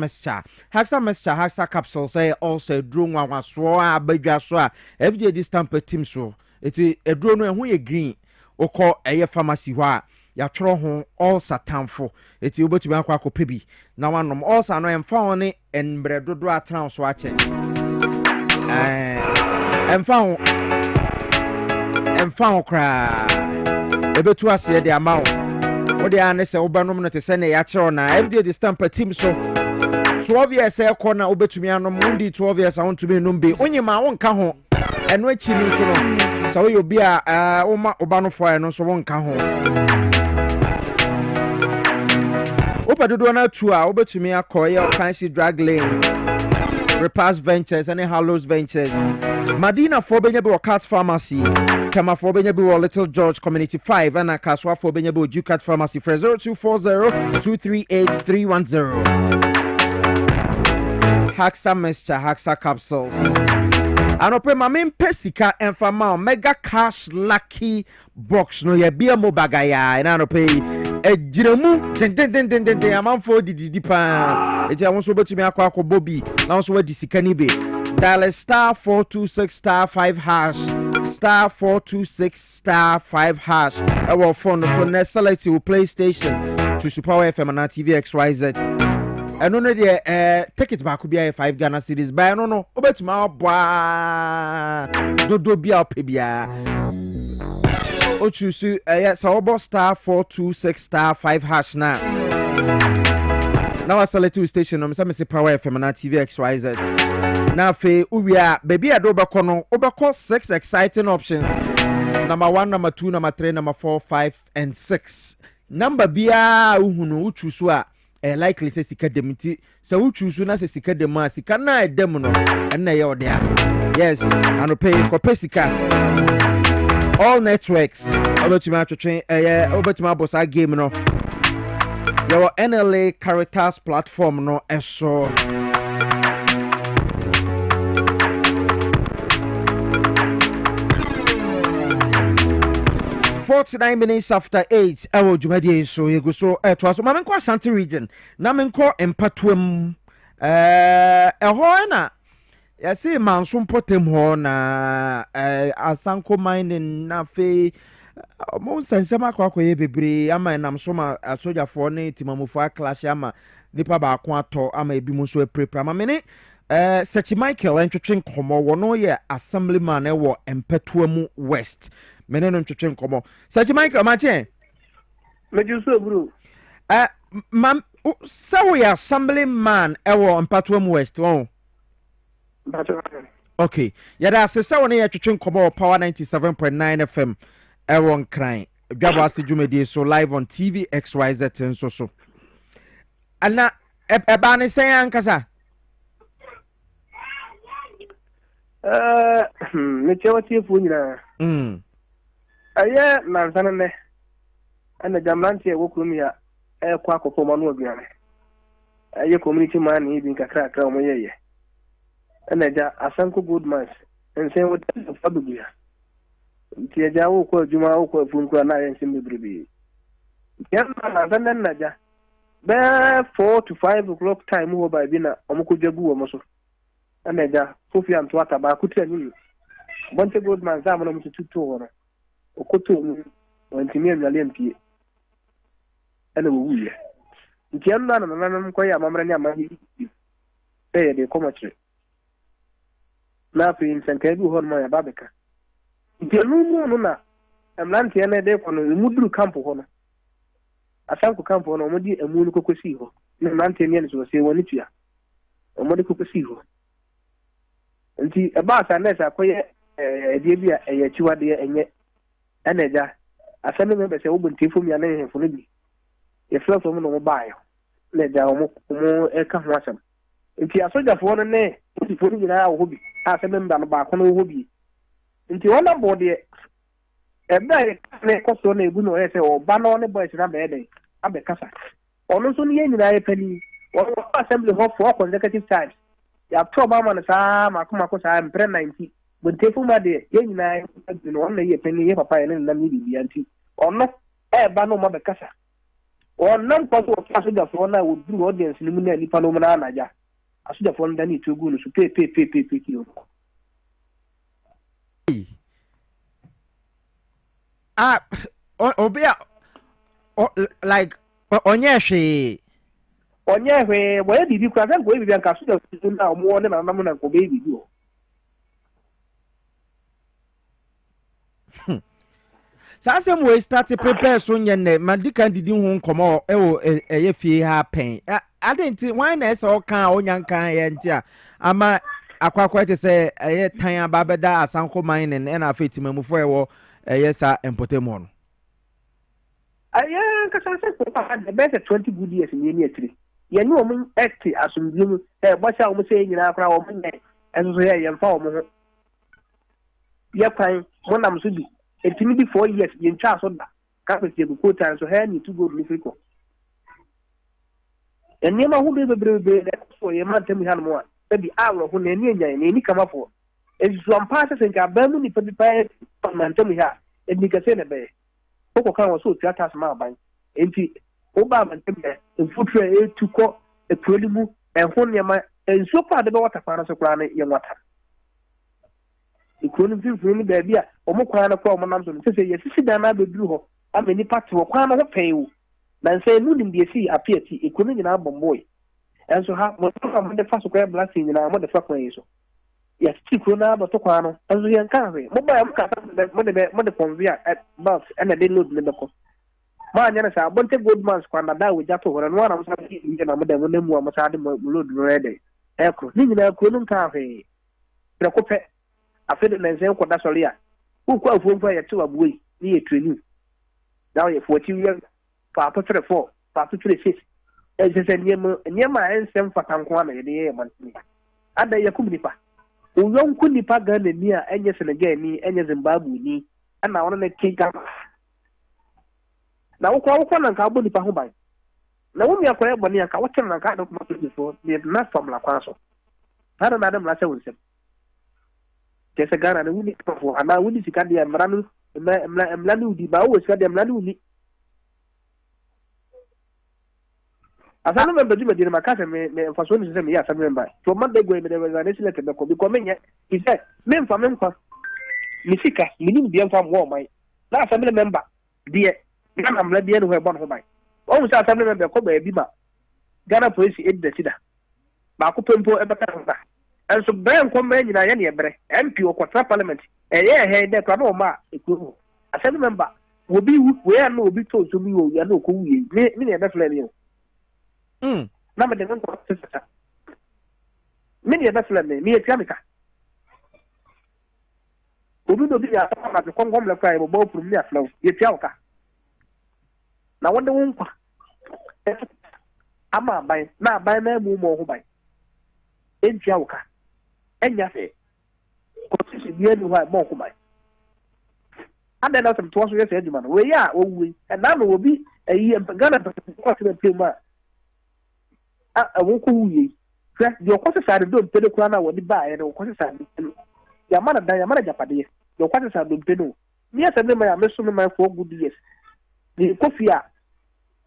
Haxa capsule say also drone one swore, Begaswa, FJ this tamper team so. It's a drone when we green or call a pharmacy wa. Ya tro ho all satanfo eti obetumi akwa akopebi na wanom all sa no emfa ne enbre dodo atran so ache emfa ho kra ebetu ase de ama wo de ane se obanom no te se ne ya kire na everyday the stamp team so 12 years e ko na obetumi anom ndi 12 years I want to be numbe onyema wonka ho eno achi ni so no so we obi a oma obano fo eno so wonka ho Opa do na tua obetumi akoye Fancy Drag Lane Repass Ventures and Hallows Ventures Madina for Benyabu Cats Pharmacy Kama for Benyabu Little George Community 5 and Kaswa for Benyabu Ducat Pharmacy 0240-238-310 Haxa Mescha Haxa Capsules Anope mamin pesika enfama mega cash lucky box no ye bia mo bagaya na anope ejiremu den amanfo didi pa eti awon so betumi akwa bobi na so wadi sika ni be dial *426*5# *426*5# our phone so na select your PlayStation to Super FM and TV XYZ. I don't know the tickets back could be 5 Ghana cities, but I don't know. Obetuma boa do bia pebia. O choose yes, obo *426*5# now. Now I select two station no me say Power FM and TV XYZ. Now fe uwia baby adoba kono obako 6 exciting options. Number 1, number 2, number 3, number 4, 5 and 6. Number bia uhunu uchusu a likely say sika demiti so who choose na say sika dem a sika na dem no na ye odea yes and pay ko pesika all networks obetuma atwetwe obetuma bossa game no your NLA characters platform no eso 49 minutes after 8 awo jumadi so yego so to so mamenko Ashanti region na menko empatwem ho na yasi manso potem ho na asanko mining na fe mo sensema kwa ye bebre ama nam so ma soja fo ne timamufo clash ama nipa ba ko ato ama ebi mo so prepare ama me ne Sechi Michael entwetwe nkomo wono ye assemblyman e wo Empatuamu West me ne ntwetwe nkomo Sechi Michael ma che mejuso bro mam so ye assemblyman e wo Empatuamu West won okay yada asesa wono ye twetwe nkomo Power 97.9 FM Aaron Crying. Dwaboase Jumedi so live on TV XYZ and so. Ana ebane say ankasa. Me chewati fu nyina. Aye nansana ne. Ana jamlanti e wokumi ya kwa akofo manu obiane. Aye community man ni bi kakra kra mo yeye. Ana ja asanko good man. Ense wo fabugia. Nti jawo ko juma ko funko na yen sim bebrebe yan na zanen na ja be 4 to 5 o'clock time ho ba bi na omko dwagu wo mo so na ja kofi anto ata ba kutia ni bonte goldman za mo no tutu ho okoto mu wantimi amyale mpie ana wo wuye nti yan na ko ya mamra ni amani de komache na fi nsanka bi ho no ya babeka nti no na amlanti ene de kono muduru camp ho no asanku camp ho no modi amunu kokosi ho na amlanti ene so se woni tua omodi kokosi ho nti eba sa na sa koye de bia eye chiwade enye eneja asane me be se obunti fo mi ana ehefo no bi e flo mo no baayo na ja mo e ka ho asam nti asoja fo no ne fo ni na wo bi asame mba no ba kono wo bi nti wona bode ebe ne koso na ebu no ese oba no ne boys na be dey abe kasa ono so ni nyina ye pani wo assembly ho for consecutive times ya proba man sa makoma ko sa mpre 90 buntefu ma de ye nyina no wona ye pani ye papa ye na mi bi anti ono eba no ma be kasa ono nko so kaso da fo na wo duru audience ni mu na nipa no mu na anaja aso da fo nda ni togu no so pe ki obia like onyehwe we bibi kwa zangu we bibi anka suda na omuone na namu na ko be bibi o sasa mo start prepare so nyenne madika didi hu nkomo ewo eye fie ha pen adenti why na ese o kan onyankan ye ntia ama akwakwa te se eye tan ababeda asanko mine na afetimamufo ewo yesa empotemo no aya kasa se ko pa the best 20 good years ni ni atiri ye ni o mun act asumbium bosha o mu se nyina akra o mun enso ye yemfa o mu ho ye kwan mo nam so bi etimi bi 4 years ye ntwa so da ka pe se ko tan so he ni to go ni friko eni ma hu be bebrebe so ye man tem han mo a bi awro ho na ni enya ni kama fo ezu ampa se nka ba mu ni pe bi pa man tem ha eni ka se ne be ko kan wo so theater ma ban enti o ba man tem future etuko eprolimu ehon nyama enso pa de be wata para so kra na ye wata ikonu fifu ni ba bia o mo kra na kwa o mo nam so se ye sisi da na be duru ho ameni party wo kwa na ho pewu na nse nu dim de si apiati ikonu nyina bomboy enso ha mo to mo de fa so kwa blessing nyina mo de fa kwa yeso ya sti kro na ba to kwa no enso ye nka we mo ba am ka mo de convia bus and de load ne ko ma nya na sa bonte goldmans kwa na da we jato hore no na mo sa ni na mo de mo nemu mo sa de mo load no rede ekro ni nyina ko no nka we pre ko pe afede na nse ko da sori a ku kwa fuomfa ye te wabuyi ni ye training da ye 40 years pa to 4 pa to 6 ese nyema ensem fatanko na ye de man ada ye kumnipa uyon kunipa Ghana ni a enye Senegal ni enye Zimbabwe ni ana wona na kinga na wokwa na nka bonipa ho ban na wo mi akoye boni aka wo kena nka do kuma so ni na formula kwa so hada na dem la se wonsem kese Ghana na wuni pafo ana wuni sikadi ya mranu mlanu di ba wo sikadi mlanu ni asana member di medina makase me faso ni system ya asana member to man de go me de organize let me ko bi ko menye he said me mfa me mfa misika minim bi mfa mo mai na assembly member deɛ Ghana mla deɛ no ho ɛbɔ no ho ban ɔmo sɛ assembly member kɔ baabi ma Ghana police edida baako pempo ɛbɛka ho ba ɛnso bɛn nkɔmba nyina yɛ ne ɛbrɛ MP ɔkɔtra parliament ɛyɛ ɛhɛ dɛ kora no ɔma ekuro assembly member obi we ya no obi to so bi wo ya no ko wuye me ne ɛbɛ fla ne o na me de nkɔ sesa me ne ɛbɛ fla me etia meka obi do bi ya ta ma ko ngom le kwa e bo prum ne afla ye tia wo ka na wonde wo nkwa ama ban na ban na mu mo ho ban entia wo ka enya fe ko sisi bi enu ha mo ho ban ada na some to so yes adwuma no we ya owuwe na no obi ayi Ghana ko se be ma a wo ko wuye hwe de ko se sare do mpede kura na wodi ba ye de ko se sare ya mana dan ya mana japade de ko se sare do mpede no me asem me ya me so me man for good years ni kofi a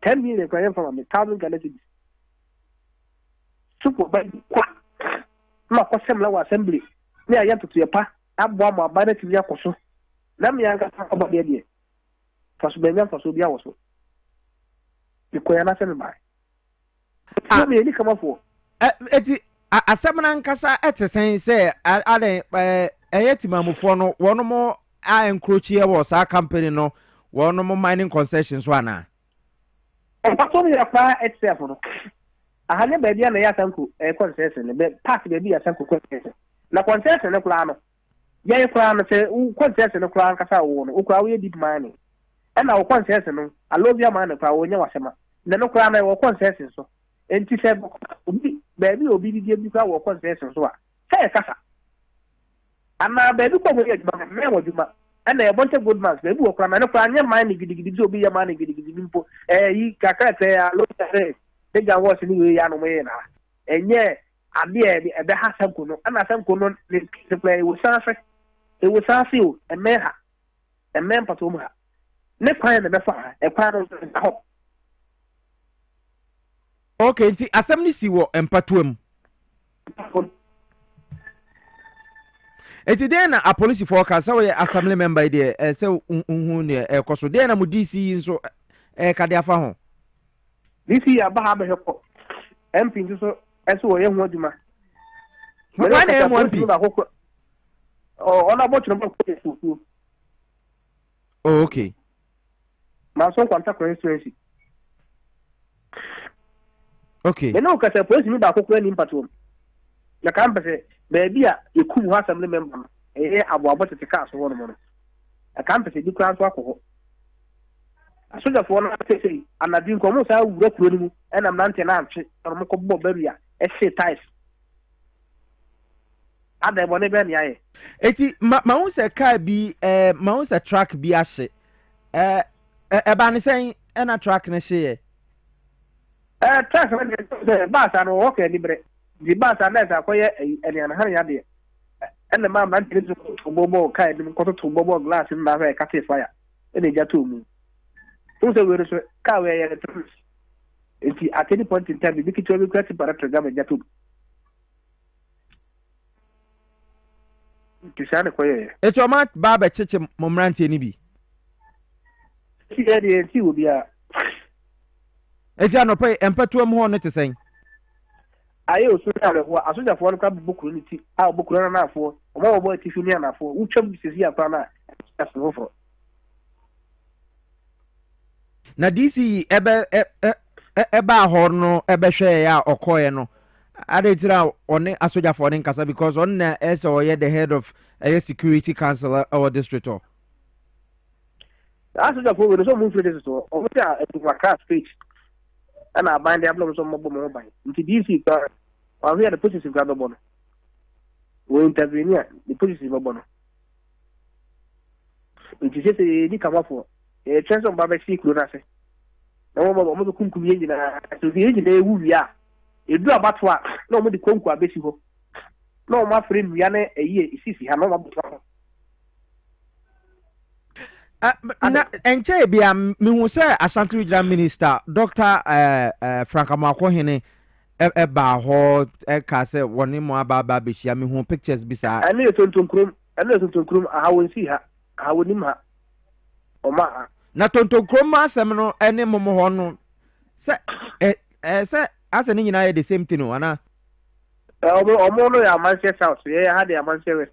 10 million kwa from me 1000 Ghana cedis super ba kwa ma ko sem la wa assembly ni ayan tutu ya pa abo ama ba na ti ya koso na me anga ka ba de faso be nyam faso bia wo so ikoya na sem ba me ni kama fo eti asem na nkasa etesen se ale eyeti mamufo no wono mo a encroach wo sa company no wono mo mining concessions so ana paso mi afa itself no ahanye ba bia na ya sanku concession be park be bia sanku concession na concession ne kula no ye kura no se concession no kura nkasa wo no kura wo deep mining na wo concession no alobia man kura wo nya wasema na no kura na wo concession so enti se obi baby obi di bi kura wo concession so a se kasa ana baby ko mo ye djuma me wo djuma na e bonte good man baby wo kura na no kura nya mining gidigidi obi ya mining gidigidi mpo yi kaka te ya lo te de ja wo se ni we ya no mo ye na enye ade e be ha sanku no ana sanku no ne play wo sanse e wo sanse o e me ha e me mpato mu ha ne kwan na be fa e kwan no ho okay nti asem ni si wo empatuam eti den na a police forecast we assembly member dey say hu ne ekoso den na mu DC nso ka dey afa ho DC aba ha be heko MP nso eso wo ye hu aduma Why na MP ona bo tro ba ko oh okay ma so kwanta constituency okay me no ka se police mi ba ko ni mpatom na kan pese baby a ekum ho assembly member abo abo tete ka so wono mo na kan pese di kran so akọ asoja fo na tete anadi nko mo sa wura kuro ni mu na mnante na antwe mo ko bo baria e ties ada ebo ne be ni aye eti ma hu se car bi ma hu se truck bi ahye ba ne sen na truck ne hye truck ne bus anu o ke ni bre di bus anu sa koye eni an han ya de ene ma man tin to bobo kai ni ko to bobo glass na fa ka te fire ene ja to mu to se we so ka we ya to eti at any point in time bi ki to bi kwati para program ja to kisane koye eto ma ba be cheche momrante ni bi ti ya de ti obi a eti anope empatuam ho no te sen ayo so ya le ho asoja fo no ka bukuru ni ti a bukuru na afo o ma bo ti fi ni na afo utwam sisi akwa na asofo na DC ebe ahor no ebe hwe ya okoye no adetira one asoja for ne nkasa because on na ese oye the head of security council our district or asoja for we so mun free this so o ta waka speech ana band the problem so mo ban nti DC ka we are the positive grab bono we intervene the positive bono nti se ni kama for chance on baba see klo na se na mo kunkum ye nyina so ye nyina ewu wi a edu abato a na mo de konku abesi ho na mo afre nua na eyi isisi ha na mo abato na enche bia mehu se Ashanti Regional Minister Dr. Frank Amakohene ba ho ka se woni mo aba behia mehu pictures bisa ani tontonkrom ahawon si ha ahawonim ha Oma. Na tonto kroma asem no ene momo ho no. Se se ase ni nyina the same thing no ana. Omo no ya Manchester South. Yeah, had ya Manchester West.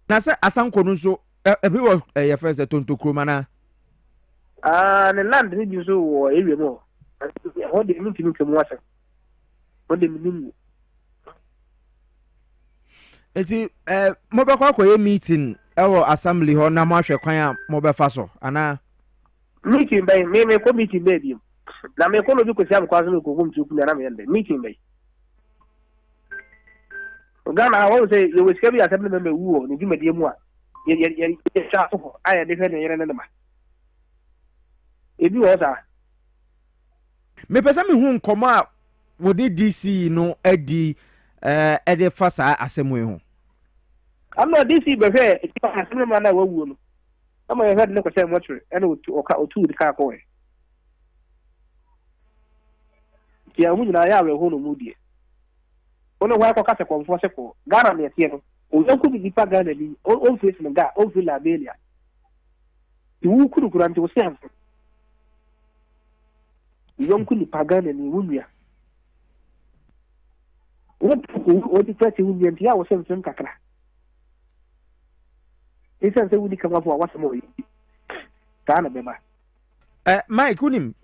Na se asanko no so ebi wo ye first tonto kroma na. The land ni bi so wo area mo. Ho de mi timi kemu asa. Ho de mi ni. Eti mo be kwa koye meeting ewo assembly ho na mo ahwe kwan a mo be fa so ana meeting by me ko meeting by bi na me ko no bi ko siam kwa so no ko gum tu na me yende meeting by Ghana I want say you will scare assembly member wu ni di medie mu a ye sha so aya de fe ne yere ne ma ebi wo sa me pesa me hu nkomo a wo de DC no adi de fa sa asemu hu I'm not DC but here it's assembly man na wu no I'm a head no ko say motre and otu the car ko e ya hu na ya we hu no mu die ono wa ko ka se ko fo se ko Ghana me tie no o yanku di pa Ghana ni o face no ga o fi la belia iwu kuru kuranti o se anfo yanku ni pa Ghana ni wunua o di fati wunua ntia o se mfem kakra esa se wudi kama fo wasemo yi Ghana be ma Mike unim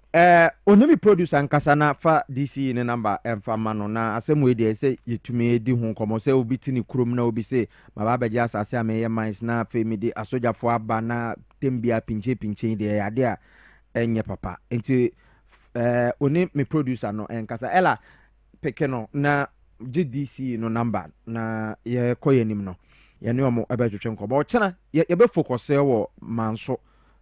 onemi producer ankasa na fa DC ne number emfa mano na asemu e de se yetumi di hu komo se obi tini kurom na obi se baba beje asase ameye mines na fe mi de asojafo aba na tembia pinche de ade a enye papa enti oni me producer no enkasa ela pekeno na GDC no number na ye koyenim no ye ne omo abetwetwe nkomo o chena ye be focus e wo manso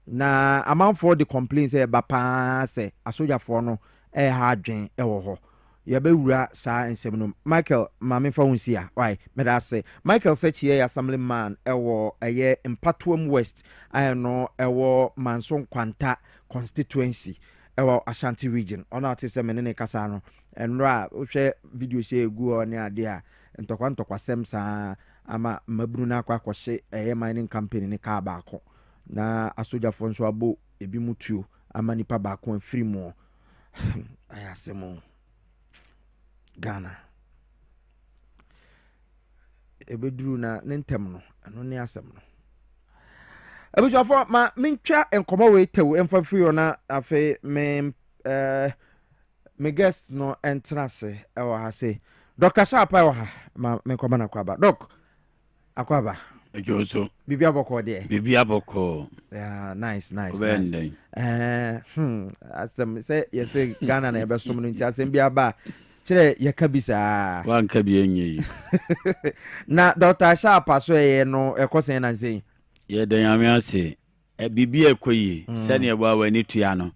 na amanfo de complaints e ba pa se asojafo no ha adwen e wo ho ye be wura sa ensem no Michael mame fa wonsi a why me da say Michael search ye assemblyman e wo eye Mpatuam West I no e wo Manson Kwanta constituency e wo Ashanti region ona atese me ne kasa no enra wo hwe video se egu o ne ade a ntokwa sem sa ama mabru na akwa eye mining company ne ka ba ko na asojafo nso abo ebi mutuo ama nipa ba ko afiri mo ayasemo Ghana ebeduru na nentem no ano ne asem no ebusafo ma mentwa enkomo we tew emfa free na afi me guest no entrance e wa ha se Dr. Sharpa wa ha ma me nkoma na kwaba doc akwaba ejoso bibia boko de bibia boko yeah nice Wende. Asem say yes Ghana na ebesom no nti asem bia ba kire yakabisa wan ka bi enyi na Dr. Sharpa so ye no ekosen na nsen ye dan ame ase bibia ekoyi se ne ebo awani tua no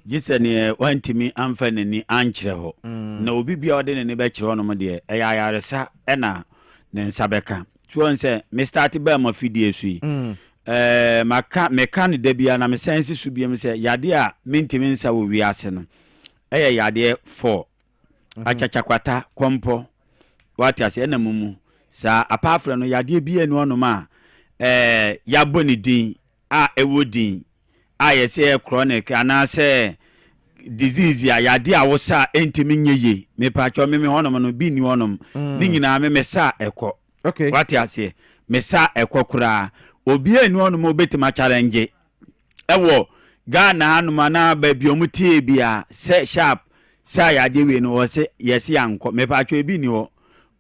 gise ne wantimi amfa nani ankyere ho na obi bia ode ne be kyere ho no de ayaresa na ne nsabeka tuon se me start ba ma fidie su yi meka ne da bia na me sense su bia me se yade a mentimi nsa wo wiase no yade 4 achachakwata kompo wati ase na mumu sa apafra no yade bia ni ono ma yabo ni din a ewodin a yese chronic ana se disease ya yade a wo sa entimi nyeye me pa cho me honom no bi ni honom ni nyina me sa ekọ okay wati ase me sa ekọ kura obi enu honom obetima challenge ewo Ghana anuma na ba biomutie bia se sharp sa yade we no wo se yesi yanko me pa cho bi ni wo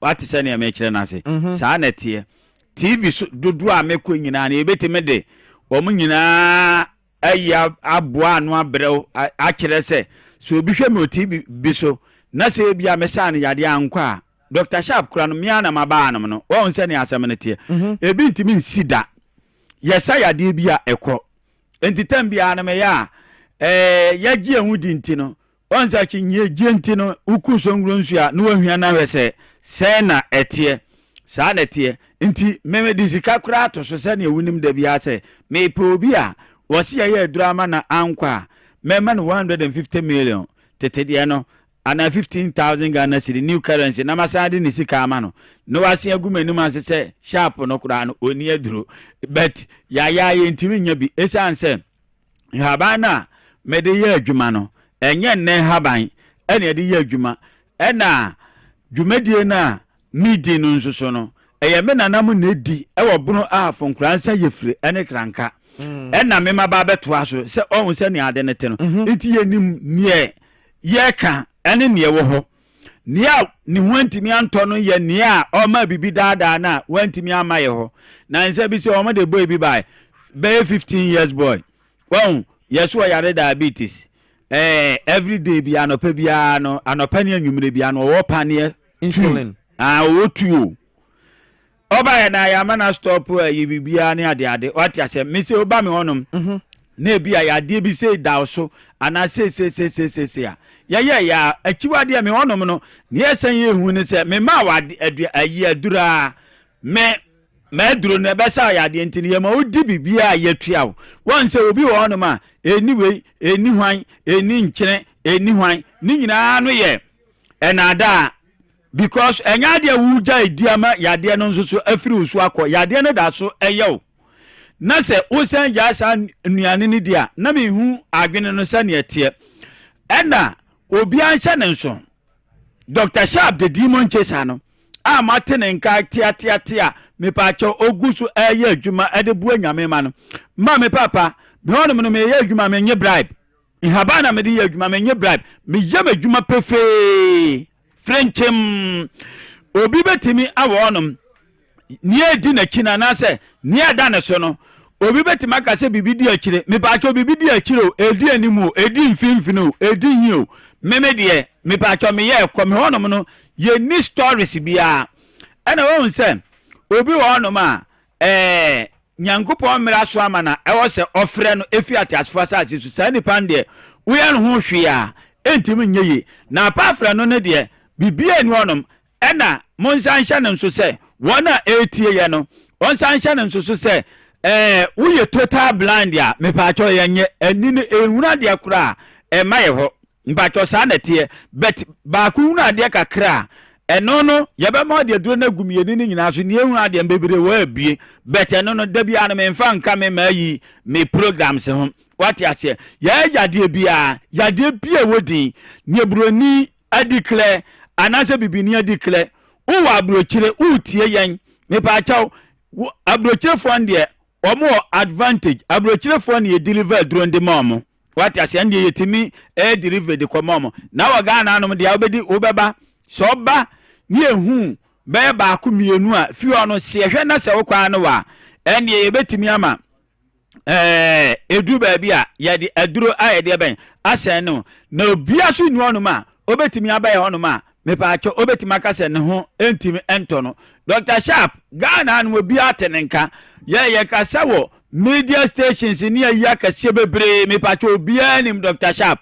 wati se ne me kire na se sa na tie TV dodo a meko nyina na ebetime de omu nyina aya aboa anu abrew a kire se so obi hwe me TV bi so na se bia me sa na yade anko a Dr. Sharp kura no mia na maba anum no wo nse ne asem ne tie ebi ntimi nsida yesa yade bia ekọ entitam bia na me ya yagie ehudi ntino onza chinye gie no ukuso ngro nsu a no wahia na wese se na etie sa na etie nti meme disika kura to so se na ewunim da bia se me pe obi a wose ya drama na ankwa meme no 150 million tetede no ana 15,000 Ghana cedi new currency na masade ni sika ama no no wase agumanum ase se sharp no kura no oni aduro but ya yentimi nya bi esanse haban na mede ye adwuma no enye nne haban ene de ye adwuma ena dwumadie na midi no nsoso no eye me nanam na edi ewo bunu afo nkransa yefire ene kranka ena me maba betoa so se ohun se ne ade ne te no enti yenim nie ye ka ene ne wo ho nia ni wantimi anto no ye nia o ma bibi dada na wantimi amaye ho na nse bi se o ma de boy bi bai be 15 years boy won yeso yare diabetes every day bi anopa bia no anopa ne anwumre bia no wo pane insulin o tuo oba ya na ya mana stop yi bibia ne ade what ya say me say oba me honom na bia ya de bi say daw so ana say ya achiwade me honom no ne esan ye hu ne say me ma wa ayi adura me duro ne be sa ya de ntini ye ma odi bibia ya tua won say obi wo honom a anyway eni hwan eni nkyene eni hwan ni nyina no ye enada because enya de wuja idiama yade no nso so afiri usu akọ yade no da so eyew na se usen jasa nuane ni dia na me hu adwene no se ne etie ena obi anhye ne nso Dr. Sharp the demon chaser no a matene nka tia me pa cho ogusu eye adwuma ede bu anyame ma no ma me papa me hono no me ye adwuma me nye bribe ihabana me de ye adwuma me nye bribe me ye adwuma pefe Frenchem obi betimi awonum nie di na kina na se nie da ne so no obi betimi aka se bibi di akire me pa cho bibi di akire edi animu edi mfimfino edi hio meme de me pa cho me ye ko me honum no ye ni stories bia ana won se obi wonum a nyankopon mira so amana e wo se ofre no efi atiasfo sa asu sa ni pande wo ye no ho hwe a entimi nyeye na pa fra no ne de bibia ni wonom ena monsansha ne nso se wona etie ye no onsansha ne nso so se wo ye total blind ya me pa cho ye nye ani ne ehuna de akura maye ho mpa cho sa na tie but ba ku huna de kakra eno no ye be ma de duro na gumie ni nyina so ne ehuna de mbebere wa abie but eno no da bia na me mfa nka me mayi me programs ho what ya say ya de bia wodin ne broni adiclare anase bibini adiclare wo abrochire utie yen me pa chaw abrochire fon de omo advantage abrochire fon ne deliver drone de mom what ya say ndie yetimi deliver de komom na wa ga na anom de obedi obeba so ba ne ehu be ba ku mienu a fi ono se hwe na se wo kwa no wa ndie yebetimi ama edu ba bia ya de aduro a de ben asen no na obia so nu ono ma obetimi abaye ono ma me pa cho obetimi akase ne ho entimi ento no Dr. Sharp Ghana no obi atenenka ye kasa wo media stations ni ya kase bebre me pa cho obi anim Dr. Sharp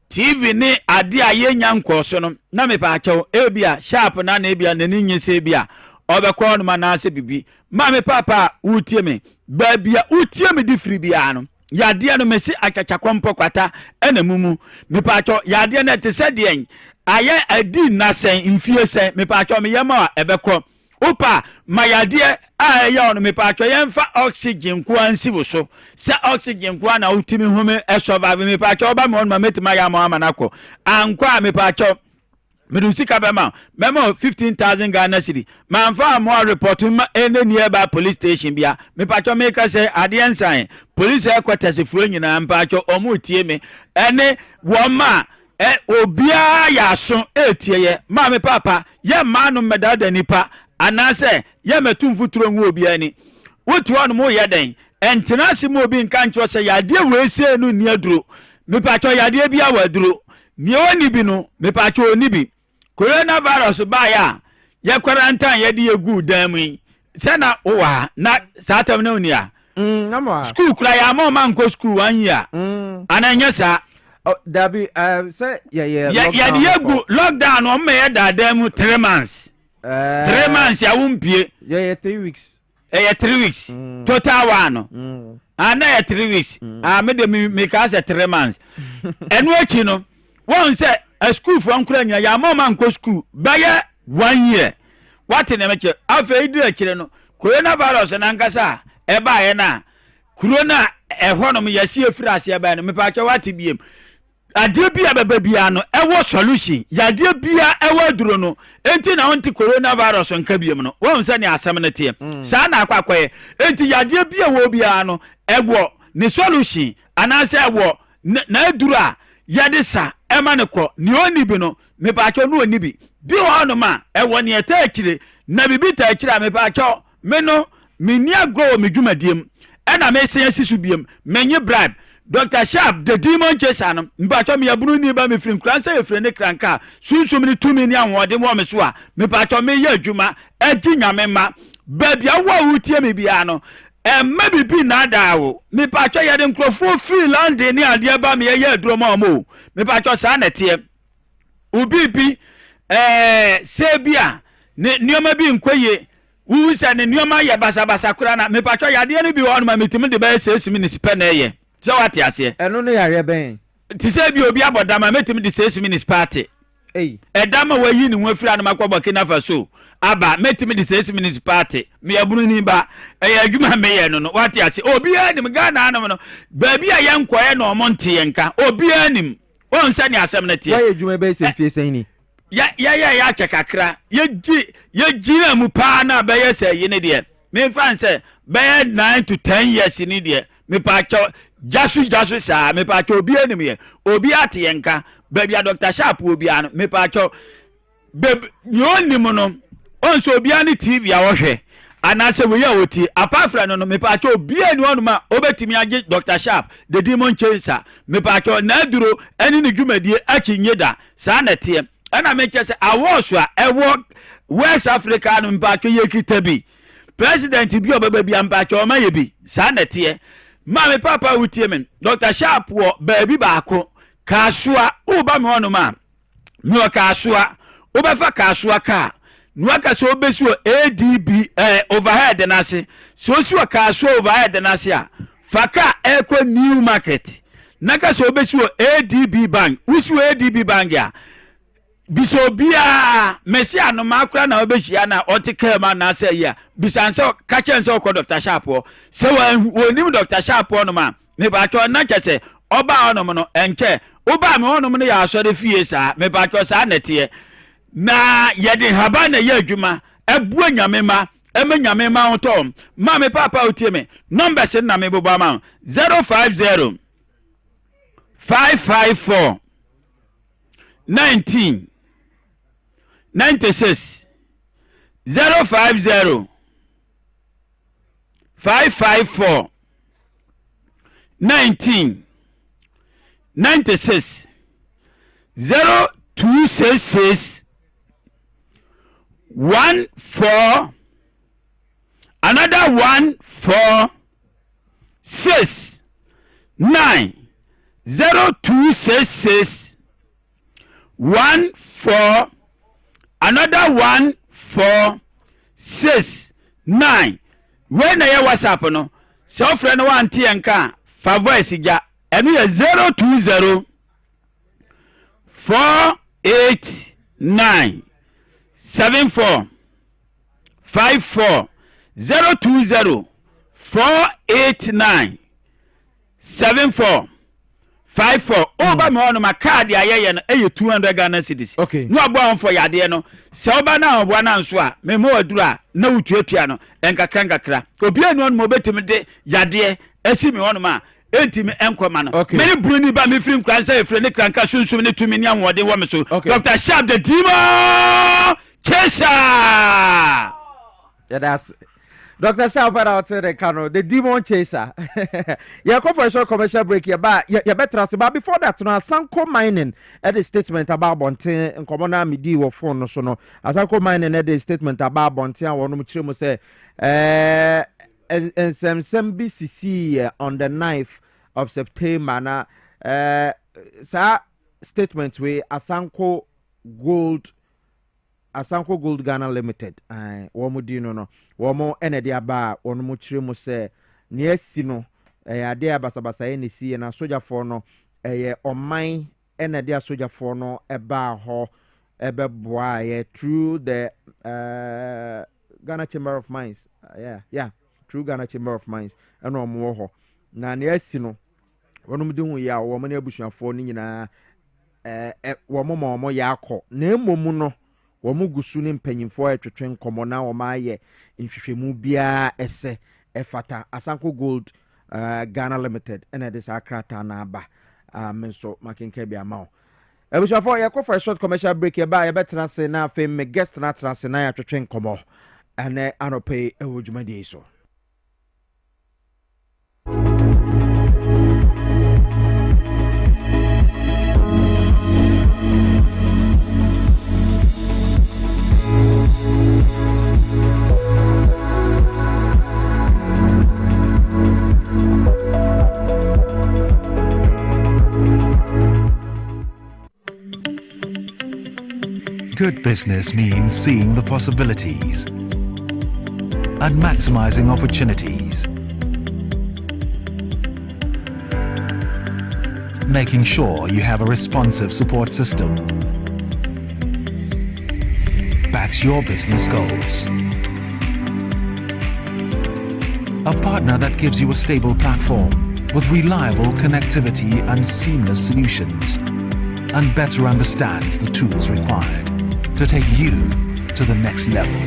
TV ni ade a ye nya nkoso no na me pa cho ebia Sharp na ebia na ni nyese bia obekọ no ma na ase bibi ma me papa utie me babia utie me di free bia no yade no mesi achacha kompo kwata ena mumu me pa cho yade na te se de aye adi na sen mfie sen me pa cho me yema ebekọ opa mayade a ya no me pa cho yemfa oxygen ko ansi wo so se oxygen ko na utimi home e survive me pa cho ba me on ma metima ya ma amanako ankwa me pa cho medusika bema memo 15,000 Ghana cedi manfa mo report ma ene nearby police station bia me pacho me ka say adensan police headquarters fuo nyina mpacho omo tie me ene wo ma obia ya so etie ye ma me papa ye ma no medada nipa anase ye metumfuturo nwu obia ni wotu ono mo ye den entenase mo obi nka ncho say yade we se no ni aduro me pacho yade bia waduro ni oni bi no me pacho oni bi coronavirus ba ya quarantine ye de egu dan mu se na owa na satam na unia school kula ya ma man ko school 1 year ananya sa dabi say ya de egu lockdown o me da dan mu 3 months 3 months ya wumpie ya 3 weeks 3 weeks total one ana ya 3 weeks me de me ka say 3 months enu achi no won say a school for uncle nya ya mama nko school baye 1 year what in emeche afa idu akire no coronavirus na nkasa e ba ye na corona honom yasi efiri ase ba no mepa che what biem ade bia baba bia no ewo solution ya de bia ewo duro no enti na onti coronavirus nka biem no won se ne asem ne tie sa na akwakoye enti ya de bia wo bia no ewo ne solution anase ewo na duro a ya de sa ema ne ko ne oni bi no mepa che no oni bi ho no ma ewo ne eta akire na bibi ta akire a mepa che me no meni agro me dwumadiem ena me se asisu biem menye bribe Dr. Sharp, the demon chaser, but me a bruni by me friend, Cransa, a friend, cranka, soon so many 2 million what they want me swa, me pato me ya juma, a ginger member, baby, I want to me piano, and maybe be nadao, me pato yadin clo for free land near the abami a year dromo, me pato sanity, ubibi, sebia, near being quay. Who said the new Maya Basa Kurana, me pato yadini be on my meeting the best 6 minutes penny. So what you say? And only a ben. To say you be about Dama met him the 6 minutes party. Eh, a Dama were you in one friend of my Burkina Faso. Abba met him the 6 minutes party. Me a Bruniba, a human mayor, no, what you say? Oh, be him, Ghana, baby, a young choir no Monty and can. Oh, be him. One Sunday assembly. Why you may be saying? Ya, check a cra. Ye Gina Mupana, Bayer say, you need me fancy, Bayer 9 to 10 years in India. Me pacho jasu sa me pacho obi enemy obi atienka baby Dr. Sharp obi an me pacho baby nyoni no onso obi ani TV a wo hwe anase we ya woti apart from no me pacho obi eni onu ma obetimi age Dr. Sharp the demon chaser me pacho na duro eni ne dwumadie akinye da sa na tie ana me chese awoso a ewo West Africa no me pacho yekita bi president bi obaba bi ampacho ma ye bi sa na tie Mami papa utiemen Dr. Sharp wo baby baako kasua uba me hono ma no kasua ubefa kasua ka no aka so besu ADB overhead na se so si kasua overhead na se a faka eko new market naka so besu ADB bank usu ADB bank ya biso bia mesia no makura na obehia na otika ma na say ya bisanse kachen se okọ Dr. Sharp se wonim Dr. Sharp no ma me ba cho na chese oba onom no enche oba me onom no ya asore fie sa me ba cho sa nete na yede haba na ya adwuma ebu anyame ma nyame ma otom ma me papa otie me number se na me boba ma 050 554 19 96 050 554 19 96 0266 14 another 146 9 0266 14 another 146 when I WhatsApp no so friend one T and ka voice ja and we 020 489 74 54 020 489 74 54 oba me on my card ya ye no 200 Ghana cedis okay no abo for yade no se oba na obo na nso a me mo adura na utuatua no enkakra obi anu on mo betim de yade asi me on ma entimi enkoma no me bruni ba me free kran say free ne kranka sunsum ne tumi ne anwode wo me so Dr. Sharp the demon chaser yeah that's Dr. Sharp out the Kano, the demon chaser. Yeah, come for a short commercial break here, but you better say. But before that, now Sanko Mining had a statement about Bonte and Commander Midi or phone so no. Sanko Mining had a statement about Bonte and one much say and some BCC on the 9th of September. Now, statement we Asanko Gold Ghana Limited. Womo di no. Womo ene dia ba wono mo chire mo se ne asi no ade abasabasa ene si na soja for no oman ena dia sojafoɔ no eba ho ebeboa through the Ghana Chamber of Mines through Ghana Chamber of Mines ena omo ho na ne asi no wonum de hu ya wo mo na abusuafoɔ no nyinaa wo mo ya akɔ na emom no wo mo gusu ne mpanyimfoɔ etwetwe nkomo na wo ma aye nhwehwemu bia ese efata Asanko Gold Ghana Limited ena de sakrata na aba menso makenka bia ma ebusuafoɔ yakɔ for a short commercial break ya ba ya betena se na afei me guest na trans na ya twetwe nkomo ane anope ewo dwumadi so. Good business means seeing the possibilities and maximizing opportunities, making sure you have a responsive support system, backs your business goals, a partner that gives you a stable platform with reliable connectivity and seamless solutions, and better understands the tools required to take you to the next level.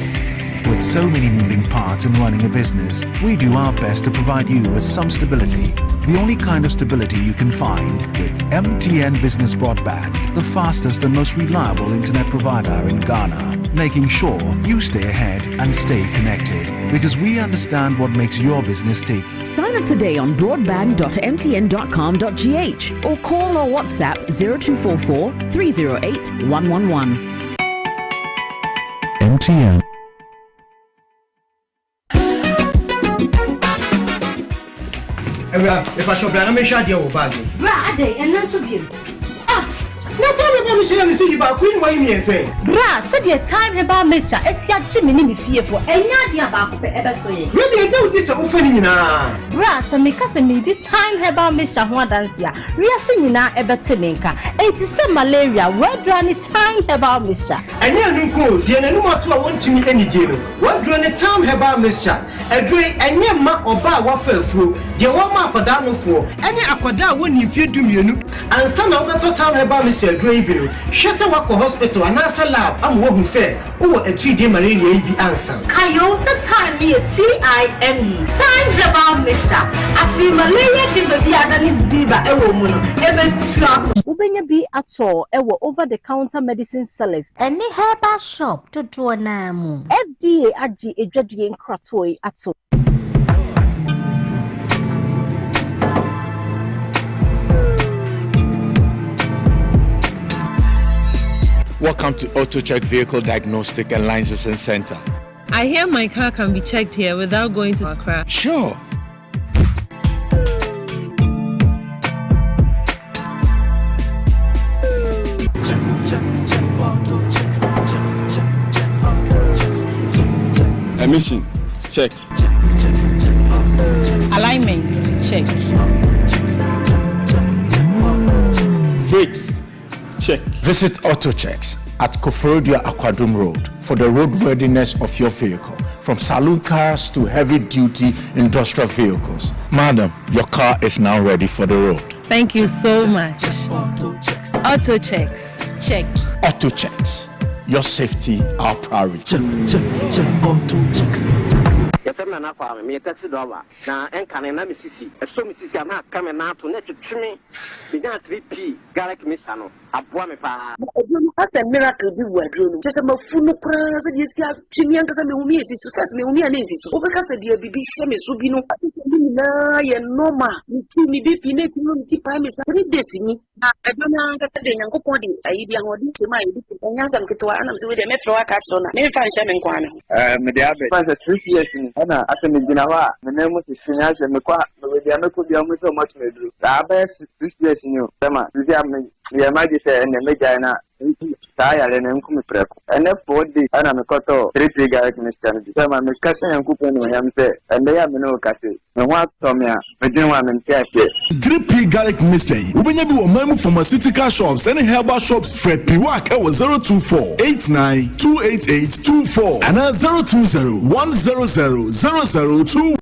With so many moving parts in running a business, we do our best to provide you with some stability. The only kind of stability you can find with MTN Business Broadband, the fastest and most reliable internet provider in Ghana, making sure you stay ahead and stay connected, because we understand what makes your business tick. Sign up today on broadband.mtn.com.gh or call or WhatsApp 0244 308 111. MTN. If I shall bring a shot, you'll bag you. Brade, and not so good. What time about Michelle and see about Queen Wayne say? Bra, said your time about Misha, as your Jimmy fearful, and Nadia about ever so. Really, don't this offending now. Bra, so make us a the time about Misha Huadansia, Riasinina Ebertiminka, 87 malaria, where drawn time about Misha. And you go, dear, no more to want to meet any deal. What drawn the time about Misha? A drink and your ma or bar waffle through, dear woman for down for any aquada when you fear to me, and some of the time about Mr. Draybino. She's a walk hospital and answer lab. I'm what who said, oh, a 3-day malaria be answer. I also time me TIME. Time about Misha. I feel malaria fever be than is Ziba, a woman. Ubenya be at all, over the counter medicine sellers. Any herbal shop to do a name. FDA Aji a judging cratoi at all. Welcome to AutoCheck Vehicle Diagnostic and Licensing Center. I hear my car can be checked here without going to Okrah. Sure. Emission, check. Alignment, check. Brakes, check. Visit AutoChecks at Koforodia Aquadum Road for the roadworthiness of your vehicle, from saloon cars to heavy-duty industrial vehicles. Madam, your car is now ready for the road. Thank you so much. AutoChecks, check. AutoChecks, your safety, our priority. AutoChecks. na na kwa me taxi driver na enkane na misisi so misisi na aka me na to na twetwe me nya 3p garlic misa no aboa me pa odunu asa miracle bi wa drone je se mafunu kra se die sia twini anka me humi esi so se me humi ana esi so obeka se die bibi hye me so bi no ni na ye normal ni ti mi bi pi na ti no ti pa me sa 3 days ni na edona anka se de nyankopon de ayi bi ahodi se ma yi bi nya sam ketwa ana se we de me fro aka so na me fa nche me nkwa na me de abe fa se 3 years ni ana asa me gina wa me na mu se shinya se me kwa me de ameko bi amu so much me dru da ba 6 years ni o sama bi am ye ma je se ne me jai na saya le nem kum preko ene 4 days ana me koto 3 garlic mixture ni say ma me kase yankupo ni yam say ende ya me no kase me ho atom ya me dwen wa me ntia hye 3P garlic mixture ubenya bi wo mamu pharmaceutical shops and herbal shops Fred Piwak e 02489288824 and 020100002.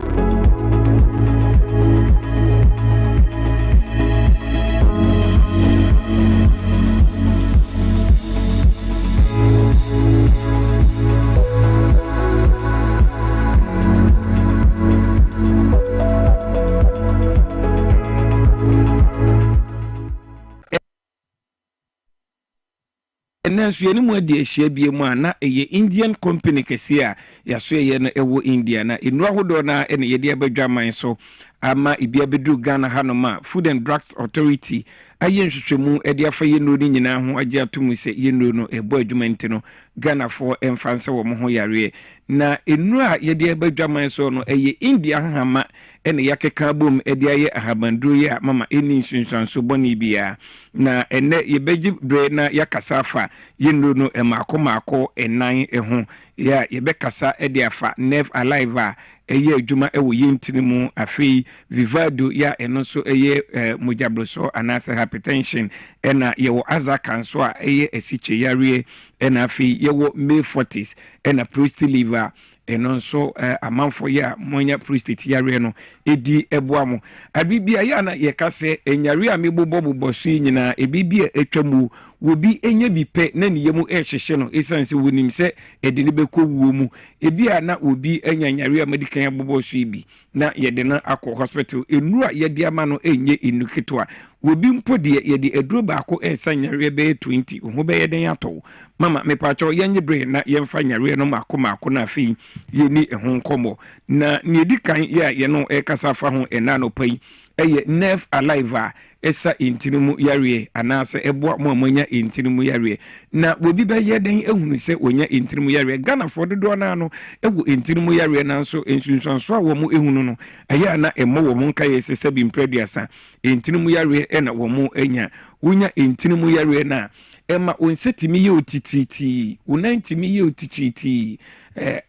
Nurse yeni mu adi ehia bie mu na eye Indian company kese yaso ye na ewo India na enu ahodo na ene ye de abadwaman so ama ibia bedu Ghana hanoma Food and Drugs Authority aye nhwehwemu ede afa ye no ni nyina ho age atomu se ye no no ebo adwumante no Ghana for emfanse wo mo ho yare na enu a ye de abadwaman so no eye India hama ene yakeka bom ede aye ahabandro ye mama eni nsunsan so boni bia na ene ye beji bre na yakasafa ye no no emako enan eho ya ye bekasa ede afa nerve alive eye adwuma ewo yentini mu afei vivado ya eno so eye mujabroso anasa hypertension ena yewo azaka so a eye esiche yare ena afei yewo May 40s ena prostate liver eno so amanfo ya monya prostate yare no edi eboamo abibia ya na ye kase enyare a mebobobbo so nyina ebibia etwamu wobi enye bipe na niyemu ehhehye no esanse wonim se ede ne bekọ wuo mu ebia na obi enyanyare a medikan abobo so ibi na yede na akọ hospital enura yede ama no enye enuketwa wobi mpo de yede eduro baako ensanyare be 20 ho be yeden ato mama mepacho yenye bre na yemfa nyare no mako na afi yeni ehon komo na niedikan ya ye no ekasafa ho enano pai eye nerve alive esa intinimu yare anase eboa mo amanya intinimu yare na wobi be yeden ehunu se onya intinimu yare Ghana for dodo na no ewu intinimu yare na so ensunsanso a wo mo ehunu no aya na emo wo mo nka yesese bi mprediasa intinimu yare ena wo mo enya wonya intinimu yare na ema onsetimi ye otititi unantimi ye otititi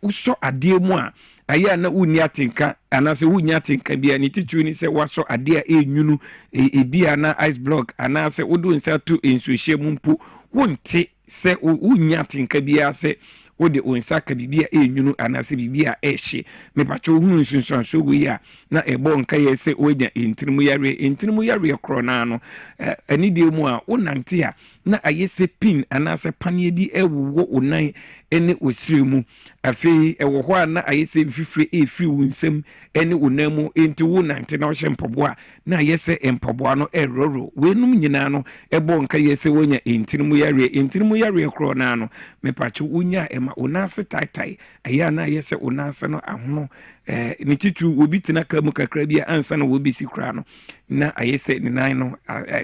uso ade mu a aya na wuni atinka anase wuni atinka bia ni titu ni se waso ade a enyunu ebia na ice block anase wodo nsa to ensuhye mu mpo wonte se wuni atinka bia se wode onsaka bibia enyunu anase bibia ehye mepacho hunu nsunsanso wi a na ebo nka ye se onya intirimu yare kro na no anide mu a wonante a na ayese pin anase panie bi ewo onan ene osiremu afei ewo ho na ayese fifre efiri wunsem ene onamu enti wonante na ohye mpaboa na ayese mpaboa no eroro wenum nyina no ebo nka yese wonya intirimu yare kro na no mepacho wonya ema onase taitai aya na ayese onase no ahono ni titu obi tina kamu kakra bia ansa na wobi sikra no na ayese ni nan no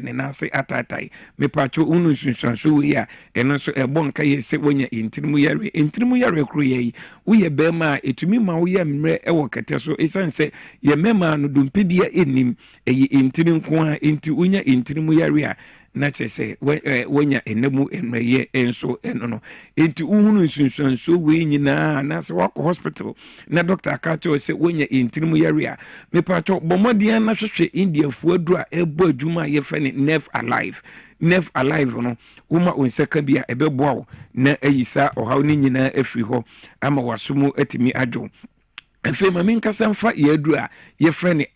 ne nase atatai mepacho unu sunsanso ya eno so ebo nka yese wonya intirimu yare kro yi woye bema etumi ma woye mre ewo kete so esanse ye mema no dompe bia enim eyi intiri nko a enti wonya intirimu yare a na chese wonya enemu enreye enso enono enti uhunu nsunsanso we nyina na se wako hospital na doctor akacho se wonya intirimu yare a mepacho bomodian na hwehwe India fu adura ebo adwuma ye fene nerve alive no uma onseka bia ebeboa na ayisa ohaw ni nyina afiri ho ama wasomu atimi adwo efe ma menkasa mfa ye adura ye fene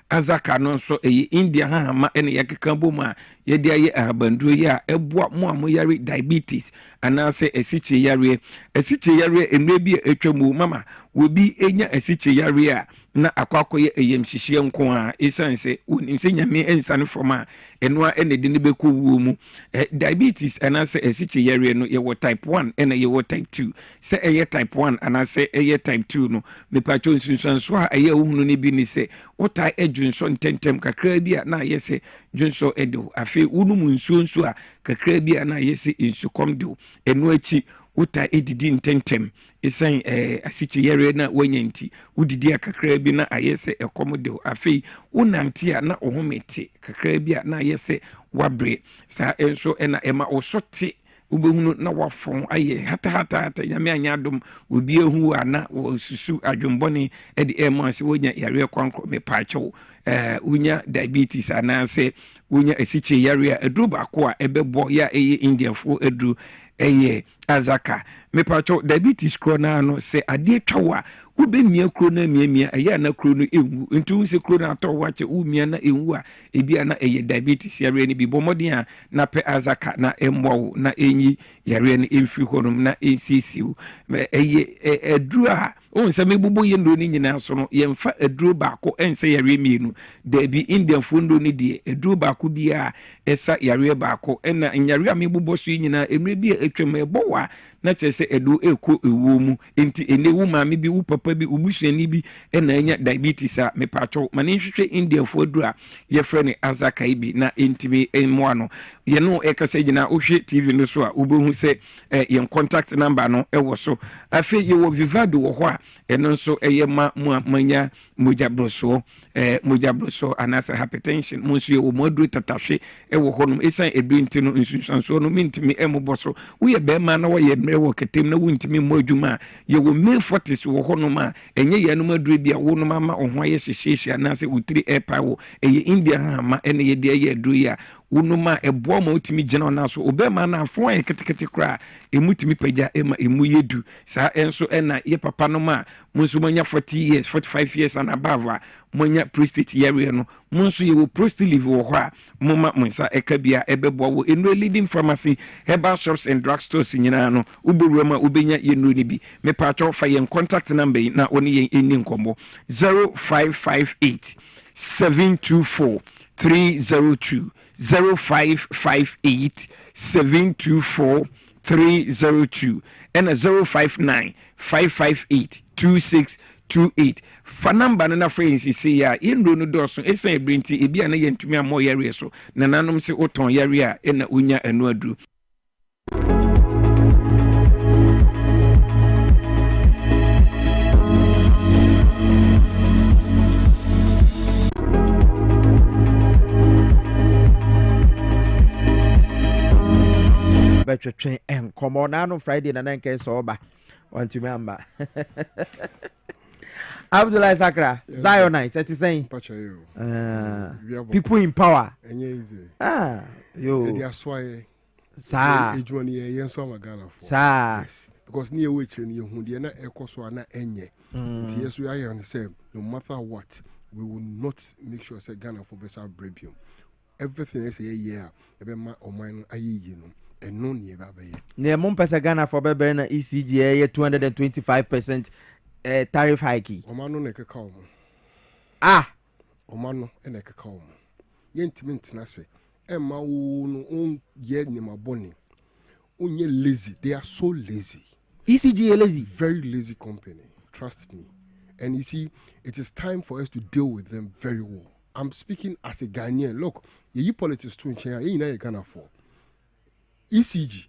azaka no so India hama ene yakeka bom a ye de aye ahabanduro ya eboa mo amo yare diabetes anase esiche yare enre bi etwamu mama wobi enya esiche yare a na akwakoye eyemhihie nko a esanse wonimse nyame ensane forma enwa ene de ne beku wuo mu diabetes anase esiche yare no ye type 1 ene ye type 2 se eye type 1 anase eye type 2 no mepacho nsunsanso a eye ohunu ne bi ni se wotai edwunso ntentem kakra bi a na yese dwunso edo afi unum nsuo a kakra bi a na yese insukom do enu achi uta edidi ntentem esan asichi yare na wanyanti udidi akakra bi na ayese ekomdo afi unanti a na ohomete kakra bi a na ayese wabre sa enso ena ema osote ubehunu na wafon aye hata nyame anya dom obi ehu ana wo susu adwombone e de ema se wonya yare kwankro me paacho unya diabetes anase unya esiche yare a eduru ba ko a ebebo ya eye indiafo eduru eye azaka me paacho diabetes krona no se ade twawa ubemia krona miamia eye na krono ewu ntu se krona atọ wache umia na ewu a ebia na eye diabetes yare ni bi bomodin a na pe azaka na emwo na enyi yare ni emfiri honum na ensisiu eye eduru a on se mebubo yendo ni nyina so no yemfa eduru baako ense yare mienu da bi indian fondo ni de eduru baako bia esa yare baako ena yare a mebubo so nyina emre bi etwem ebowa na chese edu eko ewu mu enti enewu maame bi wu papa bi ubusuani bi ena enya diabetes a mepacho mane hwehwe indian fodo a yefre ne azaka ibi na entimi enmo ano ye no ekase gina ohwe tv no so a ubehu se yen contact number no ewo so afi ye wo vivado wo ho a eno nso eye manya mojabroso anasa hypertension monso ye wo modru tatahwe ewo honum esan edwinti no nsunsanso no mintimi emoboso wo ye be ma na wo ye wo ketem na wuntimi mo adwuma ye wo me 40s wo honoma enye ye no madure bia wo no mama ohwa ye hyehyehyia na se utiri epa wo eye india ha ma ene ye de ye aduru ya wonoma ebo ma utimi gina na so obema na afon ye ketekete kra emutimi pagya ema emu yedu sa enso ena ye papa no ma munso manya 40 years 45 years and above manya prostate area no munso ye wo prostate live wo ho a moma munsa ekabia ebebo wo enu leading pharmacy herbal shops and drugstores nyina no uberuama ubenya yenu ni bi me pa cho fa yen contact number na oni yen eni nkombo 0558 724 302 0558 724 302 and 059 558 2628 fa number na friends say ya yendo no doso esa ebrinti ebia na yentumi amo yare so na nanom se oton yare a na unya anu adu betwetwen enkomo na no Friday na nanke so oba wantumi amba Abdullah Sakra Zionite it is saying people in power easy yo they are swaye sa ejwani yen so magana for sa because near which ni hu de na ekoso na enye nti yeso ya yan say no matter what we will not make sure say Ghana for better brebium everything is a year ebe ma oman ayi no eno ni eba be ne mo pesa Ghana for bebe na ECG 225% tariff hike omano na keka omo omano na keka omo yentimi ntina se emma wo no on ye ni maboni onye lazy they are so lazy ECG lazy very lazy company trust me and you see it is time for us to deal with them very well. I'm speaking as a Ghanaian. Look, you politics too in China, you know Ghana for ECG.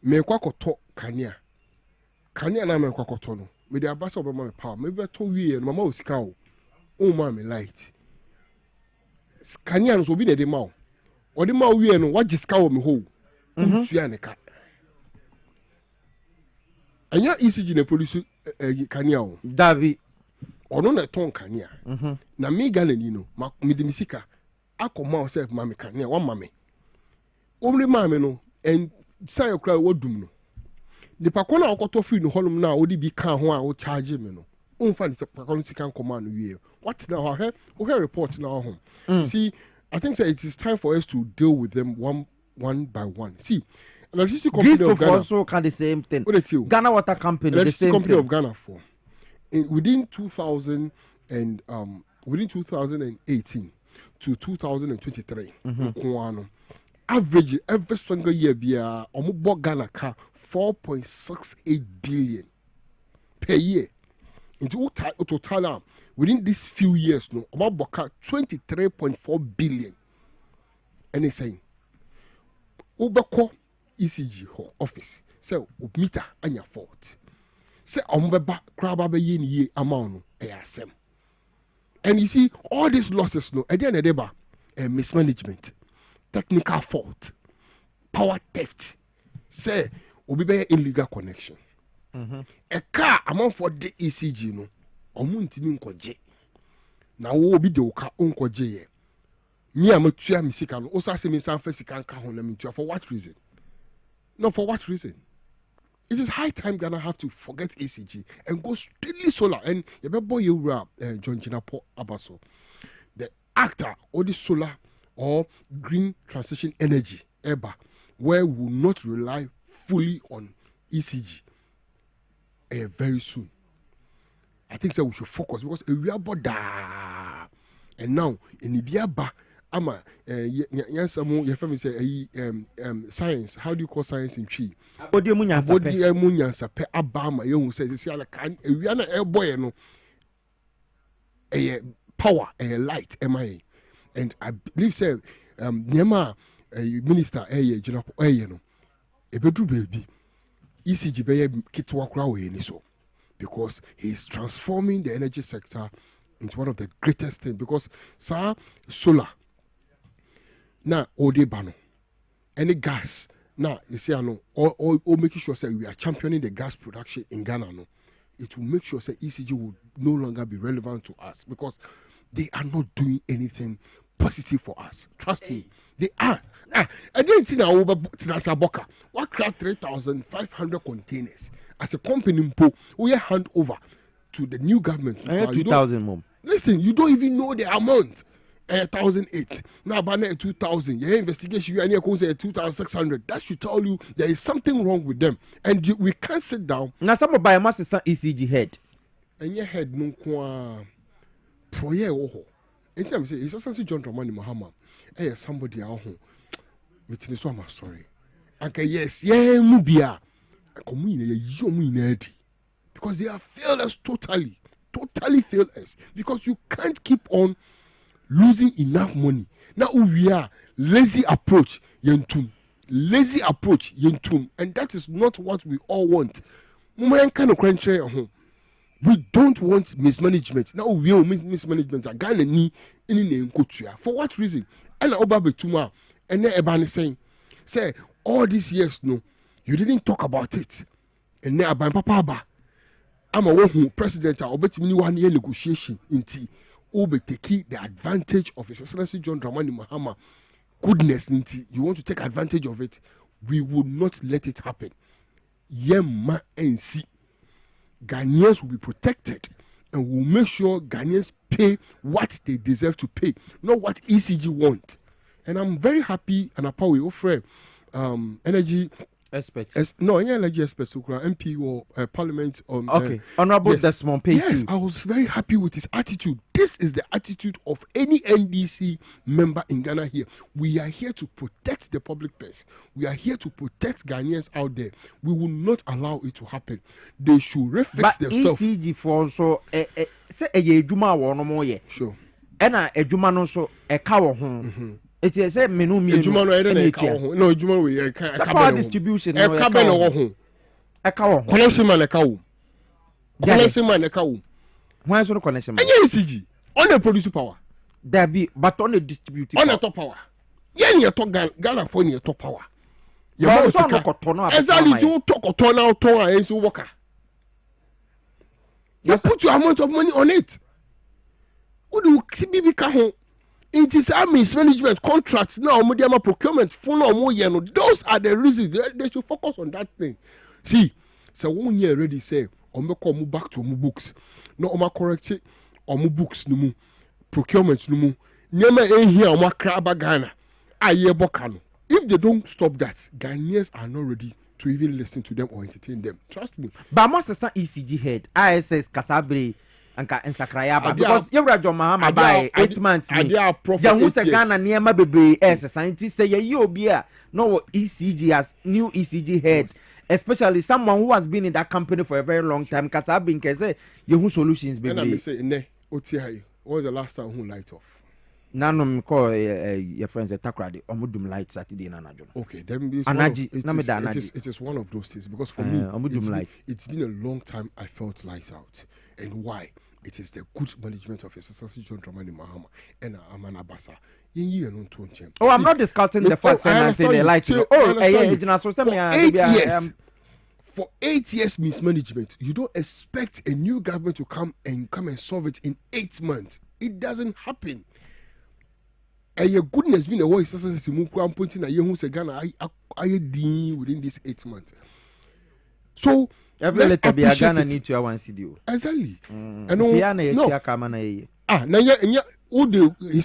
Me kwa koto Kania na me kwa koto no. Me de abasa obama me power. Me be to wie no mama osika o. O ma me light. Kania no so bi de ma o. O de ma wie no wa gisika o me ho. Ntua ne ka. Anya ECG ne police Kania o. Davi ono na ton Kania na me Ghana ni no me de misika akoma o self mame Kania wa mame omri mame no en say okra wodum no de pakona okoto free no holum na odi bi kan ho a o charge me no umfa de pakona sika nkoma no wie what now o hear report now home see I think say it is time for us to deal with them one by one. See electricity company of Ghana also can the same thing. Ghana Water Company the same company thing. Of Ghana for within 2018 to 2023 average every single year be omo Ghana ka 4.68 billion per year into total within these few years no omo boka 23.4 billion and it's saying obeko ECG office so meter anya fault say ombeba kraba be ye ni amount no asem and you see all these losses no at the end of the day mismanagement technical fault power theft say obi be illegal connection. A car amount for the ECG no omuntimi nkoje na wo obi de oka onkoje ye me amatua misika no osa se me san fasika nka ho na metua for what reason? No, for what reason? It is high time Ghana have to forget ECG and go strictly solar. And you remember John Jinapo Abaso, the actor or the solar or green transition energy EBA, where we will not rely fully on ECG very soon. I think so we should focus because we are boda. And now in Ibiaba, ama yes your family say science. How do you call science in Chi? Abodi emunyansa pe abama you say ala kan we na e boy no power light MIA. And I believe say niema minister Jinapo no e bedru baby ECG be kitwa kra we ni so because he is transforming the energy sector into one of the greatest things because solar now ode bano any gas now you see or making sure say we are championing the gas production in Ghana no it will make sure say ECG will no longer be relevant to us because they are not doing anything positive for us. Trust me, they are. I didn't see now over Tinasaboka. What cracked 3,500 containers as a company we hand over to the new government. 2,000 more. Listen, you don't even know the amount. 1,008. Now, by 2,000. Your investigation, you are near 2,600. That should tell you there is something wrong with them, and we can't sit down. Now, some of my master ECG head. And your head no kwa proye oho. Anytime say it's just John Dramani Mahama. Hey, somebody at home. Meeting so I'm sorry. Okay, yes, yeah, mubia. Because they have failed us totally failed us. Because you can't keep on losing enough money. Now we are lazy approach, yentum. And that is not what we all want. We don't want mismanagement. Now we will mismanagement. For what reason? And Obabetuma and Ebani saying, say all these years no, you didn't talk about it. And now Aban Papa I'm a one president. I'll bet me 1 year negotiation in tea. Take the advantage of His Excellency John Dramani Mahama goodness in tea. You want to take advantage of it? We will not let it happen. Yema and see. Ghanaians will be protected and we'll make sure Ghanaians pay what they deserve to pay, not what ECG want. And I'm very happy and we offer energy experts. Energy experts, MP or Parliament. Okay, Honorable Desmond Payne. Yes, I was very happy with his attitude. This is the attitude of any NDC member in Ghana here. We are here to protect the public purse. We are here to protect Ghanaians out there. We will not allow it to happen. They should refix themselves. But ECG for so say a juma wo no mo ye. Sure. Ena ejuma no so e ka wo ho. It is a menu me. Ejuma no e dey ka wo ho. No ejuma we e ka power distribution no e ka be no wo ho. E ka wo ho. Connection man e ka wo. Connection man e ka wo. Why so no connection man? Enye ECG. On the produce power. There be but on the distributing. On the top power. Yen ye to Ghana for ye top power. Ye mo so no kotono abi. Exactly you to kotono out to and so worker. You put your amount of money on it. What do CBB ka ho? It is mismanagement contracts now, media procurement, those are the reasons they should focus on that thing. See, so 1 year already say, come back to my books. No, correct it, my books, no procurement, no Nyama here, crab Ghana. If they don't stop that, Ghanaians are not ready to even listen to them or entertain them. Trust me. But most of the ECG head, ISS Kasabre. Anka ensakrayaba because yewra John Mahama by 8 months ni ya hu se Ghana niema bebre scientist say ye obi a no ECG as new ECG head, especially someone who has been in that company for a very long time cause I've been say ye hu solutions bebre. And I say ne OTI what was the last time who light off? Nano me call your friends Takrade omudum light Saturday na najo. Okay, then it is one of those things because for me it's been a long time I felt light out. And why? it is the good management of His Excellency John Dramani Mahama and Amana Basa. Oh, I'm not discounting the facts and I say they like to. Oh, for 8 years mismanagement, you don't expect a new government to come and solve it in 8 months. It doesn't happen. And your goodness been a voice I'm pointing at you who say Ghana I deal within these 8 months. So every letter be a Ghana need to have one CDO. Exactly. And His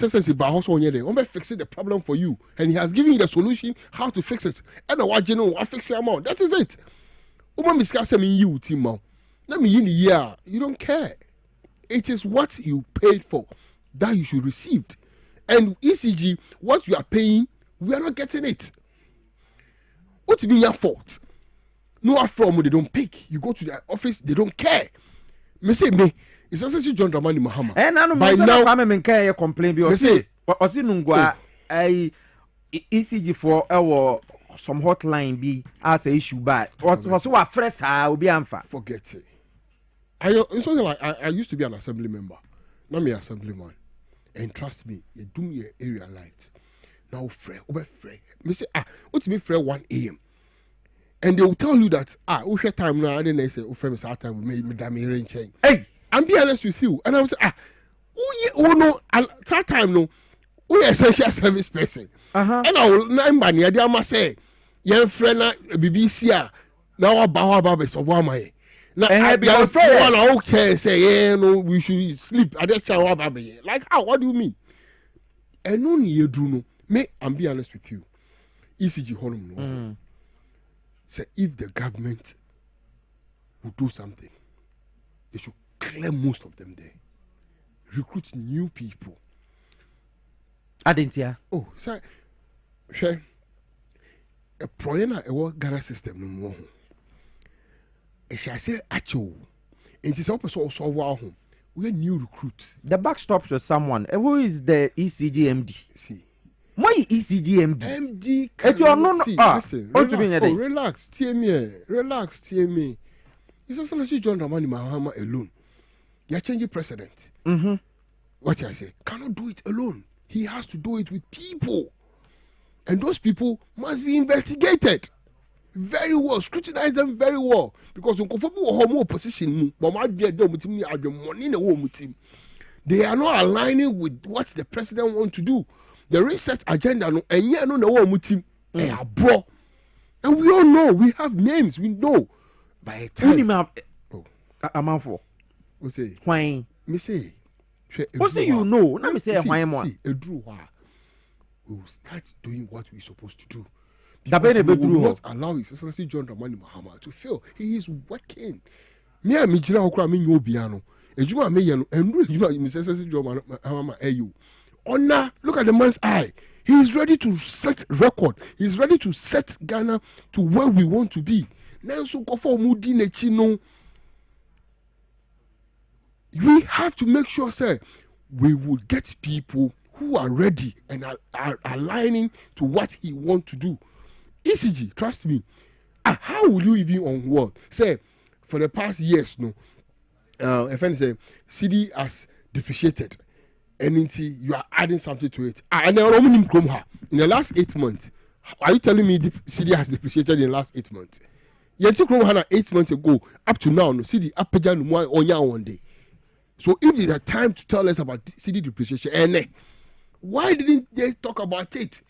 Excellency Bahoso Onyede, fixing the problem for you, and he has given you the solution how to fix it. And I fix it amount. That is it. You let me in the year. You don't care. It is what you paid for that you should receive. And ECG, what you are paying, we are not getting it. What's been your fault? No from they don't pick. You go to the office, they don't care. Me say me. It's actually John Dramani Mahama. And I know by now I'm care complain because Osinungwa ECG for our some hotline be as a issue bad. Was so fresh will be unfair. Forget it. It's something like I used to be an assembly member. Now me assemblyman. And trust me, you do me an area light. Now free. Me say what's me free 1 a.m. And they will tell you that we share time now. Then they say free me start time we me damn rain change. Hey, I'm be honest with you. And I was no that time no we essential service person. And I will number near the ama say young friend na BBC now about so why now your friend one okay say no we should sleep at that chair like how what do you mean? And no you do no me I'm be honest with you. ECG Holm no say if the government will do something they should clear most of them there, recruit new people. I didn't hear. Oh, sorry. Share a proyena a Ghana system no more. I shall say actual. It is also solve our home. We are new recruits. The backstop to someone. Who is the ECG MD? See. My ECG MD. MD. It's your no. Listen. Relax. TMA. It's also John Dramani Mahama alone. You're changing precedent. What I say, cannot do it alone. He has to do it with people. And those people must be investigated very well, scrutinize them very well. Because more position, they are not aligning with what the president wants to do. The research agenda, and yet no team. They are bro. And we all know, we have names, we know. By a time. I'm for. We say why me say what say you know now me say why more we will start doing what we supposed to do. We will not allow His Excellency John Dramani Mahama to fail. He is working. Me a me jira okra me nyo bia no ejuma me ye no enru ejuma His Excellency John Mahama ayu honor. Look at the man's eye. He is ready to set record. He is ready to set Ghana to where we want to be. Now so go for mudi nechi no. We have to make sure, sir, we will get people who are ready and are aligning to what he wants to do. ECG, trust me. How will you even on what? Say, for the past years, no, if I say CD has depreciated, and you are adding something to it. And in the last 8 months, are you telling me the CD has depreciated in the last 8 months? You took 8 months ago, up to now, no CD up one day. So if it's a time to tell us about CD depreciation, why didn't they talk about it?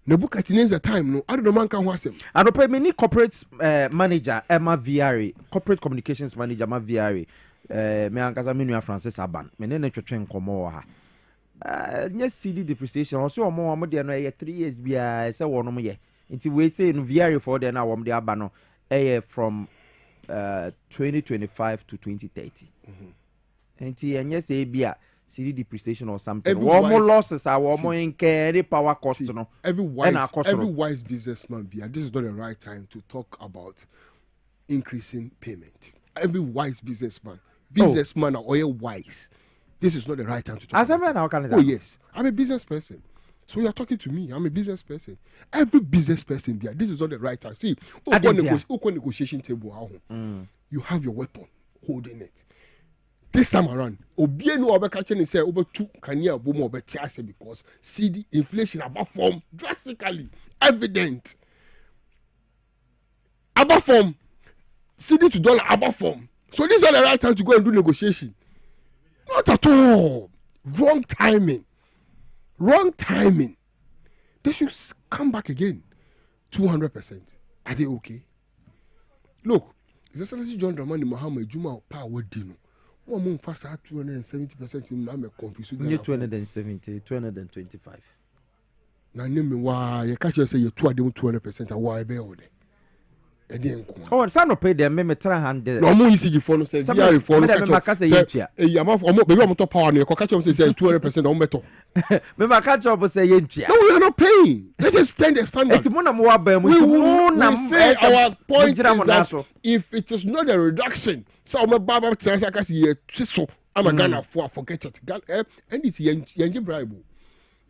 Nebuchadnezzar the time, no. I don't know man can watch him. I don't pay many corporate manager, Emma VRA, corporate communications manager, Emma VRA. Me ankaza menu Francis Aban. Me ne twetwe nkomo ha. Yes CD depreciation. Also omo amo de no 3 years bia say wono mo ye. Nti we say no VRA for there na wom de aba no from 2025 to 2030. Nti enye say bia CD depreciation or something. One more losses are one more in carry power cost. No, every wise businessman, this is not the right time to talk about increasing payment. Every wise businessman are all wise. This is not the right time to talk about it. Oh yes, I'm a business person. So you're talking to me. I'm a business person. Every business person, this is not the right time. See, negotiation table, you have your weapon holding it. this time around obi enu obeka che ni say obetu kania bomo obeti ase because see the inflation above form drastically evident above form CD to dollar above form. So this is not the right time to go and do negotiation. Not at all. Wrong timing. They should come back again. 200%. Are they okay? Look, it's Excellency John Dramani Mahama Juma Power Dino. One month fast 270% in I'm confused. 270, 225. Now name me why you catch you say you 200% why be all day. Oh, and some pay them me 300. No more ECG phone say yeah phone catch say eh am baby am top power no catch up say 200% on better. Me ma catch up say yentia. No, we are not paying. Let us stand the standard. Eti mo na mo wa ba mu ti mo na say our point is that if it is not a reduction, so me baba tell say kasi ye so am a Ghana for forget it. And it's yenji bribe.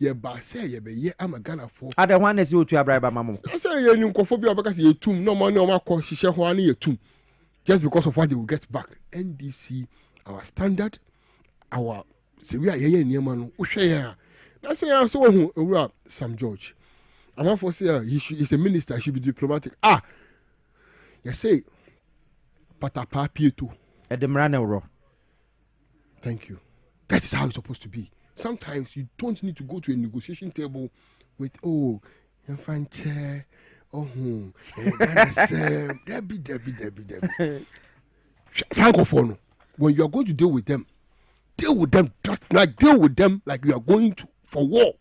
Ye ba say ye be ye am a Ghana for. Ada one is you to bribe mama. I say ye ni nkofobia because ye tum no money o ma ko hihye ho ani ye tum. Just because of what they will get back. NDC our standard our say we are ye niema no wo hwe ya. Na say ya so hu owura Sam George. I'm for say he's a minister, he should be diplomatic. You say patapa pieto. Edemrane. Thank you. That is how it's supposed to be. Sometimes you don't need to go to a negotiation table with infant chair, Debbie. When you are going to deal with them just like deal with them like you are going to for war.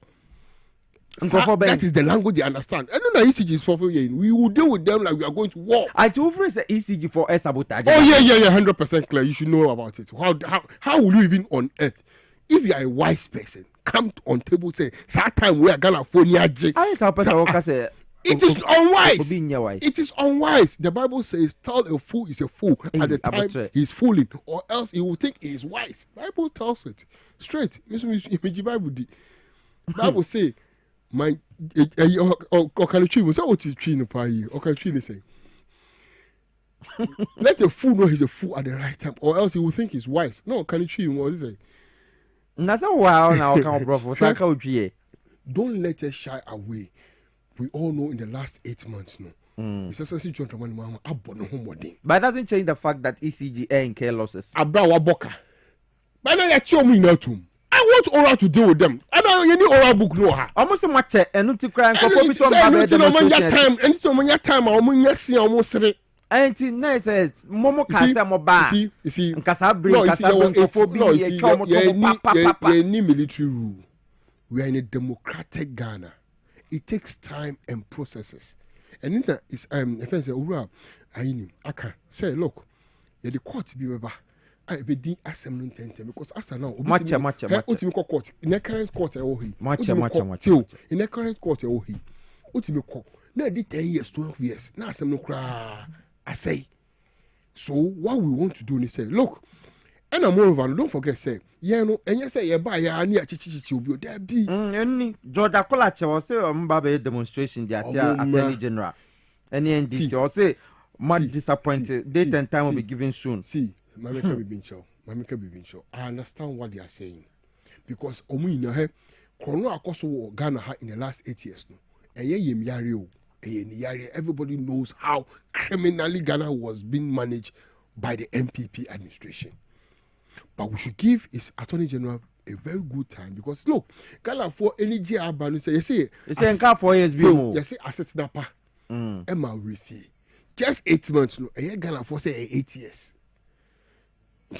That is the language they understand. I don't know ECG is for we will deal with them like we are going to war. I told you say ECG for air sabotage. Oh yeah, 100% clear. You should know about it. How will you even on earth? If you are a wise person, come on table say, "That time we are gonna phone you." It is unwise. It is unwise. The Bible says, "Tell a fool is a fool at the time he's fooling, or else he will think he is wise." Bible tells it straight. Bible say, "My can you say what is tree no pay? Or can you say?" Let a fool know he's a fool at the right time, or else he will think he's wise. No, can you treat him? What is it? That's a wow now, bro. Don't let us shy away. We all know in the last 8 months, it's essentially John Dramani Mahama abon homodin. But it doesn't change the fact that ECG and care losses. Abrawa Boka. But now you're chewing now too. I want Ora to deal with them. I don't need Ora book no ha. Almost a match and not to cry and for time. And so many time almost see almost and nice says Momo Casa Moba. You see, any military rule. We are in a democratic Ghana. It takes time and processes. And in that is if I say Ura I can say look, you're the court be over. I be the assembly because after now match court in the current court match in the current court ultimate court. Now did 10 years, 12 years. Now assembly cry. I say, so what we want to do is say, look, and I'm moreover, don't forget, say, and you say, yeah, buy a near chichi will be there be. Georgia Colache or say, Mbabe demonstration, the Attorney General, and the NDC, or say, much disappointed, date and time will be given soon. See, Mamika be show. I understand what they are saying because Omu in her, Corona Akoso Ghana in the last 8 years, no, and ye everybody knows how criminally Ghana was being managed by the MPP administration. But we should give his Attorney General a very good time because look, Ghana for any JR ban say you see it's in 4 years you say asset napa Emma Rifi just 8 months no Ghana for say 8 years. I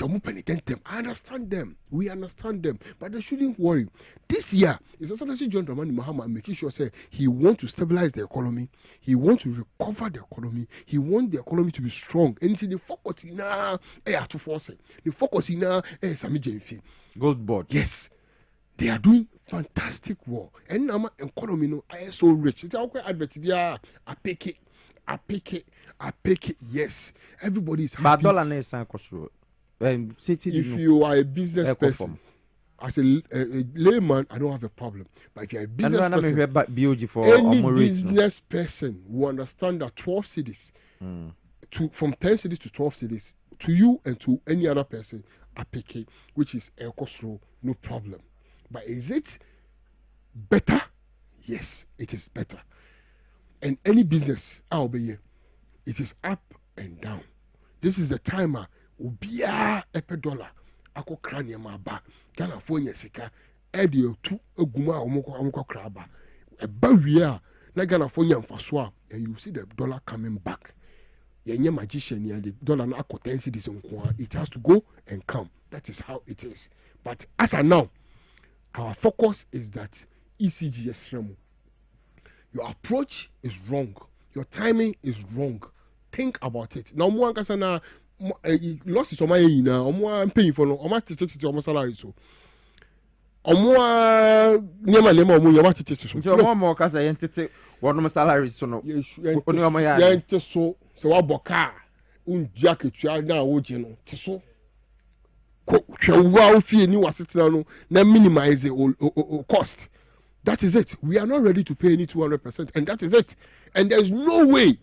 understand them. We understand them. But they shouldn't worry. This year, it's also John Dramani Mahama making sure say he wants to stabilize the economy. He wants to recover the economy. He wants the economy to be strong. And the focus in to force it. The focus in Sami Jenfi. Gold board. Yes. They are doing fantastic work. And now economy no I so rich. It's our advertisement. I pick it. Yes. Everybody is happy. But dollar is if you are a business person, as a layman, I don't have a problem. But if you are a business person, any business person will understand that 12 cities, from 10 cities to 12 cities, to you and to any other person, apeke, which is Ekosro, no problem. But is it better? Yes, it is better. And any business, I'll be here. It is up and down. This is the timer. Ubia $1 ako krania maba. Ghana phone yesika. Edio tu oguma omoko kraba. Ebawia na Ghana phone yamfaswa. And you see the dollar coming back. Yenye magician ya the dollar na akotensi this onkwa. It has to go and come. That is how it is. But as of now, our focus is that ECG yesremu. Your approach is wrong. Your timing is wrong. Think about it. Now, more kasana loss is on my now. I'm paying for no. I'm tete on my salary so. Nyama lema omo yama tete so. Njo more kasa yentete one my salary so no. Oni omo ya. Yente so wa boka. Unja ketua na woje no. Teso. Ko hwa ofie ni wasetena no na minimize cost. That is it. We are not ready to pay any 200%, and that is it. And there's no way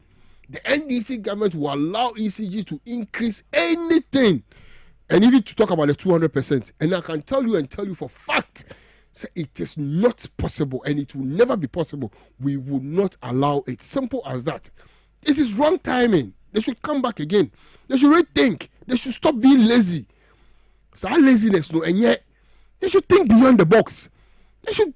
the NDC government will allow ECG to increase anything, and even to talk about the 200%. And I can tell you for fact, so it is not possible, and it will never be possible. We will not allow it. Simple as that. This is wrong timing. They should come back again. They should rethink. They should stop being lazy. So our laziness, no, and yet they should think beyond the box. They should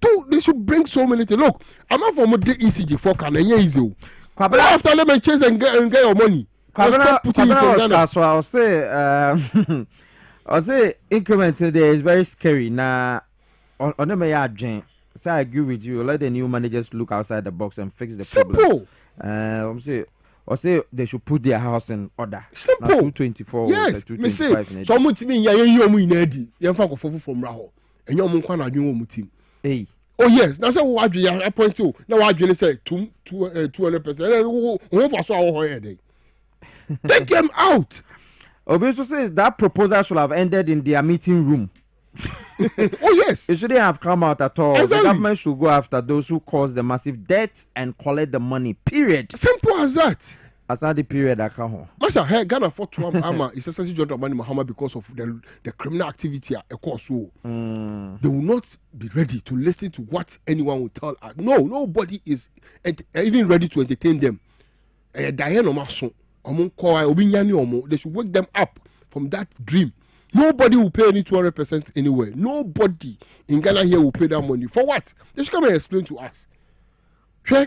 bring so many things. Look, I'm not from the ECG for can easy. After let me chase and get your money. So I'll say increment today is very scary. Now on the may so I agree with you. Let the new managers look outside the box and fix the problem. Simple. Or say they should put their house in order. Simple. 224. Yes. Me say someone to me you in Eddie. You from Raho. And you na adwin team. Hey. Oh yes. Now say what you appoint to. Now what you say 200%. We for so our head. Take them out. Obiso says that proposal should have ended in their meeting room. Oh yes. It shouldn't have come out at all. Exactly. The government should go after those who caused the massive debt and collect the money. Period. Simple as that. As not the period that come home. Master, hey, Ghana for to Ama is essentially John Dramani Mahama because of the criminal activity at Ekoso. They will not be ready to listen to what anyone will tell us. No, nobody is even ready to entertain them. They should wake them up from that dream. Nobody will pay any 200% anywhere. Nobody in Ghana here will pay that money. For what? They should come and explain to us. Okay?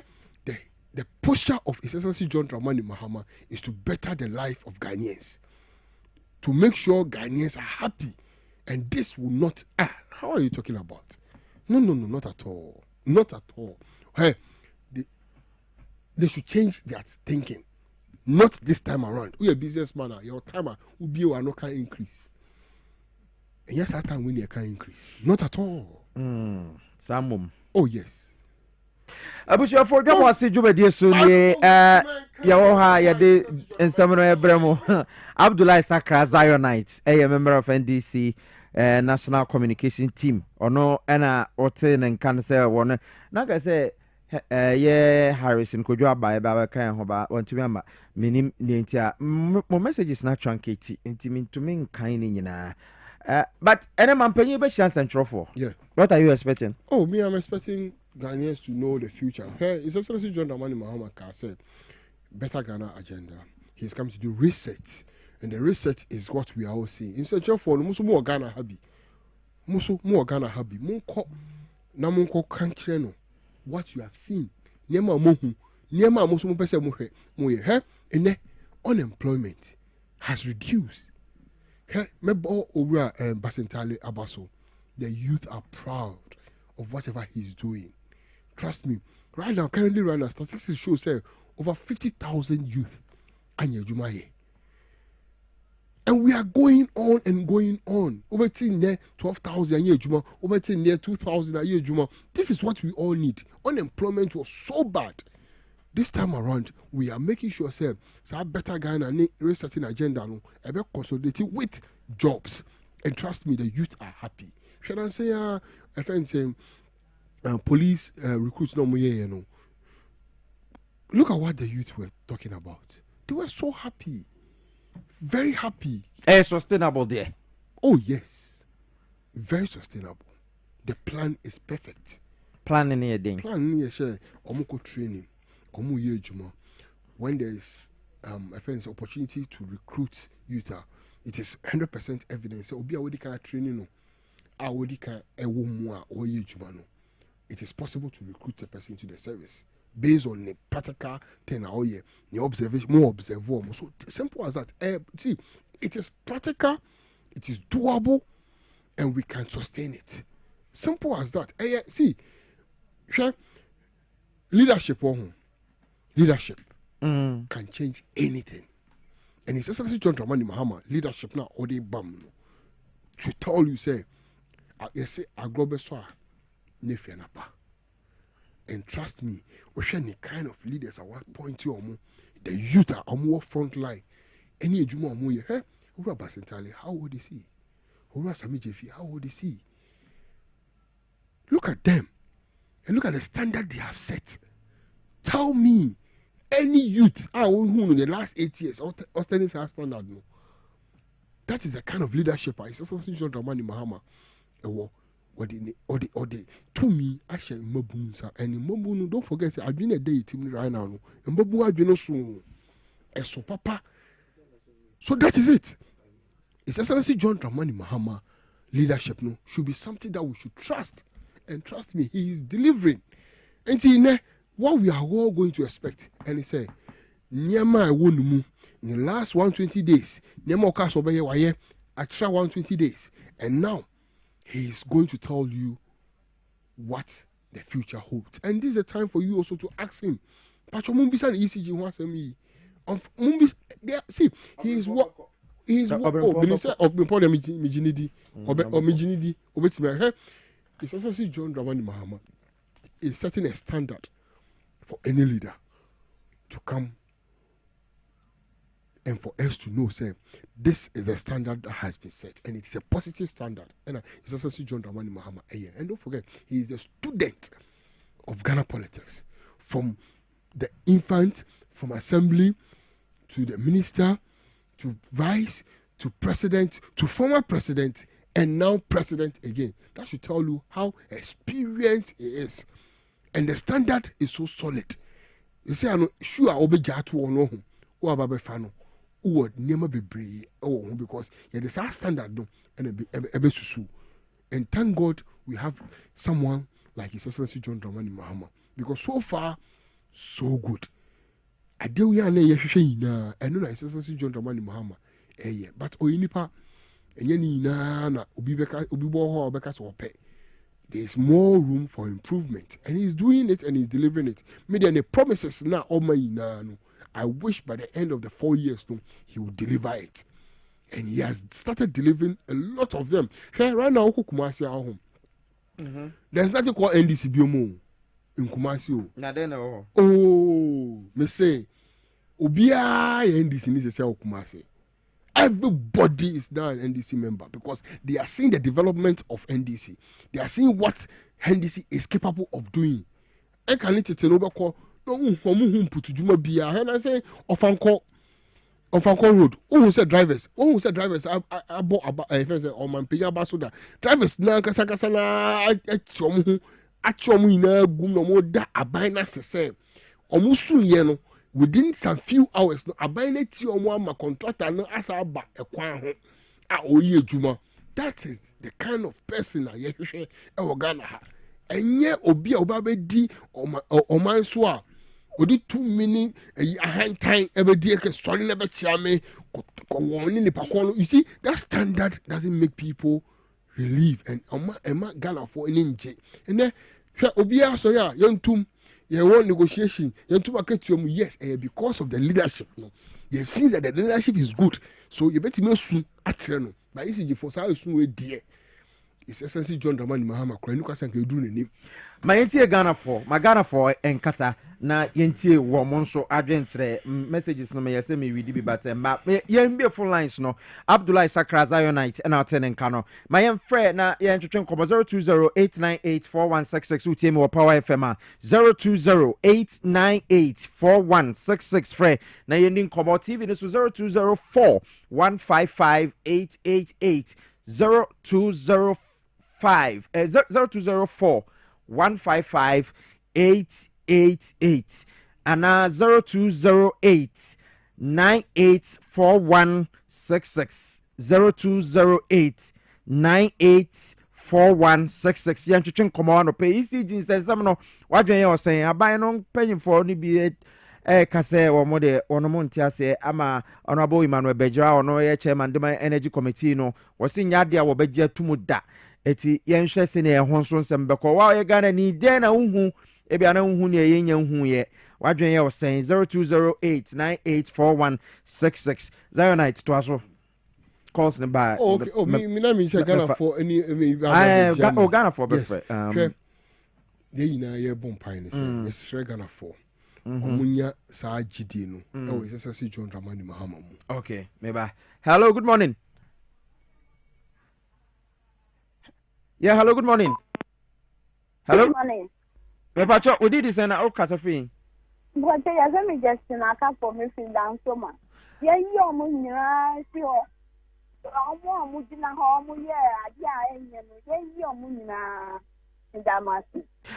The posture of His Excellency John Dramani Mahama is to better the life of Ghanaians. To make sure Ghanaians are happy. And this will not... how are you talking about? No, not at all. Not at all. Hey, they should change their thinking. Not this time around. We are businessman. Your timer will be a no can increase. And yes, that time when you can increase. Not at all. Samum. Oh, yes. Abusha for them was Jubedi Sunday, Yawoha, Yade, and Samuel Bremo, Abdullah Sakra Zionite, a member of NDC National Communication Team, or no, Anna Orton and Cancer one. Like I say, Harrison could drop by Baba Kan Hoba, want to remember, minim Nintia, my message is not truncated, intimate to me, kind in but any man paying you chance and trophy. Yeah. What are you expecting? Oh, me, I'm expecting Ghanaians to know the future. Hey, His Excellency John Dramani Mahama said, better Ghana agenda. He's come to do reset. And the reset is what we are all seeing. In search for Musu more Ghana happy. Musu more Ghana happy. Munko Namunko country no. What you have seen. Niema Mohu. Niema Musu Pese Muhe. Muye. And unemployment has reduced. Mebo Ora and Basentale Abaso. The youth are proud of whatever he's doing. Trust me. Currently right now, statistics show say over 50,000 youth Anya Jumaye. And we are going on and going on. Over 12,000 a year Juma, over 2,000 a year Juma. This is what we all need. Unemployment was so bad. This time around, we are making sure say better Ghana resetting agenda no ebe consolidating with jobs. And trust me, the youth are happy. Should I say police recruits no more. Look at what the youth were talking about. They were so happy. Very happy. Sustainable there. Oh yes, very sustainable. The plan is perfect. Plan in here, ding. Plan here, share. Omoko training, omu ye juma. When there is I find opportunity to recruit youth, it is 100% evidence. Obi awodi ka training no, awodi ka ewo mu a oye juma no. It is possible to recruit a person into the service based on the practical thing. Oh yeah, the observation, more observe. So simple as that. See, it is practical, it is doable, and we can sustain it. Simple as that. See, leadership, leadership can change anything. And it's essentially John Dramani Mahama leadership now. Or they bam to tell you say, you say a global soa. And trust me, we share the kind of leaders at one point to the youth are more front line. Any Juma Moye, Ura Basentale, how would they see? Ura Sami Jefi, how would they see? Look at them and look at the standard they have set. Tell me, any youth who in the last 8 years, Australians have standard. No, that is the kind of leadership I saw. Dramani Mahama, or the to me I share mabunsa and mabunu. Don't forget I've been a day team right now. And mabu I've been so so papa. So that is it. It's essentially John Dramani Mahama leadership no should be something that we should trust. And trust me, he is delivering. And see what we are all going to expect. And he said, Nyama in the last 120 days, Nyama Okasobe waye extra 120 days. And now he is going to tell you what the future holds. And this is a time for you also to ask him. Pacho Mumbisa and ECG wants me. See, he is what he is what Minister of Important Mijinidi or Mijinidi Obetime. It's essentially John Dramani Mahama is setting a standard for any leader to come and for us to know, say, this is a standard that has been set, and it's a positive standard. And it's essentially John Dramani Mahama. And don't forget, he is a student of Ghana politics, from the infant, from assembly to the minister, to vice, to president, to former president, and now president again. That should tell you how experienced he is. And the standard is so solid. You say, I know, sure, I'll be jatu or no, or Ababe Fano, or never be brave, because it is our standard, no, and a susu. And thank God we have someone like His Excellency John Dramani Mahama, because so far, so good. I do we are na and no His Excellency John Dramani Mahama, but Oyinipa, and Yanina, Obibo, so pay. There is more room for improvement, and he's doing it and he's delivering it. Maybe the promises now, I wish by the end of the 4 years, he will deliver it, and he has started delivering a lot of them. Right now, there's nothing called NDC Biomo in Kumasi. Oh, me say, Obia NDC needs to say Kumasi. Everybody is now an NDC member because they are seeing the development of NDC. They are seeing what NDC is capable of doing. I can let it over call no put to Juma Bia and I say of Uncle Road. Who said drivers? I bought about on my Pia Basoda. Drivers now Casacasana at Chomina Gumoda Abina Sese. Almost soon yeno. Within some few hours, no, abineti my contractor no asa ba ekwan ho juma. That is the kind of person I yehwe e Ghana ha. Enye obi a obabedi o man so a odi 2 minutes a hand time ebe di eke sorry never chiame ko woni ni pakon. You see, that standard doesn't make people relieve and ema Ghana for nje. And then obi a so ya yentum you want negotiation. You want to market to yes, because of the leadership. No, you have seen that the leadership is good. So you better make soon at no. But ECG for how soon we dear. It's essentially John Dramani Mahama. Kwanuka sanke do name. My yentie Ghana for enkasa na yentie wo monso adwentre messages no me yese me read bi but yen be full lines no Abdullah Sakra Zionite and our ten enkano my yen frɛ na yen twetwen kobo 0208984166 utie me wo Power FM 0208984166 frɛ na yen din kobo TV no so 0204155888 0205 0204 155 888 and 0208 984166 0208 984166 yan twetwe komo no pe isi jinsensam no wadwen ye osen aban no panyimfo no bi kase wo mo de ono mo ntiase ama honorable Emmanuel Bejra ono ye chairman Dema Energy Committee no wosi nyade a wo begye tumu da eti yenhwe se ne ehon so nsem beko wa ye Ghana ni den na unhu ebia na unhu ne ye nya unhu ye wadwen ye osen 0208 984166 Zionite to aso calls ne ba me na me check Ghana for any Ghana for befre they na ye bon pine say yes Ghana for omunya sa gidi no e wo sese John Dramani Mahama mu. Okay, maybe. Hello, good morning. Yeah, hello, good morning. Hello. Good morning. Me pacho, we did this na o kasa free. But ya se me just na ka for me feel down so man. Ye yo mo nyira si ho. Omo mo dina ho mo ye ade a enye no. Ye yo mo nyira.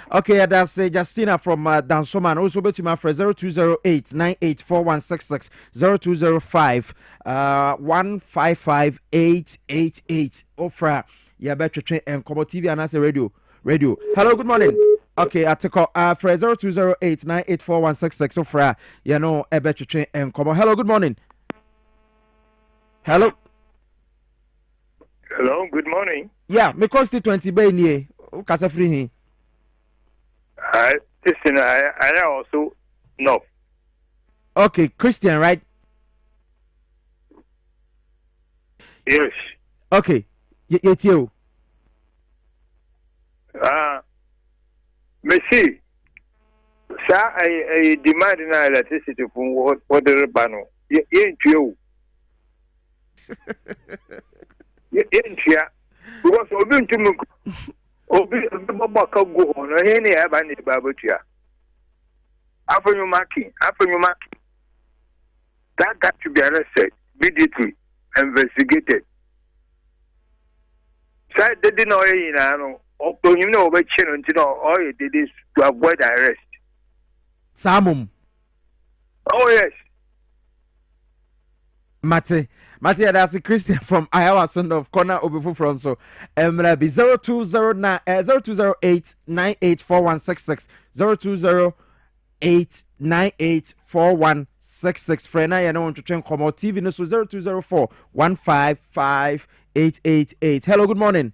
Okay, that's Justina from Dansoman. Also, bet my friend 0208 984166 0205 155 888. Ofra, yeah, better train and Kobo TV and as a radio. Hello, good morning. Okay, I take friend 0208 984166. Ofra, you know, a better train and Kobo. Hello, good morning. Hello, good morning. Yeah, me constituency be near. Kasa free him. Listen, I also no. Okay, Christian, right? Yes. Okay, it's you. Messi, sir, I demand an electricity from what the Rebano. Ain't you? Ain't you? Because we've been to Obi Baba go on, any abandoned Babutia. After you marking. That got to be arrested, immediately investigated. So they didn't know, you know, what all you did is to avoid arrest. Samum. Oh, yes. Mate, that's a Christian from Iowa, son of Corner Obifu from so. Be 0208 984166 0208 984166. Friend, I know to train Komo TV no so 0204 155 888. Hello, good morning.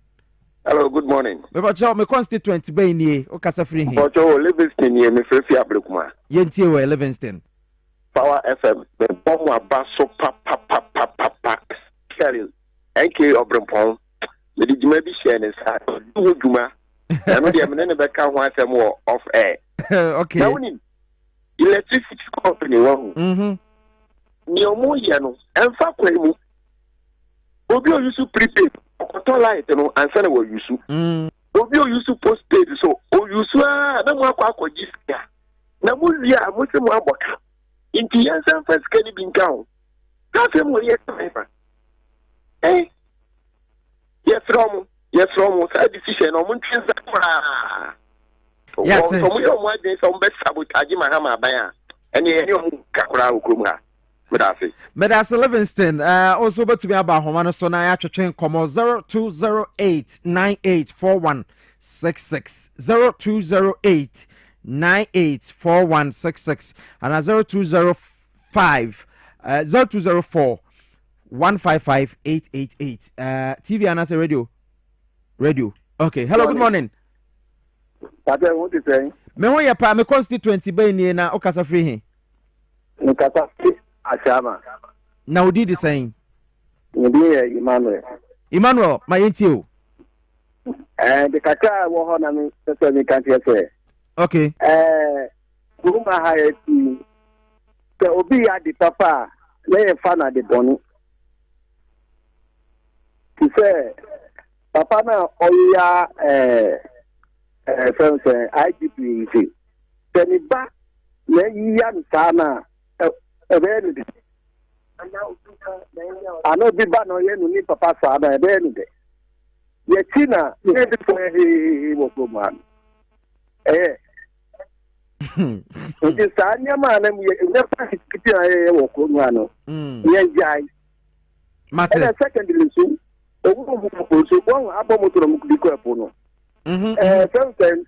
Hello, good morning. Me bacho me constituent be nie o kasa free hin. Bacho Livingston ye me free ablekuma. Yentie we Livingston. Power FM, the bomb was basso papa. Carry, NK Obrempon, the Jimabi Shannon, do Juma, and the American once more off air. Okay. Now, electricity company, Neomoyano, and Fakwemu, Obio used to prepay, or light, and Sana were used to. Obio used to postpaid, so, you swear, no more quack or Jiska. Namulia, Muslim Wabaka. In the answer first can be count. That's him when you're eh? Yes, Romo, side decision on Montreal. Yes, so we don't want this on best sabotage Mahama Baya. And you Kakura Ukuma. Medas Livingston, also but to be about Homana Sona Train Como 0208 984166 0208 984166 and 0205 0204 155 888. TV and as a radio. Okay. Hello, good morning. What is saying? Me won ya pa me constituency be ni na okasa free hin. Nkasa Ashama. Na odi the same. Ndi Emmanuel, my yenti o. The kaka wo ho na me so me kan say. Okay. Kuma hayati. Se obi ya di papa, le fa na de bonu. Ti say papa na oya friends IGP teni ba le yiya nsana ebe ni de ano bi ba no ye nu ni papa sa na ebe ni de Yetina, ye woko man. Nti saa nneɛma a na nneɛma kiti a yɛyɛ wɔ kurom ha no yɛngyae ɛna secondly so owurɔ mu kɔkɔ so wɔn abɔ moto na mu bi kɔ ɛpo no sɛnsɛn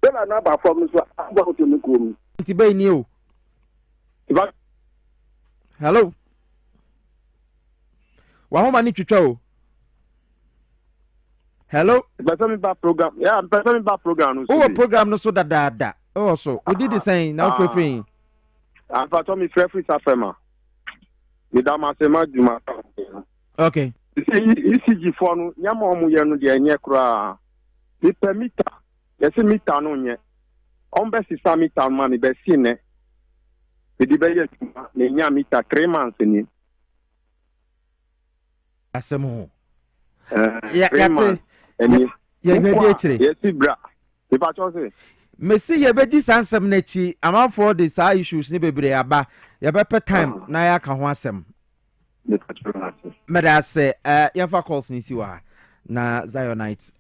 dɔla no aba fam no so abɔ moto no kurom nti bɛyi ni o hello wahoma ne twitwa o hello. Person ba program. Yeah, person ba program no. Oh, program no so da. Oh, so we did the same. Now free. I'm for me free safema. We da ma se ma juma. Okay. ECG for no nyama omu ye no de enye kra. Ni permita. Yesi mita no nye. On be si sa mita man be si ne. We di be ye ne nya mita 3 months ni. Asemo. Yeah, that's Yes, bra. If I chose Messi yebedi sansem na chi amanfo de saa issues ne bebre aba yebepe time na ya ka ho asem meda se yefa calls ni siwa na Zionite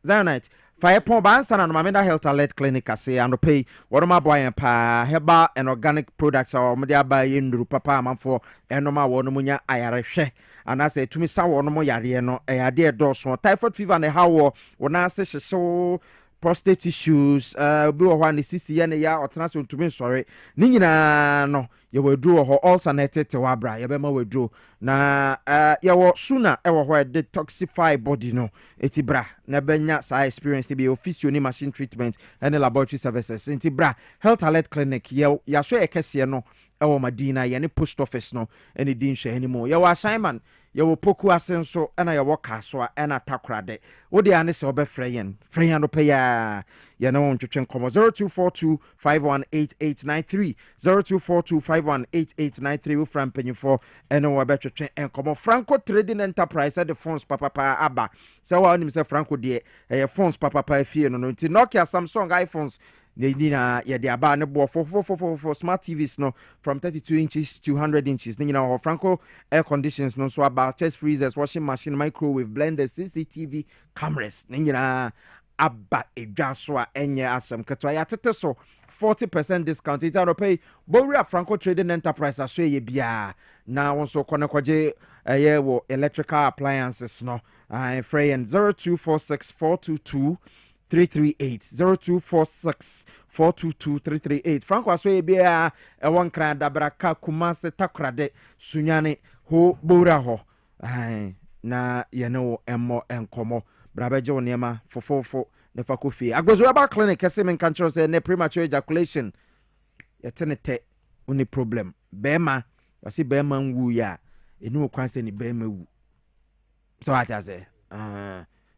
Zionite fire pon ba ansa na no Mameda Health Alert Clinic ase and pay wodoma boy pa herbal and organic products or mo de aba ye nduru papa amanfo enoma wono munya ayarehwe anase tumi sa wono mo yare no ade edoso typhoid fever na hawo wona ase hyehyew prostate issues bi wo hwa ne sisi ye ne ya otena so ntumi sore ni nyina no ye wedru ho also na tete wa bra ye be ma wedru na ye wo sooner e wo ho detoxify body no eti bra na benya sa experience be official ni machine treatment and laboratory services enti bra Health Alert Clinic ye ya so ekese no e wo Madina ye ne post office no ene din hwe anymore ye wo assignment ye wo poku asenso ena ye wo kaso a ena takrade wo de ane se obefre yen no pe ya ye na won twetwen komo 0242518893 0242518893 wo fram penyfo ena wo betwetwen enkomo Franco Trading Enterprise the phones papa aba se wa onim se Franco de phones papa fie no nti Nokia Samsung iPhones Nina ya de aba ne bo for smart TVs no from 32 inches to 100 inches. Nina Franco air conditions no so about chest freezers, washing machine, microwave, blenders, CCTV cameras. Nina abba ejaswa enye asem ketwa ya tete so 40% discount. It are pay Boria Franco Trading Enterprise aswe ye bia na won so konekwaje ye wo electrical appliances no. Frey and 0246 338 0246-422-338 Franco aswe bia ewon kran dabraka kumase takrade sunyane ho bora ho na yene emmo enkomo brabeje onema fofofo ne fakofi agbozo aba clinic ese men kan chiro say ne premature ejaculation yetenete oni problem bema wasi bema nwu ya enu kwanse ni bema wu so ata say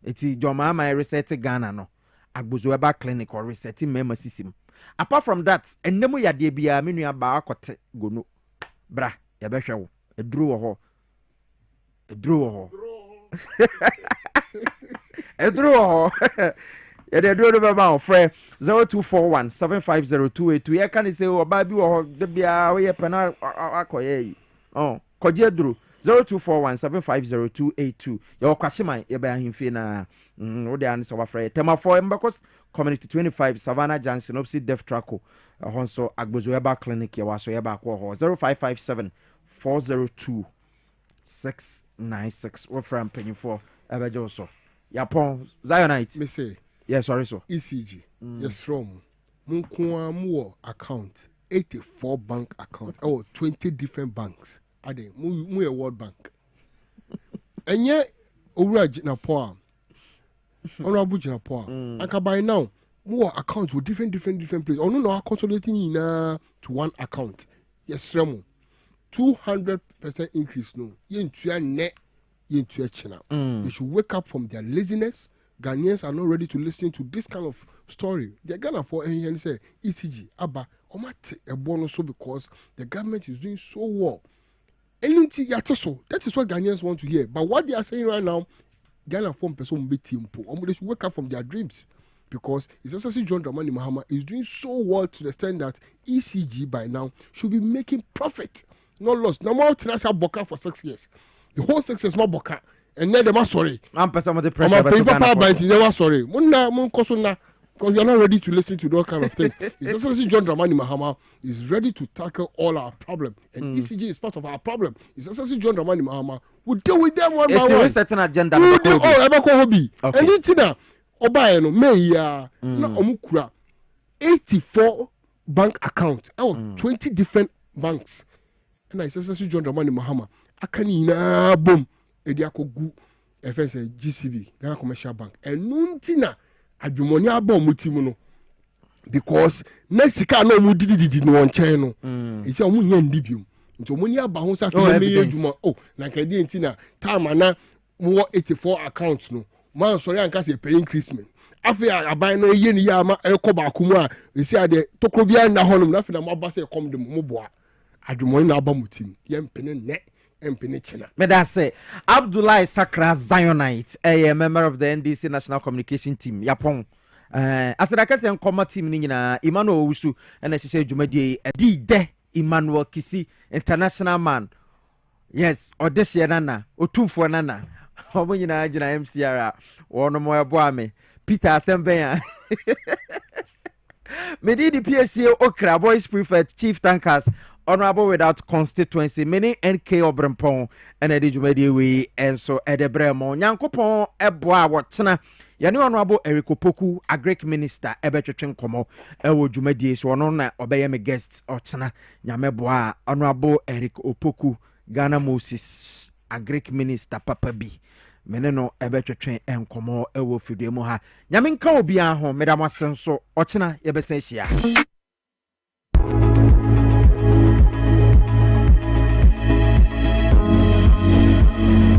eti joma my reset Ghana no agbozo eba clinic or resetting mema system apart from that enemu yade bia menu aba akote gono bra ya behwe wo eduru wo ho eduru wo ho yade eduru be ma ofre 0241750282 ye kan say oba bi wo ho de bia wo ye pena akoye koje eduru 0241750282 your kwashiman ye ba ahimfie na wo de an so wafre tema for mbakos community 25 Savannah Junction opposite Def Traco honso agbozo eba clinic ye waso ye ba ko ho 0557402696 wo from penifo ebejo so yapon Zionite me say yes sorry so ECG yes from munkuwa mu account 84 bank account 20 different banks ade mu World Bank enye owura na po honorable jina po aka by now mu account with different places ono no consolidating to one account yes remo 200% increase no yentua ne yentua china they should wake up from their laziness. Ghanaians are not ready to listen to this kind of story. They're Ghana for and say ECG aba omate a bonus so because the government is doing so well. That is what Ghanaians want to hear. But what they are saying right now, Ghana form person be timpo. They should wake up from their dreams because it's essentially John Dramani Mahama is doing so well to the extent that ECG by now should be making profit, not loss. No more Tinasa Boka for 6 years. The whole 6 years not Boka. and then them sorry. I'm person with the pressure. I'm a paper by never sorry. Munna mun kosuna. Because you're not ready to listen to those kind of things. His Excellency John Dramani Mahama is ready to tackle all our problems. And ECG is part of our problem. His Excellency John Dramani Mahama will deal with them one by one. It's a certain agenda. Okay. And it's now, Obayeno, May, na Omukura, 84 bank accounts. 20 different banks. And His Excellency John Dramani Mahama, Akanina, boom, Ediako Gu, FSA, GCB, Ghana Commercial Bank. And Nuntina. Adwumoni aba omutimu no because next car no mu didi no nchen no e fi omu nya ndibium nti omoni aba ho sa fi me adwuma na kadi enti na time na mo 84 accounts no man sorry anka say pay increasement afi aban no ye ni ya ma ekoba akumu a esi ade tokro bia na honum na fi na mo aba say come dem mo boa adwumoni na aba mutimu ye mpene ne Meda say Abdullahi Sakra Zionite, a member of the NDC National Communication Team. Yapon. As I can comma team nina Emmanuel Usu and she said Jumadi de Emmanuel Kisi international man. Yes, or this nana, or two for nana. Homina Jina MCR or no more boame. Peter Assembeya. Medi the Piesie Okrah boys prefect chief tankers. Honorable without constituency, many NK Obrempon and Eddie Jumedi and so Edebremo, Yankopon, Eboa, Watsana, Yani Honorable Eric Opoku, a Greek minister, Ebetrin Como, Ewo Jumedi, so on obey guests, Otsana, Yameboa, Honorable Eric Opoku, Ghana Moses, a Greek minister, Papa B. Meneno Ebetrin and Como, Ewo Fidemoha, Yaminka Obiaho, Madame Senso, Otsana, Yebesensia.